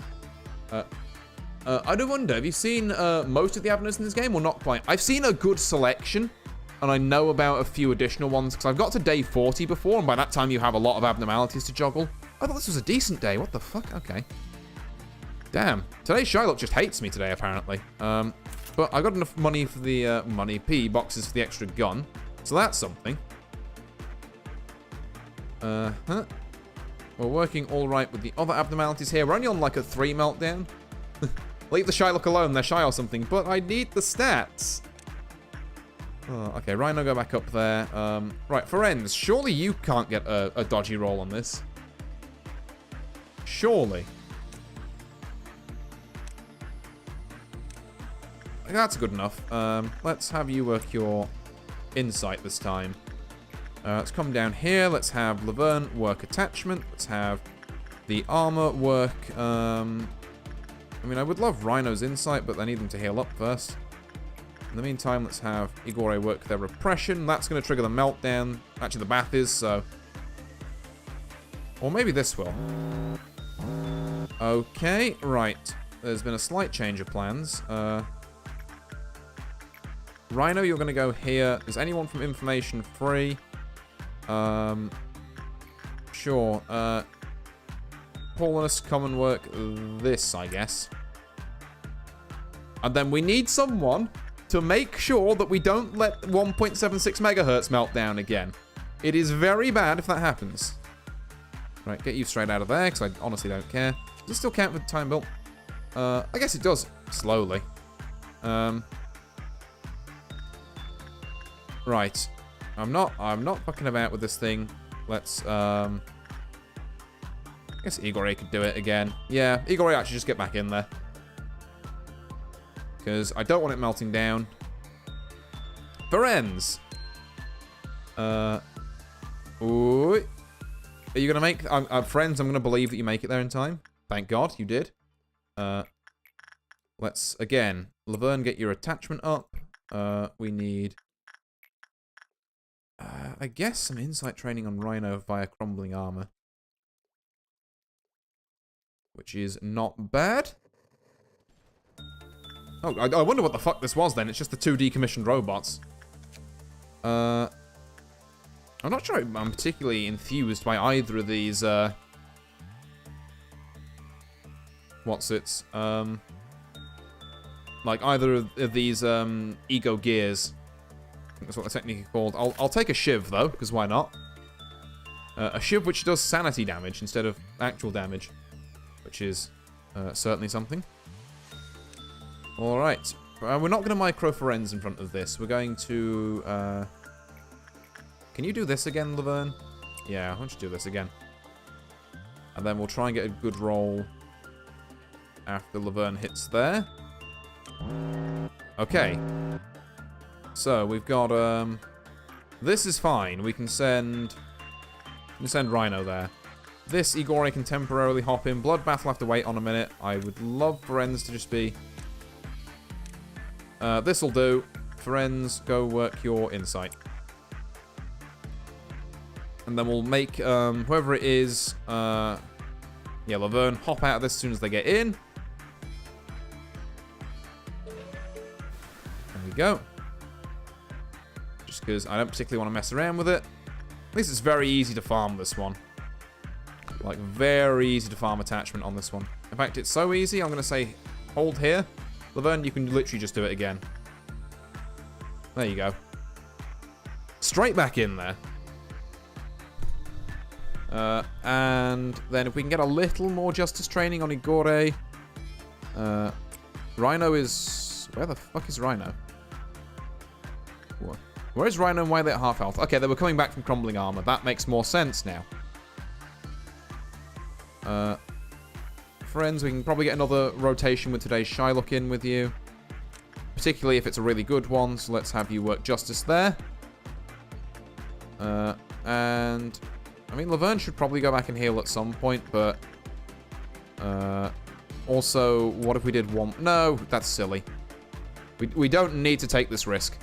I do wonder, have you seen most of the abnormalities in this game or not quite? I've seen a good selection, and I know about a few additional ones, because I've got to day 40 before, and by that time you have a lot of abnormalities to juggle. I thought this was a decent day. What the fuck? Okay. Damn. Today's Shylock just hates me today, apparently. But I got enough money for the, PE boxes for the extra gun, so that's something. We're working all right with the other abnormalities here. We're only on, like, a 3 meltdown. Leave the Shylock alone. They're shy or something. But I need the stats. Oh, okay, Rhino, go back up there. Right, Ferenz, surely you can't get a dodgy roll on this. Surely. That's good enough. Let's have you work your insight this time. Let's come down here. Let's have Laverne work attachment. Let's have the armor work. I mean, I would love Rhino's insight, but I need them to heal up first. In the meantime, let's have Igor work their repression. That's going to trigger the meltdown. Actually, the bath is, so... Or maybe this will. Okay, right. There's been a slight change of plans. Rhino, you're going to go here. Is anyone from information free? Sure. Paulinus, come and work this, I guess. And then we need someone to make sure that we don't let 1.76 megahertz melt down again. It is very bad if that happens. Right, get you straight out of there, because I honestly don't care. Does it still count for time built? I guess it does, slowly. Right. I'm not fucking about with this thing. Let's, I guess Igor could do it again. Yeah, Igor actually just get back in there. Because I don't want it melting down. Ferenz! Ooh. Are you going to make... friends, I'm going to believe that you make it there in time. Thank God, you did. Let's, again, Laverne, get your attachment up. We need... I guess some insight training on Rhino via crumbling armor. Which is not bad. Oh, I wonder what the fuck this was then. It's just the 2 decommissioned robots. I'm not sure I'm particularly enthused by either of these, like either of these, ego gears. I think that's what they're technically called. I'll take a shiv, though, because why not? A shiv which does sanity damage instead of actual damage. Which is certainly something. Alright. We're not going to micro Ferenz in front of this. We're going to... Can you do this again, Laverne? Yeah, why don't you do this again? And then we'll try and get a good roll after Laverne hits there. Okay. So, we've got... This is fine. We can send Rhino there. This, Igor can temporarily hop in. Bloodbath will have to wait on a minute. I would love Ferenz to just be... this'll do. Ferenz, go work your insight. And then we'll make, whoever it is, yeah, Laverne, hop out of this as soon as they get in. There we go. Just because I don't particularly want to mess around with it. At least it's very easy to farm this one. Like, very easy to farm attachment on this one. In fact, it's so easy, I'm going to say hold here. Laverne, you can literally just do it again. There you go. Straight back in there. And then if we can get a little more justice training on Igor. Rhino is... Where the fuck is Rhino? Where is Rhino and why are they at half health? Okay, they were coming back from crumbling armor. That makes more sense now. Friends, we can probably get another rotation with today's Shylock in with you. Particularly if it's a really good one, so let's have you work justice there. And... I mean, Laverne should probably go back and heal at some point, but... also, what if we did one... No, that's silly. We don't need to take this risk.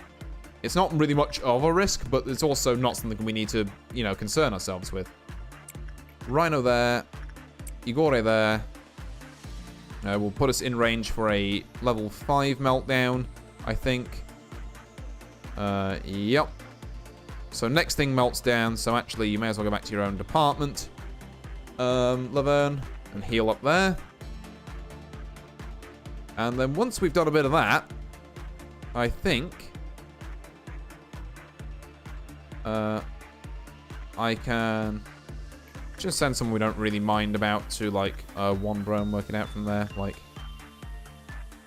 It's not really much of a risk, but it's also not something we need to, you know, concern ourselves with. Rhino there. Igor there. Will put us in range for a level 5 meltdown, I think. Yep. So next thing melts down, so actually you may as well go back to your own department, Laverne, and heal up there. And then once we've done a bit of that, I think I can just send someone we don't really mind about to, like, one bro and work it out from there. Like,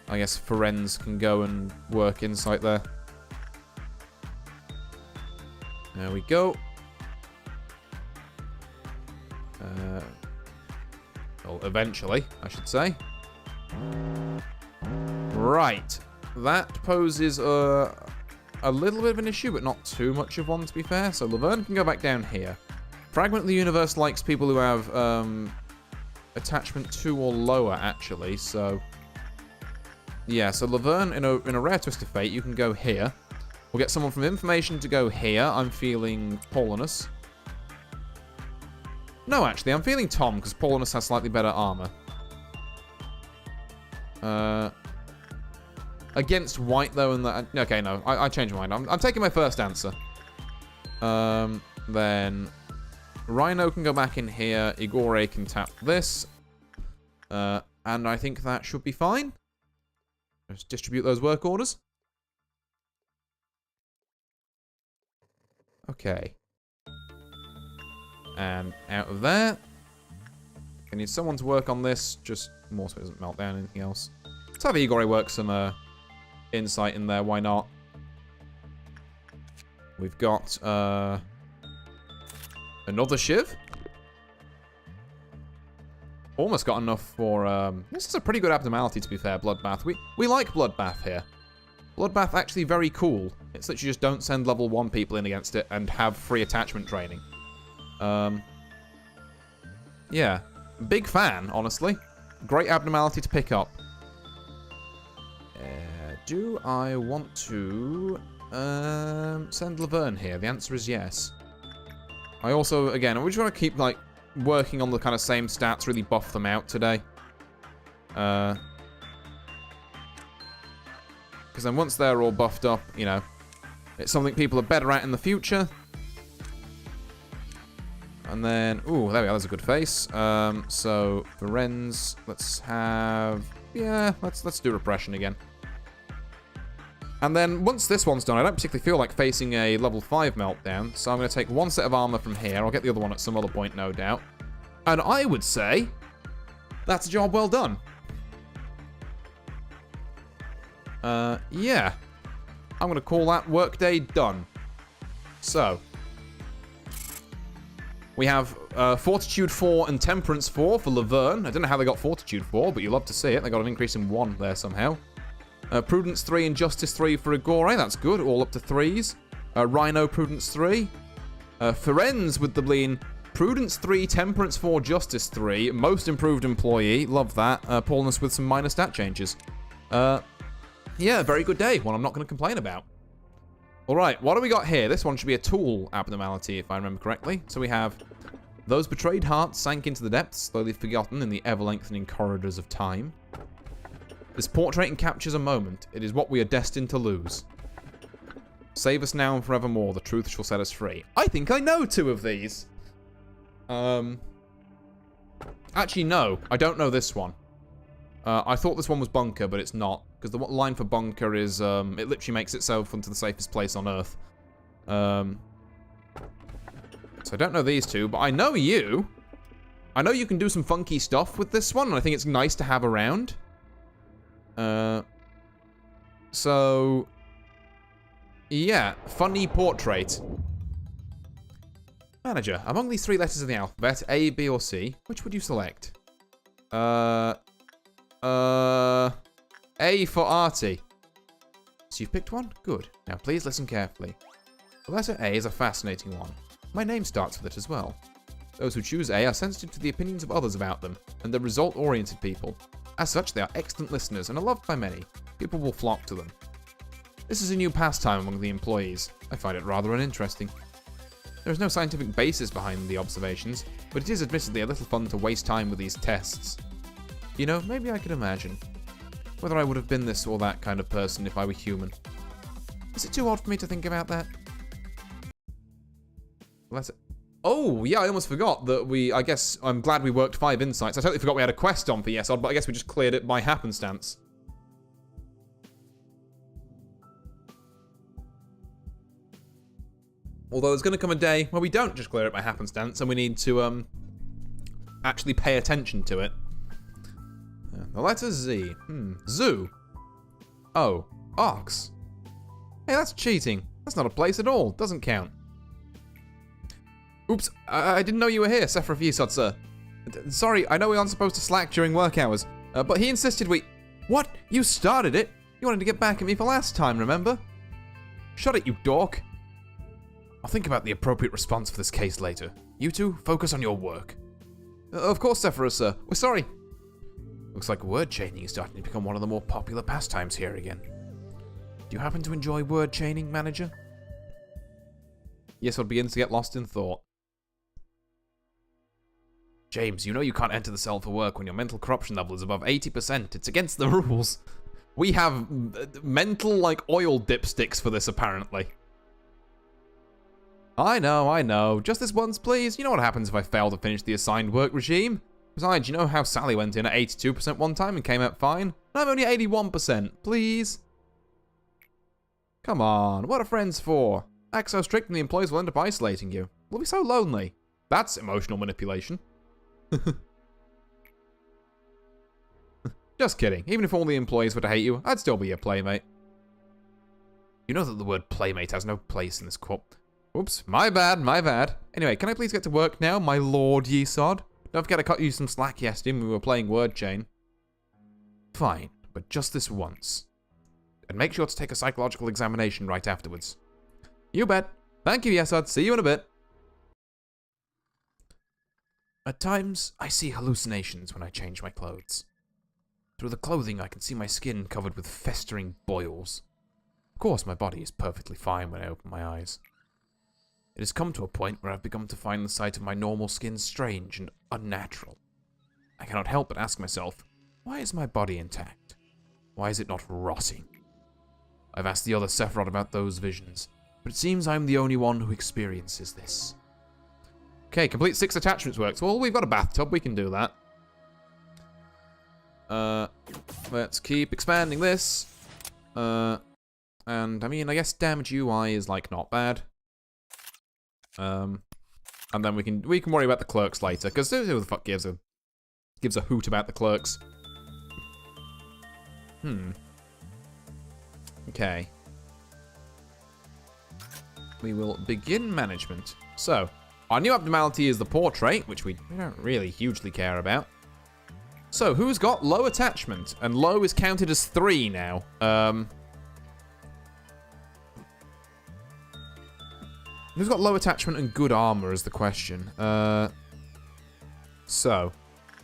I guess Ferenz can go and work insight there. There we go. Well, eventually, I should say. Right. That poses a little bit of an issue, but not too much of one, to be fair. So Laverne can go back down here. Fragment of the Universe likes people who have attachment 2 or lower, actually. So, yeah. So Laverne, in a rare twist of fate, you can go here. We'll get someone from Information to go here. I'm feeling Paulinus. No, actually, I'm feeling Tom, because Paulinus has slightly better armor. Against White, though, and that... Okay, no, I changed my mind. I'm taking my first answer. Then... Rhino can go back in here. Igor can tap this. And I think that should be fine. Just distribute those work orders. Okay. And out of there. I need someone to work on this, just more so it doesn't melt down anything else. Let's have Igor work some insight in there, why not? We've got another Shiv. Almost got enough for... this is a pretty good abnormality, to be fair, Bloodbath. We like Bloodbath here. Bloodbath actually very cool. It's that you just don't send level 1 people in against it and have free attachment training. Yeah. Big fan, honestly. Great abnormality to pick up. Do I want to send Laverne here? The answer is yes. I also, again, we just want to keep, like, working on the kind of same stats, really buff them out today. Because then once they're all buffed up, you know, it's something people are better at in the future. And then, ooh, there we go, that's a good face. So, Ferenz, let's have, yeah, let's do repression again. And then, once this one's done, I don't particularly feel like facing a level 5 meltdown, so I'm going to take one set of armor from here. I'll get the other one at some other point, no doubt. And I would say, That's a job well done. Yeah. I'm going to call that workday done. So, we have Fortitude 4 and Temperance 4 for Laverne. I don't know how they got Fortitude 4, but you'll love to see it. They got an increase in 1 there somehow. Prudence 3 and Justice 3 for Agore. That's good. All up to 3s. Rhino, Prudence 3. Ferenz with the bleen. Prudence 3, Temperance 4, Justice 3. Most improved employee. Love that. Paulness with some minor stat changes. Yeah, very good day. One I'm not going to complain about. Alright, what do we got here? This one should be a tool abnormality, if I remember correctly. So we have... Those betrayed hearts sank into the depths, slowly forgotten in the ever-lengthening corridors of time. This portrait captures a moment. It is what we are destined to lose. Save us now and forevermore. The truth shall set us free. I think I know 2 of these. Actually, no. I don't know this one. I thought this one was bunker, but it's not. Because the line for bunker is, it literally makes itself into the safest place on Earth. So I don't know these 2, but I know you. I know you can do some funky stuff with this one, and I think it's nice to have around. So... Yeah, funny portrait. Manager, among these 3 letters of the alphabet, A, B, or C, which would you select? A for Artie. So you've picked one? Good. Now please listen carefully. The letter A is a fascinating one. My name starts with it as well. Those who choose A are sensitive to the opinions of others about them, and they're result-oriented people. As such, they are excellent listeners and are loved by many. People will flock to them. This is a new pastime among the employees. I find it rather uninteresting. There is no scientific basis behind the observations, but it is admittedly a little fun to waste time with these tests. You know, maybe I could imagine whether I would have been this or that kind of person if I were human. Is it too odd for me to think about that? Oh, yeah, I almost forgot that I guess, I'm glad we worked 5 insights. I totally forgot we had a quest on for Yes Odd, but I guess we just cleared it by happenstance. Although there's going to come a day where we don't just clear it by happenstance, and we need to, actually pay attention to it. The letter Z. Zoo. Oh. Ox. Hey, that's cheating. That's not a place at all. Doesn't count. Oops. I didn't know you were here, Sephra Yesod, sir. Sorry, I know we aren't supposed to slack during work hours, but he insisted we... What? You started it? You wanted to get back at me for last time, remember? Shut it, you dork. I'll think about the appropriate response for this case later. You two, focus on your work. Of course, Sephra, sir. We're sorry. Looks like word chaining is starting to become one of the more popular pastimes here again. Do you happen to enjoy word chaining, manager? Yesod begins to get lost in thought. James, you know you can't enter the cell for work when your mental corruption level is above 80%. It's against the rules. We have mental, like, oil dipsticks for this, apparently. I know. Just this once, please. You know what happens if I fail to finish the assigned work regime? Besides, you know how Sally went in at 82% one time and came out fine? I'm only 81%. Please? Come on. What are friends for? Act so strict and the employees will end up isolating you. We'll be so lonely. That's emotional manipulation. Just kidding. Even if all the employees were to hate you, I'd still be your playmate. You know that the word playmate has no place in this Corp. Oops, my bad. Anyway, can I please get to work now, my Lord Yesod? Don't forget I cut you some slack yesterday when we were playing Word Chain. Fine, but just this once. And make sure to take a psychological examination right afterwards. You bet. Thank you, Yesod. See you in a bit. At times, I see hallucinations when I change my clothes. Through the clothing, I can see my skin covered with festering boils. Of course, my body is perfectly fine when I open my eyes. It has come to a point where I've begun to find the sight of my normal skin strange and unnatural. I cannot help but ask myself, why is my body intact? Why is it not rotting? I've asked the other Sephiroth about those visions, but it seems I'm the only one who experiences this. Okay, complete 6 attachments works. Well, we've got a bathtub, we can do that. Let's keep expanding this. And I mean, I guess damage UI is like not bad. And then we can worry about the clerks later, because who the fuck gives a Gives a hoot about the clerks. Okay. We will begin management. So, our new abnormality is the portrait, which we don't really hugely care about. So, who's got low attachment? And low is counted as 3 now. Who's got low attachment and good armor is the question. So,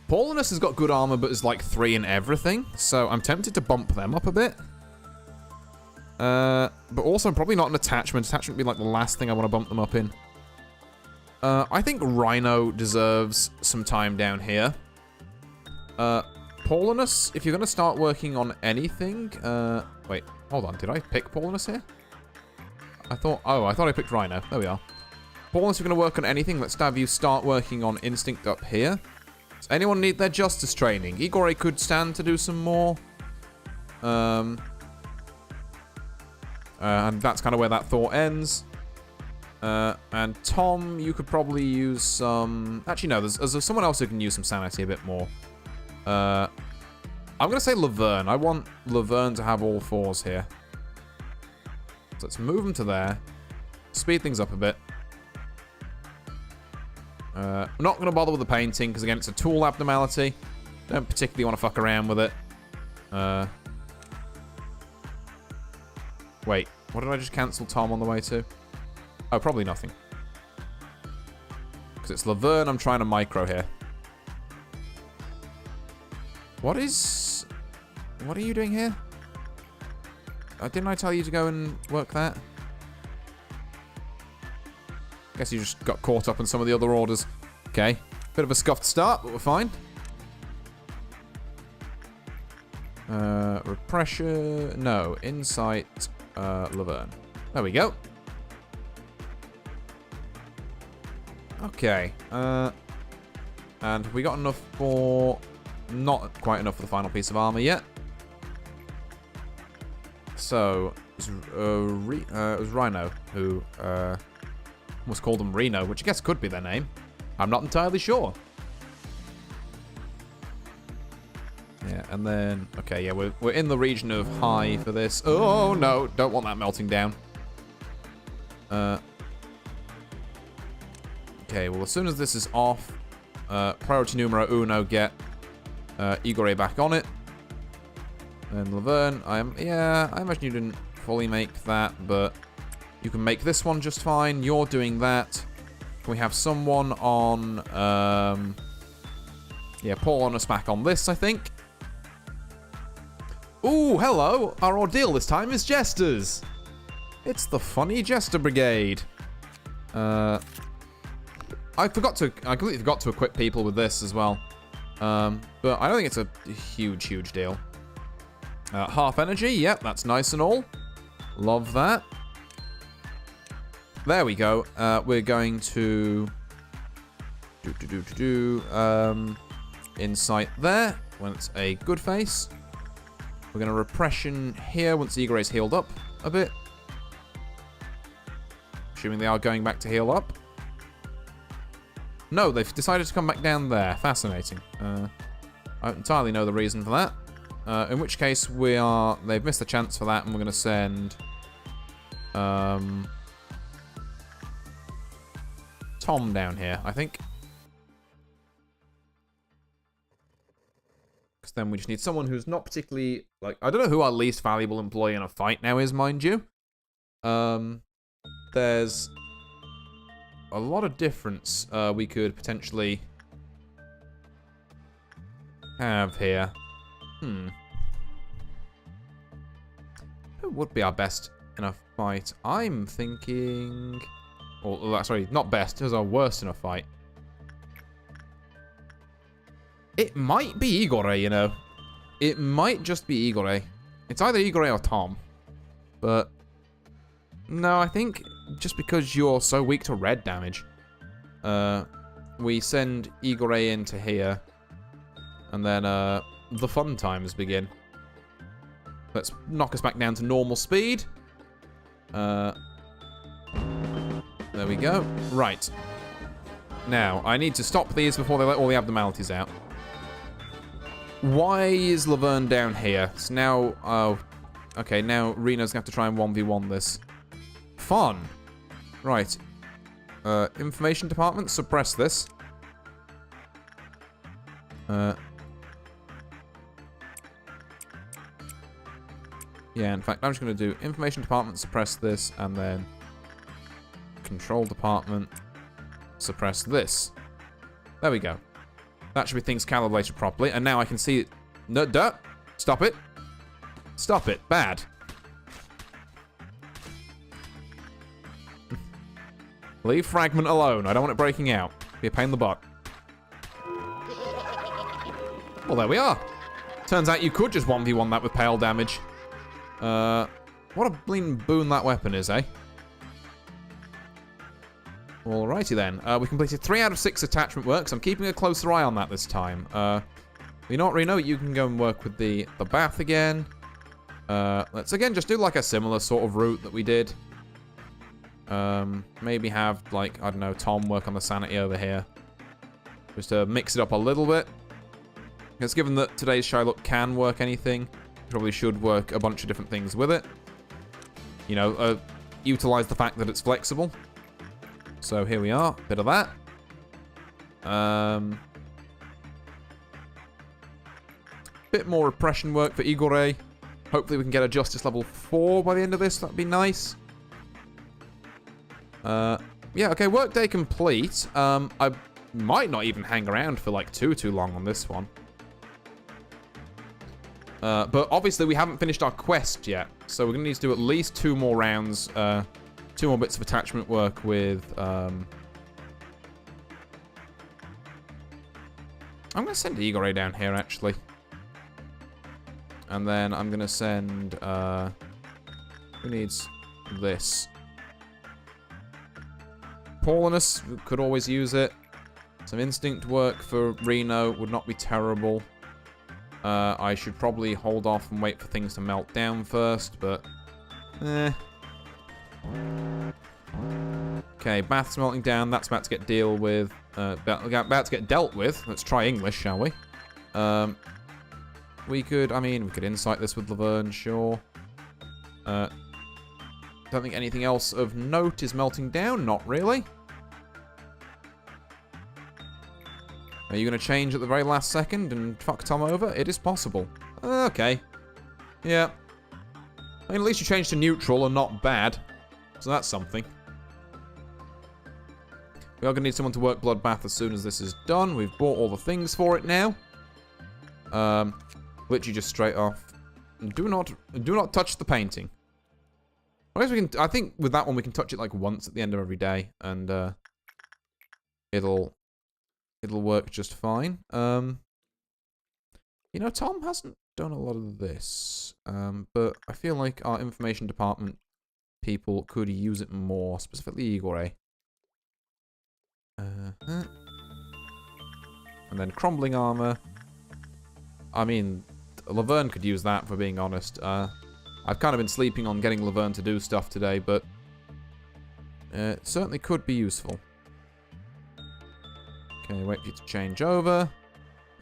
Paulinus has got good armor, but is like 3 in everything. So, I'm tempted to bump them up a bit. But also probably not an attachment. Attachment would be like the last thing I want to bump them up in. I think Rhino deserves some time down here. Paulinus, if you're going to start working on anything... wait, hold on. Did I pick Paulinus here? I thought I picked Rhino. There we are. Paulinus, if you're going to work on anything, let's have you start working on Instinct up here. Does anyone need their Justice training? Igor could stand to do some more. And that's kind of where that thought ends. And Tom, you could probably use some... Actually, no, there's someone else who can use some sanity a bit more. I'm going to say Laverne. I want Laverne to have all 4s here. So let's move him to there. Speed things up a bit. I'm not going to bother with the painting, because again, it's a tool abnormality. Don't particularly want to fuck around with it. Wait, what did I just cancel Tom on the way to? Oh, probably nothing. Because it's Laverne I'm trying to micro here. What are you doing here? Didn't I tell you to go and work that? Guess you just got caught up in some of the other orders. Okay. Bit of a scuffed start, but we're fine. Repression... No. Insight... Laverne. There we go. Okay. And we got enough for... Not quite enough for the final piece of armor yet. So, it was Rhino who almost called them Reno, which I guess could be their name. I'm not entirely sure. Yeah, and then... Okay, yeah, we're in the region of high for this. Oh, no, don't want that melting down. Okay, well, as soon as this is off, priority numero uno, get Igor back on it. And Laverne, I imagine you didn't fully make that, but you can make this one just fine. You're doing that. Can we have someone on, Paulinus back on this, I think. Ooh, hello. Our ordeal this time is Jesters. It's the funny Jester Brigade. I completely forgot to equip people with this as well. But I don't think it's a huge deal. Half energy, yep, that's nice and all. Love that. There we go. We're going to insight there when it's a good face. We're going to repression here once Igor is healed up a bit. Assuming they are going back to heal up. No, they've decided to come back down there. Fascinating. I don't entirely know the reason for that. In which case, they've missed the chance for that, and we're going to send Tom down here, I think. Because then we just need someone who's not particularly, like, I don't know who our least valuable employee in a fight now is, mind you. There's a lot of difference we could potentially have here. Who would be our best in a fight? I'm thinking... Or, sorry, not best. Who's our worst in a fight? It might be Igor, you know. It might just be Igor. It's either Igor or Tom. But... No, I think just because you're so weak to red damage, we send Igor into here, and then the fun times begin. Let's knock us back down to normal speed. There we go. Right. Now, I need to stop these before they let all the abnormalities out. Why is Laverne down here? So now, oh, okay, now Reno's gonna have to try and 1v1 this. Fun. Right. Information department, suppress this. Yeah, in fact, I'm just going to do information department, suppress this, and then control department, suppress this. There we go. That should be things calibrated properly, and now I can see it. No, duh. Stop it. Stop it. Bad. Leave fragment alone. I don't want it breaking out. Be a pain in the butt. Well, there we are. Turns out you could just 1v1 that with pale damage. What a bleeding boon that weapon is, eh? Alrighty then. We completed 3 out of 6 attachment works. I'm keeping a closer eye on that this time. You know what, Reno? You can go and work with the bath again. Let's again just do like a similar sort of route that we did. Maybe have, like, I don't know, Tom work on the sanity over here. Just to mix it up a little bit. Because given that today's Shylock can work anything, probably should work a bunch of different things with it. You know, utilize the fact that it's flexible. So here we are, bit of that. Bit more repression work for Igor. Hopefully we can get a justice level 4 by the end of this. That'd be nice. Yeah, okay, workday complete. I might not even hang around for like too long on this one. But obviously we haven't finished our quest yet, so we're going to need to do at least 2 more rounds, 2 more bits of attachment work with, I'm going to send Igor down here, actually. And then I'm going to send, who needs this? Paulinus could always use it. Some instinct work for Reno would not be terrible. I should probably hold off and wait for things to melt down first, but... Okay, bath's melting down. That's about to get dealt with. About to get dealt with. Let's try English, shall we? We could insight this with Laverne, sure. Don't think anything else of note is melting down. Not really. Are you going to change at the very last second and fuck Tom over? It is possible. Okay. Yeah. I mean, at least you changed to neutral and not bad. So that's something. We are going to need someone to work Bloodbath as soon as this is done. We've bought all the things for it now. Literally just straight off. Do not touch the painting. I guess we can. I think with that one we can touch it like once at the end of every day, and it'll work just fine. You know, Tom hasn't done a lot of this, but I feel like our information department people could use it more, specifically Igor. And then crumbling armor. I mean, Laverne could use that, for being honest. I've kind of been sleeping on getting Laverne to do stuff today, but it certainly could be useful. Okay, wait for you to change over.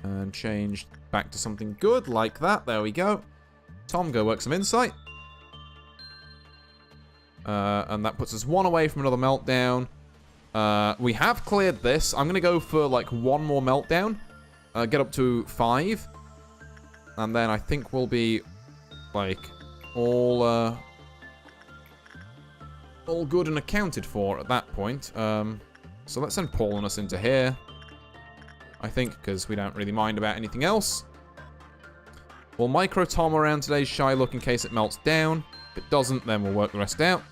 And change back to something good, like that. There we go. Tom, go work some insight. And that puts us 1 away from another meltdown. We have cleared this. I'm going to go for, like, 1 more meltdown. Get up to 5. And then I think we'll be, like, all good and accounted for at that point. So let's send Paulinus into here. I think, because we don't really mind about anything else. We'll micro Tom around today's Shylock in case it melts down. If it doesn't, then we'll work the rest out.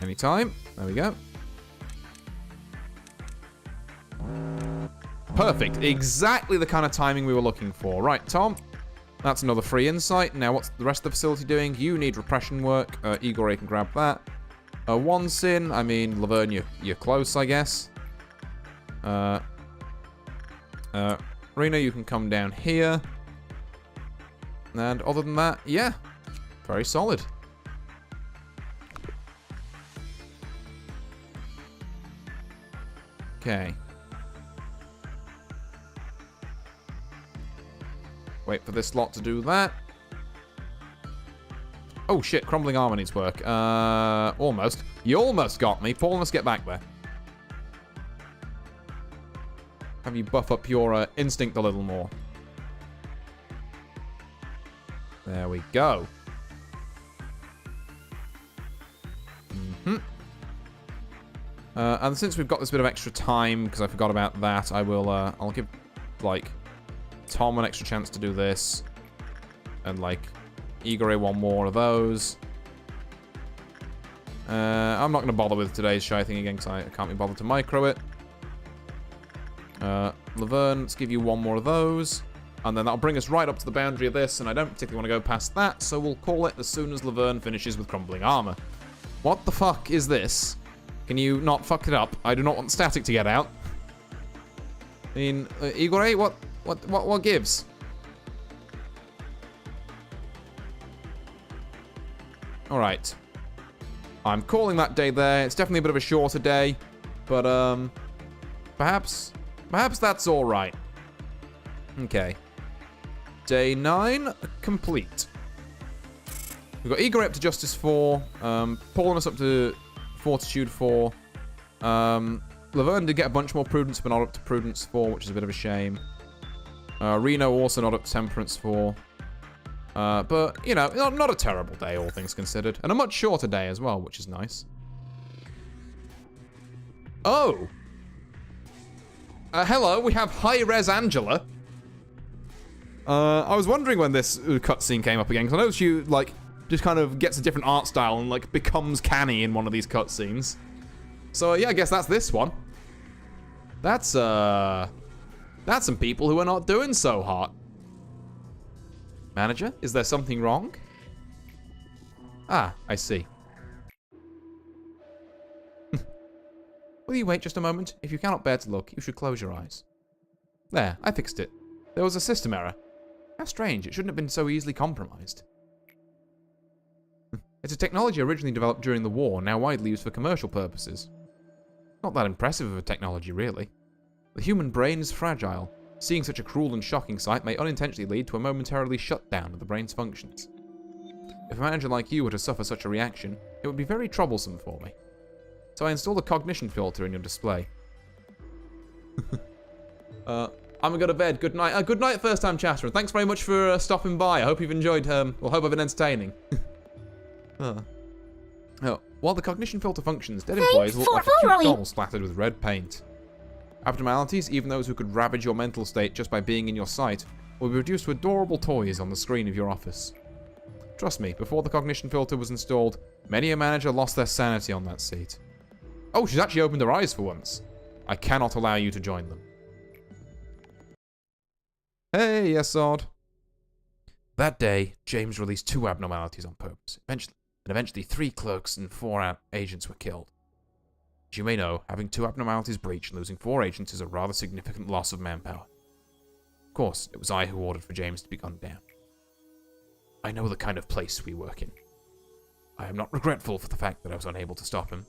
Anytime. There we go. Perfect. Exactly the kind of timing we were looking for. Right, Tom. That's another free insight. Now, what's the rest of the facility doing? You need repression work. Igor can grab that. 1 sin. I mean, Laverne, you're close, I guess. Reno, you can come down here. And other than that, yeah. Very solid. Okay. Wait for this lot to do that. Oh shit, crumbling armor needs work. Almost. You almost got me. Paul, let's get back there. Have you buff up your instinct a little more. There we go. And since we've got this bit of extra time, because I forgot about that, I will, I'll give, like, Tom an extra chance to do this. And, like, Igor one more of those. I'm not going to bother with today's shy thing again, because I can't be bothered to micro it. Laverne, let's give you one more of those. And then that'll bring us right up to the boundary of this, and I don't particularly want to go past that, so we'll call it as soon as Laverne finishes with crumbling armor. What the fuck is this? Can you not fuck it up? I do not want static to get out. I mean, Igor, what gives? Alright. I'm calling that day there. It's definitely a bit of a shorter day, but, perhaps that's alright. Okay. Day 9, complete. We've got Igor up to Justice 4, pulling us up to Fortitude 4. Laverne did get a bunch more Prudence, but not up to Prudence 4, which is a bit of a shame. Reno also not up to Temperance 4. But, you know, not a terrible day, all things considered. And a much shorter day as well, which is nice. Oh! Hello, we have High-Res Angela. I was wondering when this cutscene came up again, because I noticed you, like, just kind of gets a different art style and, like, becomes canny in one of these cutscenes. So, yeah, I guess that's this one. That's some people who are not doing so hot. Manager, is there something wrong? Ah, I see. Will you wait just a moment? If you cannot bear to look, you should close your eyes. There, I fixed it. There was a system error. How strange, it shouldn't have been so easily compromised. It's a technology originally developed during the war, now widely used for commercial purposes. Not that impressive of a technology, really. The human brain is fragile. Seeing such a cruel and shocking sight may unintentionally lead to a momentarily shutdown of the brain's functions. If a manager like you were to suffer such a reaction, it would be very troublesome for me. So I installed a cognition filter in your display. I'm gonna go to bed. Good night. Good night, first-time chatter. And thanks very much for stopping by. I hope you've enjoyed, well, hope I've been entertaining. While the cognition filter functions, dead employees look like a cute doll splattered with red paint. Abnormalities, even those who could ravage your mental state just by being in your sight, will be reduced to adorable toys on the screen of your office. Trust me, before the cognition filter was installed, many a manager lost their sanity on that seat. Oh, she's actually opened her eyes for once. I cannot allow you to join them. Hey, yes, Sod. That day, James released 2 abnormalities on purpose. Eventually 3 clerks and 4 agents were killed. As you may know, having 2 abnormalities breached and losing 4 agents is a rather significant loss of manpower. Of course, it was I who ordered for James to be gunned down. I know the kind of place we work in. I am not regretful for the fact that I was unable to stop him.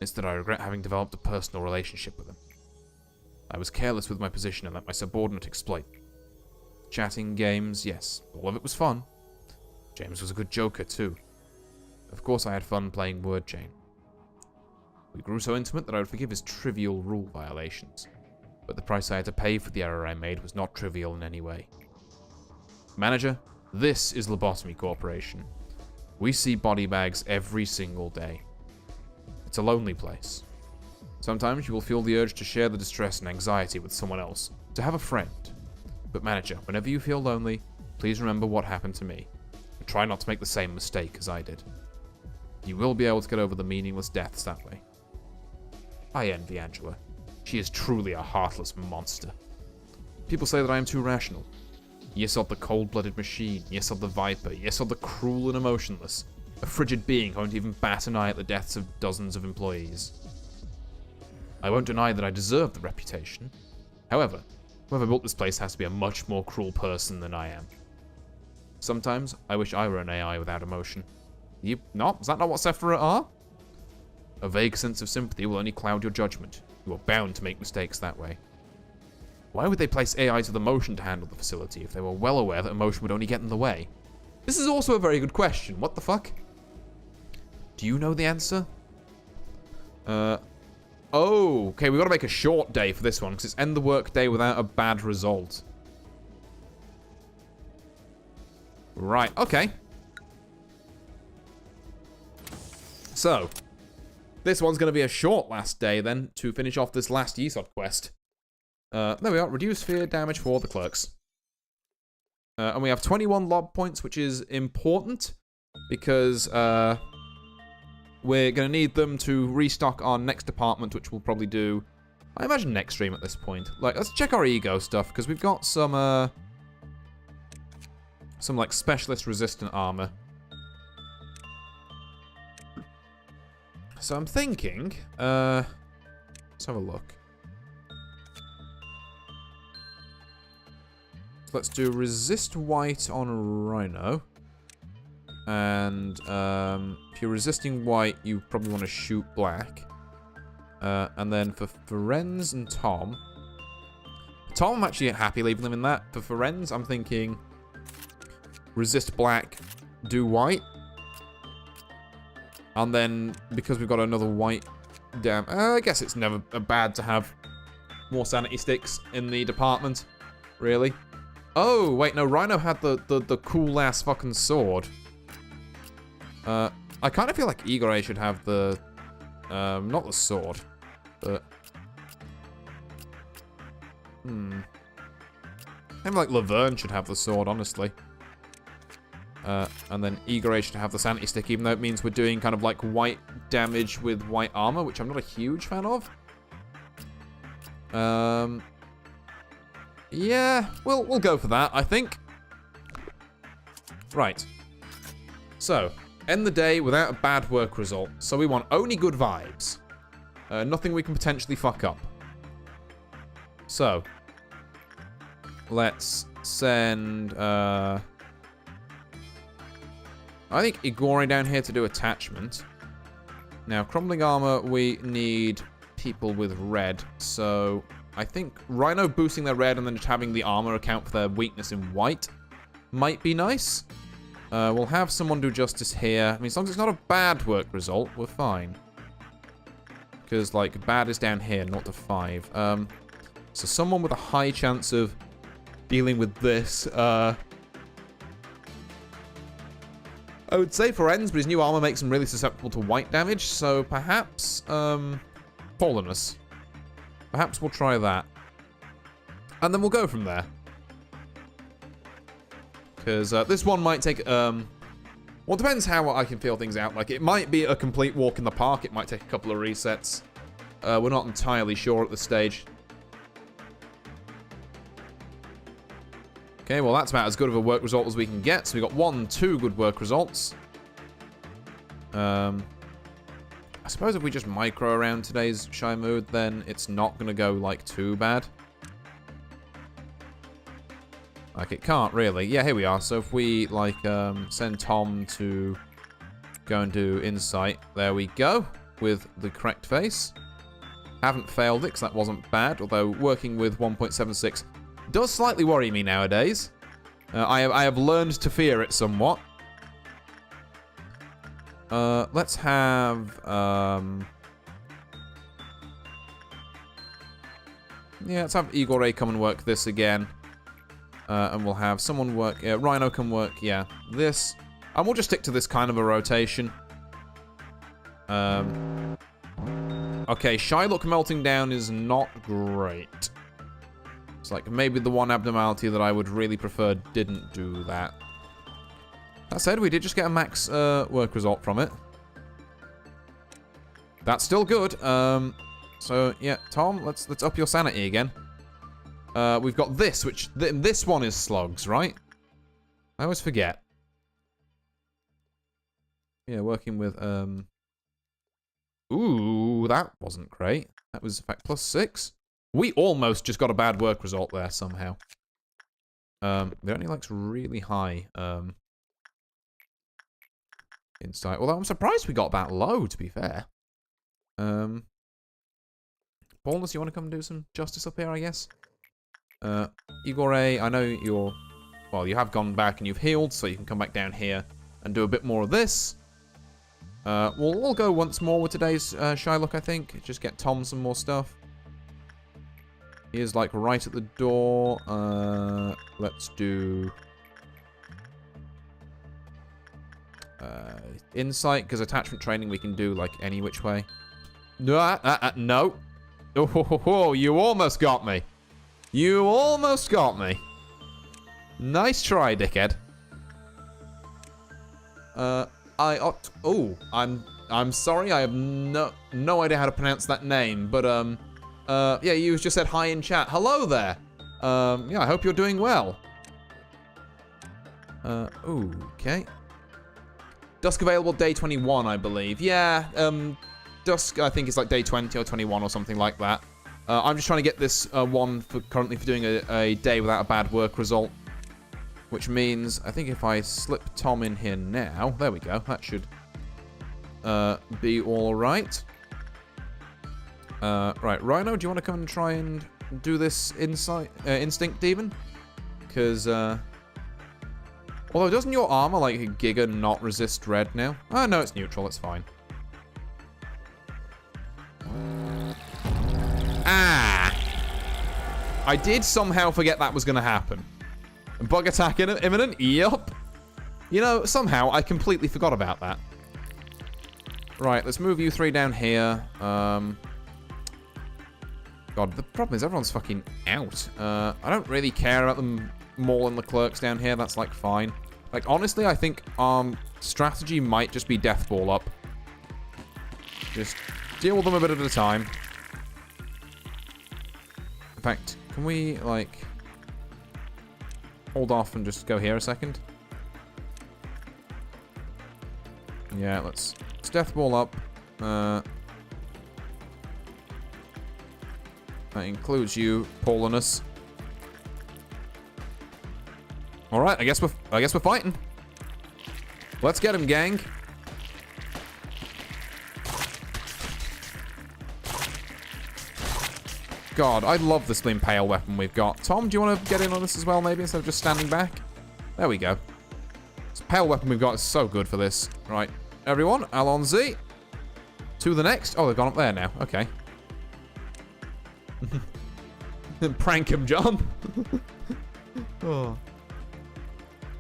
Instead, I regret having developed a personal relationship with him. I was careless with my position and let my subordinate exploit me. Chatting, games, yes, all of it was fun. James was a good joker, too. Of course I had fun playing word chain. We grew so intimate that I would forgive his trivial rule violations. But the price I had to pay for the error I made was not trivial in any way. Manager, this is Lobotomy Corporation. We see body bags every single day. It's a lonely place. Sometimes you will feel the urge to share the distress and anxiety with someone else, to have a friend. But manager, whenever you feel lonely, please remember what happened to me, and try not to make the same mistake as I did. You will be able to get over the meaningless deaths that way. I envy Angela. She is truly a heartless monster. People say that I am too rational. Yes, of the cold-blooded machine. Yes, of the viper. Yes, of the cruel and emotionless. A frigid being who won't even bat an eye at the deaths of dozens of employees. I won't deny that I deserve the reputation. However, whoever built this place has to be a much more cruel person than I am. Sometimes, I wish I were an AI without emotion. You not? Is that not what Sephira are? A vague sense of sympathy will only cloud your judgment. You are bound to make mistakes that way. Why would they place AIs with emotion to handle the facility if they were well aware that emotion would only get in the way? This is also a very good question. What the fuck? Do you know the answer? Oh, okay, we've got to make a short day for this one, because it's end the work day without a bad result. Right, okay. So, this one's going to be a short last day, then, to finish off this last YESOD quest. There we are, reduce fear damage for the clerks. And we have 21 lob points, which is important, because, we're going to need them to restock our next department, which we'll probably do, I imagine, next stream at this point. Like, let's check our ego stuff, because we've got some, like, specialist resistant armor. So I'm thinking, let's have a look. So let's do resist white on Rhino. And if you're resisting white, you probably want to shoot black. And then for Ferenz and Tom, I'm actually happy leaving them in that. For Ferenz, I'm thinking resist black, do white. And then, because we've got another white, I guess it's never bad to have more sanity sticks in the department, really. Oh, wait, no, Rhino had the cool-ass fucking sword. I kind of feel like Igor should have the, not the sword, but, maybe like Laverne should have the sword, honestly. And then Igor should have the sanity stick, even though it means we're doing kind of like white damage with white armor, which I'm not a huge fan of. Yeah, we'll go for that, I think. Right. So, end the day without a bad work result. So we want only good vibes. Nothing we can potentially fuck up. So, let's send, I think Igori down here to do attachment. Now, crumbling armor, we need people with red. So, I think Rhino boosting their red and then just having the armor account for their weakness in white might be nice. We'll have someone do justice here. I mean, as long as it's not a bad work result, we're fine. Because, like, bad is down here, not to 5. So someone with a high chance of dealing with this, I would say Ferenz, but his new armor makes him really susceptible to white damage, so perhaps, Polinus. Perhaps we'll try that. And then we'll go from there. Because, this one might take, well, it depends how I can feel things out. Like, it might be a complete walk in the park, it might take a couple of resets. We're not entirely sure at this stage. Okay, well, that's about as good of a work result as we can get. So we got 2 good work results. I suppose if we just micro around today's shy mood, then it's not going to go, like, too bad. Like, it can't, really. Yeah, here we are. So if we, like, send Tom to go and do Insight. There we go. With the correct face. Haven't failed it, because that wasn't bad. Although, working with 1.76... does slightly worry me nowadays. I have learned to fear it somewhat. Let's have, yeah, let's have Igor come and work this again. And we'll have someone work, yeah, Rhino can work, yeah, this. And we'll just stick to this kind of a rotation. Okay, Shylock melting down is not great. It's like maybe the one abnormality that I would really prefer didn't do that. That said, we did just get a max work result from it. That's still good. So yeah, Tom, let's up your sanity again. We've got this, which this one is slugs, right? I always forget. Yeah, working with ooh, that wasn't great. That was in fact +6. We almost just got a bad work result there somehow. It only likes really high insight. Although I'm surprised we got that low, to be fair. Paulness, you want to come do some justice up here, I guess? Igor, I know you're... Well, you have gone back and you've healed, so you can come back down here and do a bit more of this. We'll go once more with today's Shylock, I think. Just get Tom some more stuff. He is, like, right at the door. Let's do... insight, because attachment training we can do, like, any which way. No. Oh, you almost got me. You almost got me. Nice try, dickhead. I'm sorry, I have no idea how to pronounce that name, but, yeah, you just said hi in chat. Hello there. Yeah, I hope you're doing well. Okay. Dusk available day 21, I believe. Yeah, Dusk, I think, is like day 20 or 21 or something like that. I'm just trying to get this one currently for doing a day without a bad work result. Which means, I think if I slip Tom in here now, there we go, that should be alright. Right, Rhino, do you want to come and try and do this instinct demon? Because, although doesn't your armor, like, Giga not resist red now? Oh, no, it's neutral, it's fine. Ah! I did somehow forget that was going to happen. Bug attack imminent? Yup. You know, somehow I completely forgot about that. Right, let's move you three down here. God, the problem is everyone's fucking out. I don't really care about them mauling the clerks down here. That's, like, fine. Like, honestly, I think strategy might just be death ball up. Just deal with them a bit at a time. In fact, can we, like... hold off and just go here a second? Yeah, let's death ball up. That includes you, Paulinus. All right, I guess we're fighting. Let's get him, gang. God, I love this impale weapon we've got. Tom, do you want to get in on this as well, maybe, instead of just standing back? There we go. This impale weapon we've got is so good for this. Right, everyone, Alonzi. To the next. Oh, they've gone up there now. Okay. Prank him, John. Oh.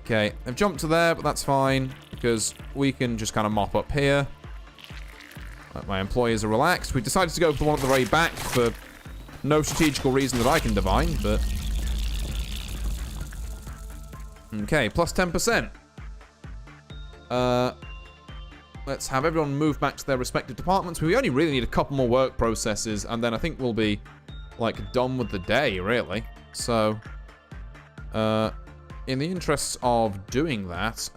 Okay, they've jumped to there, but that's fine, because we can just kind of mop up here. My employees are relaxed. We decided to go for the one at the very back for no strategical reason that I can divine, but... Okay, plus 10%. Let's have everyone move back to their respective departments. We only really need a couple more work processes, and then I think we'll be, like, done with the day, really. So, in the interests of doing that,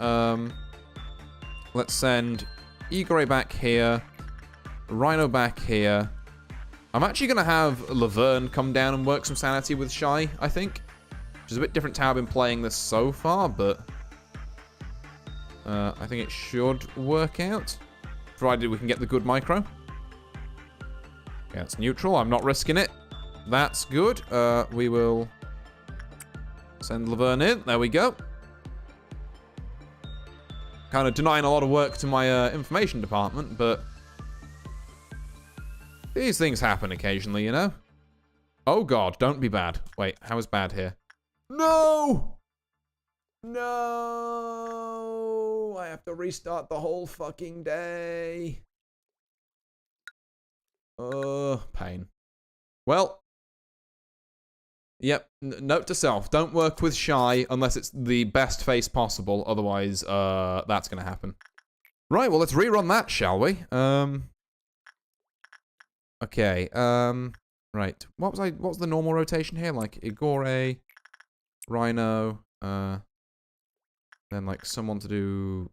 let's send Igor back here, Rhino back here. I'm actually going to have Laverne come down and work some sanity with Shy, I think. Which is a bit different to how I've been playing this so far, but... I think it should work out. Provided we can get the good micro. Okay, that's neutral. I'm not risking it. That's good. We will send Laverne in. There we go. Kind of denying a lot of work to my information department, but... these things happen occasionally, you know? Oh god, don't be bad. Wait, how is bad here? No! No! I have to restart the whole fucking day. Pain. Well. Yep, note to self. Don't work with Shy unless it's the best face possible. Otherwise, that's gonna happen. Right, well, let's rerun that, shall we? Okay, right. What was the normal rotation here? Like, Igor, Rhino, then, like, someone to do...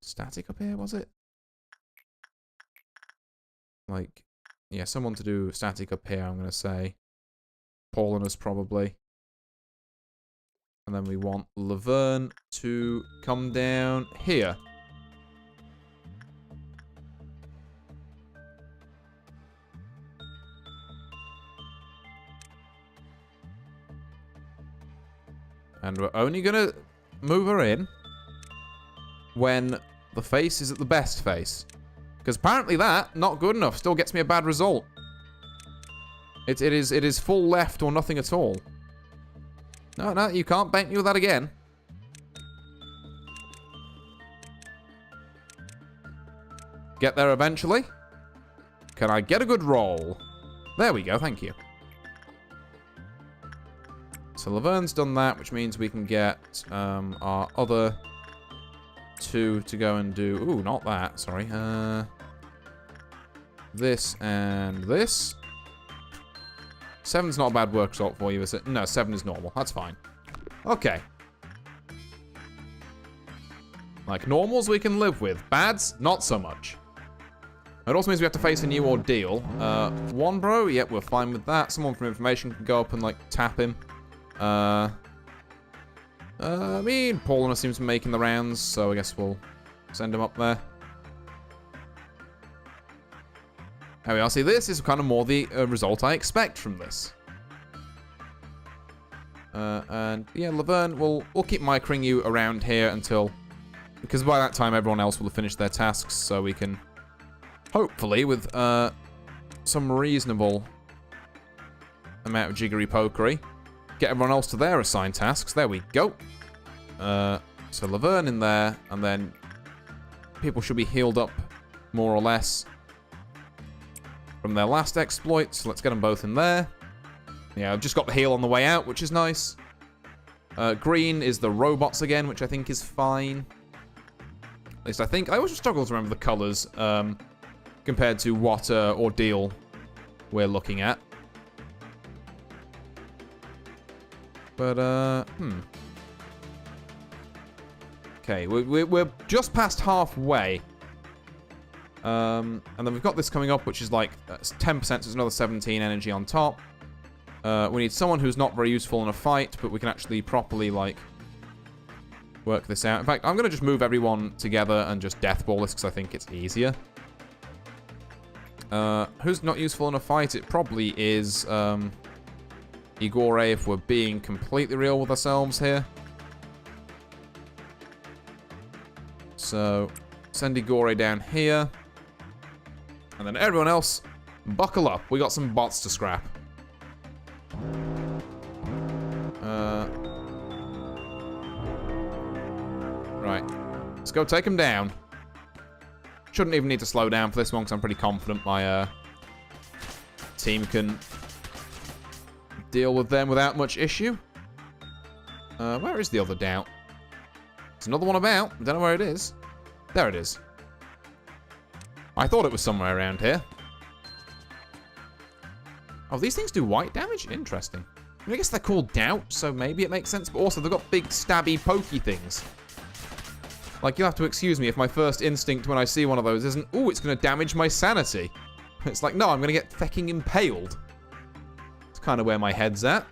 static up here, was it? Like, yeah, someone to do static up here, I'm gonna say. Paulinus, probably. And then we want Laverne to come down here. And we're only going to move her in when the face is at the best face. Because apparently that, not good enough, still gets me a bad result. It is full left or nothing at all. No, you can't bank me with that again. Get there eventually. Can I get a good roll? There we go, thank you. So Laverne's done that, which means we can get our other two to go and do... Ooh, not that, sorry. This and this. 7's not a bad work result for you, is it? No, 7 is normal. That's fine. Okay. Like, normals we can live with. Bads, not so much. It also means we have to face a new ordeal. One bro, yep, we're fine with that. Someone from information can go up and, like, tap him. I mean, Paulina seems to be making the rounds, so I guess we'll send him up there. There we are. See, this is kind of more the result I expect from this. And yeah, Laverne, we'll keep microing you around here until... Because by that time, everyone else will have finished their tasks, so we can... Hopefully, with some reasonable amount of jiggery-pokery, get everyone else to their assigned tasks. There we go. So Laverne in there, and then people should be healed up, more or less, from their last exploit. So let's get them both in there. Yeah, I've just got the heal on the way out, which is nice. Green is the robots again, which I think is fine. At least I think. I always struggle to remember the colors compared to what ordeal we're looking at. But, Okay, we're just past halfway. And then we've got this coming up, which is like 10%, so it's another 17 energy on top. We need someone who's not very useful in a fight, but we can actually properly, like, work this out. In fact, I'm going to just move everyone together and just deathball this, because I think it's easier. Who's not useful in a fight? It probably is, Igor, if we're being completely real with ourselves here. So, send Igor down here. And then everyone else, buckle up. We got some bots to scrap. Right. Let's go take them down. Shouldn't even need to slow down for this one, because I'm pretty confident my team can deal with them without much issue. Where is the other doubt? There's another one about. I don't know where it is. There it is. I thought it was somewhere around here. Oh, these things do white damage? Interesting. I guess they're called doubt, so maybe it makes sense. But also, they've got big stabby, pokey things. Like, you'll have to excuse me if my first instinct when I see one of those isn't, ooh, it's going to damage my sanity. It's like, no, I'm going to get fecking impaled. It's kind of where my head's at.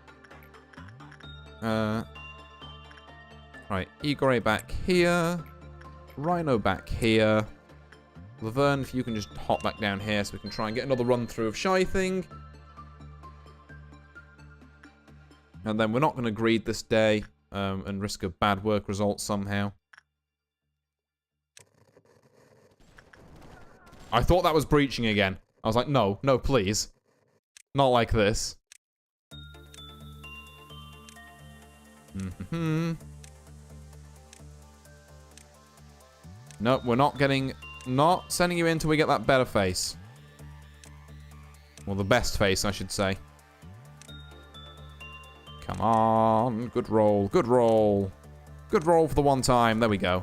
Right, Igor back here. Rhino back here. Laverne, if you can just hop back down here so we can try and get another run through of Shy Thing. And then we're not going to greed this day and risk a bad work result somehow. I thought that was breaching again. I was like, no, no, please. Not like this. Nope, we're not getting... Not sending you in until we get that better face. Well, the best face, I should say. Come on. Good roll. Good roll. Good roll for the one time. There we go.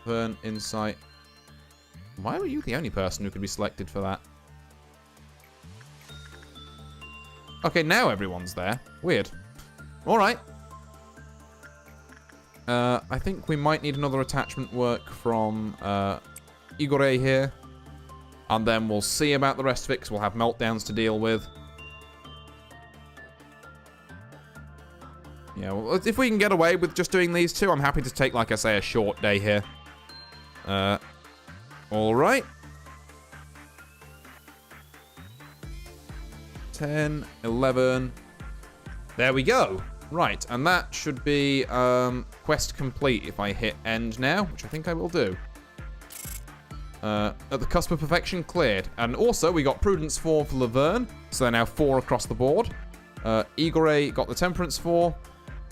Burn, insight. Why were you the only person who could be selected for that? Okay, now everyone's there. Weird. Alright. I think we might need another attachment work from Igor here. And then we'll see about the rest of it, because we'll have meltdowns to deal with. Yeah, well, if we can get away with just doing these two, I'm happy to take, like I say, a short day here. Alright. 10, 11, There we go. Right, and that should be quest complete if I hit end now, which I think I will do. At the cusp of perfection, cleared. And also, we got Prudence 4 for Laverne, so they're now 4 across the board. Igor got the Temperance 4.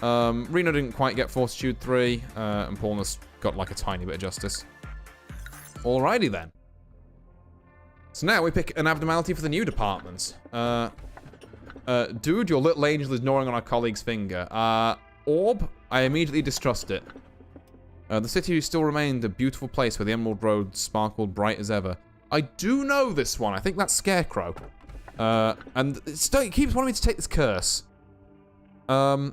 Reno didn't quite get Fortitude 3, and Paulness got like a tiny bit of Justice. Alrighty then. So now we pick an abnormality for the new departments. Dude, your little angel is gnawing on our colleague's finger. Orb, I immediately distrust it. The city still remained a beautiful place where the Emerald Road sparkled bright as ever. I do know this one. I think that's Scarecrow. And it keeps wanting me to take this curse. I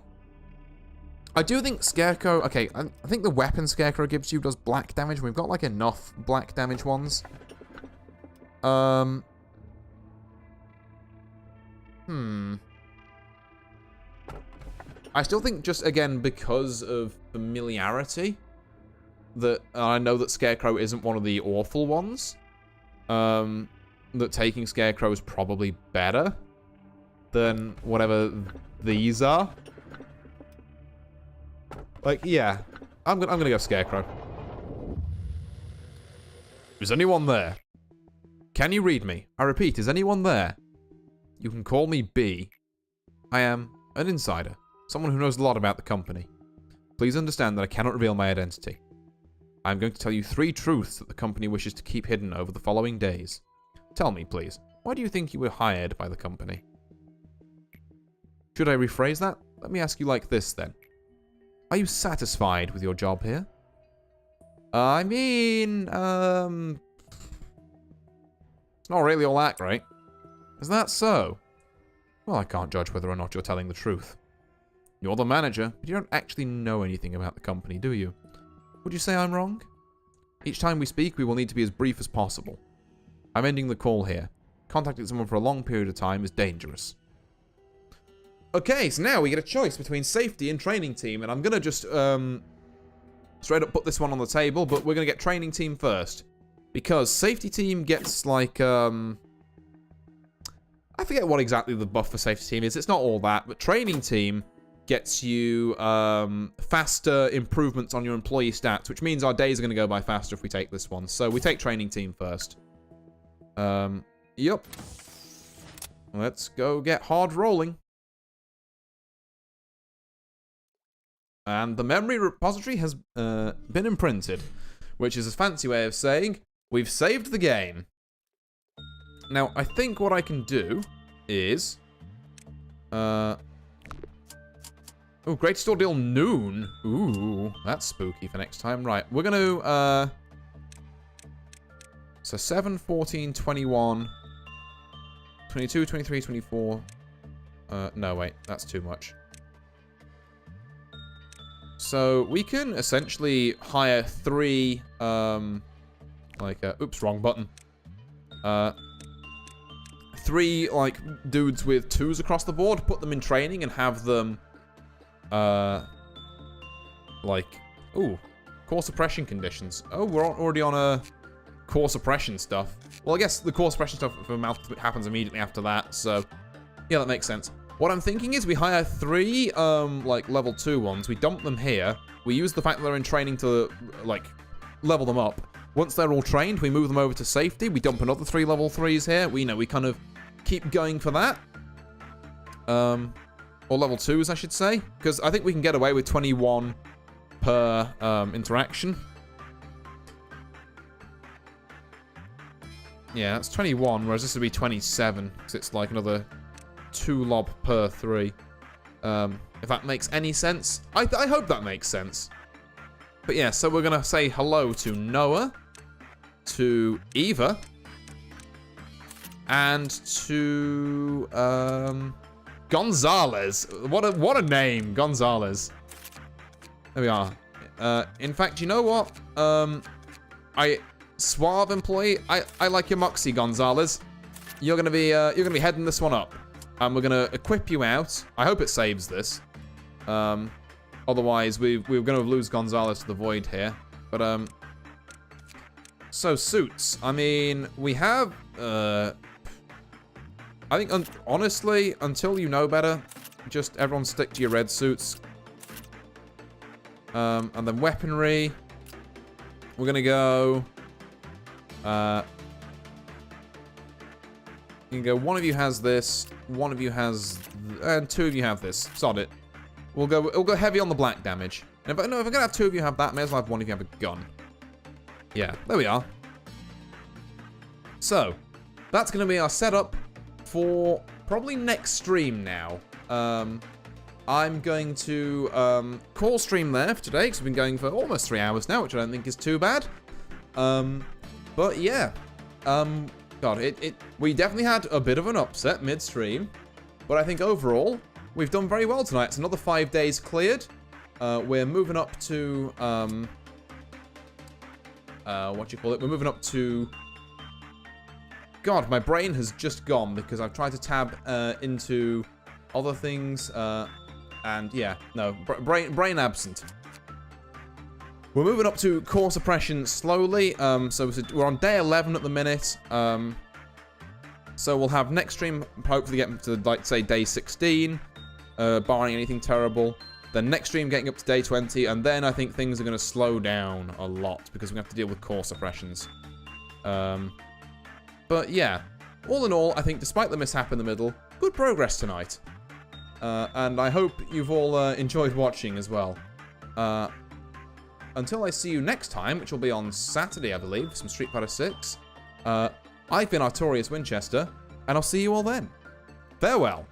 do think Scarecrow... Okay, I think the weapon Scarecrow gives you does black damage. We've got, like, enough black damage ones. I still think just, again, because of familiarity, that I know that Scarecrow isn't one of the awful ones, that taking Scarecrow is probably better than whatever these are. Like, yeah, I'm gonna go Scarecrow. Is anyone there? Can you read me? I repeat, is anyone there? You can call me B. I am an insider, someone who knows a lot about the company. Please understand that I cannot reveal my identity. I am going to tell you 3 truths that the company wishes to keep hidden over the following days. Tell me, please, why do you think you were hired by the company? Should I rephrase that? Let me ask you like this, then. Are you satisfied with your job here? I mean, it's not really all that great. Is that so? Well, I can't judge whether or not you're telling the truth. You're the manager, but you don't actually know anything about the company, do you? Would you say I'm wrong? Each time we speak, we will need to be as brief as possible. I'm ending the call here. Contacting someone for a long period of time is dangerous. Okay, so now we get a choice between safety and training team, and I'm gonna just straight up put this one on the table, but we're gonna get training team first. Because safety team gets like, I forget what exactly the buff for safety team is. It's not all that, but training team gets you faster improvements on your employee stats, which means our days are going to go by faster if we take this one. So we take training team first. Yep. Let's go get hard rolling. And the memory repository has been imprinted, which is a fancy way of saying we've saved the game. Now, I think what I can do is... oh, Great Store Deal noon. Ooh, that's spooky for next time. Right, we're going to... so 7, 14, 21, 22, 23, 24... no, wait, that's too much. So we can essentially hire 3, oops, wrong button. 3, like, dudes with 2s across the board, put them in training and have them, ooh, core suppression conditions. Oh, we're already on a core suppression stuff. Well, I guess the core suppression stuff for mouth happens immediately after that, so yeah, that makes sense. What I'm thinking is we hire 3, like, level 2 ones. We dump them here. We use the fact that they're in training to, like, level them up. Once they're all trained, we move them over to safety. We dump another 3 level 3s here. We kind of keep going for that. Or level 2s, I should say. Because I think we can get away with 21 per interaction. Yeah, that's 21, whereas this would be 27. Because it's like another 2 lob per 3. If that makes any sense. I hope that makes sense. But yeah, so we're going to say hello to Noah, to Eva, and to Gonzalez. What a name, Gonzalez. There we are. In fact, you know what? Suave employee, I like your moxie, Gonzalez. You're gonna be heading this one up. And we're gonna equip you out. I hope it saves this. Otherwise, we're gonna lose Gonzalez to the void here. But so suits. I mean, we have. I think honestly, until you know better, just everyone stick to your red suits. And then weaponry. We're going to go... you can go, one of you has this, one of you has... and two of you have this. Sod it. We'll go heavy on the black damage. And if I'm going to have two of you have that, may as well have one of you have a gun. Yeah, there we are. So, that's going to be our setup for probably next stream now. I'm going to call stream there for today, because we've been going for almost 3 hours now, which I don't think is too bad. But yeah, God, we definitely had a bit of an upset mid-stream, but I think overall, we've done very well tonight. It's another 5 days cleared. We're moving up to, We're moving up to... God, my brain has just gone because I've tried to tab into other things, and yeah, no, brain absent. We're moving up to core suppression slowly, so we're on day 11 at the minute, so we'll have next stream hopefully getting to, like, say, day 16, barring anything terrible. Then next stream getting up to day 20, and then I think things are going to slow down a lot because we're going to have to deal with core suppressions. But yeah, all in all, I think despite the mishap in the middle, good progress tonight. And I hope you've all enjoyed watching as well. Until I see you next time, which will be on Saturday, I believe, some Street Fighter 6. I've been Artorius Winchester, and I'll see you all then. Farewell.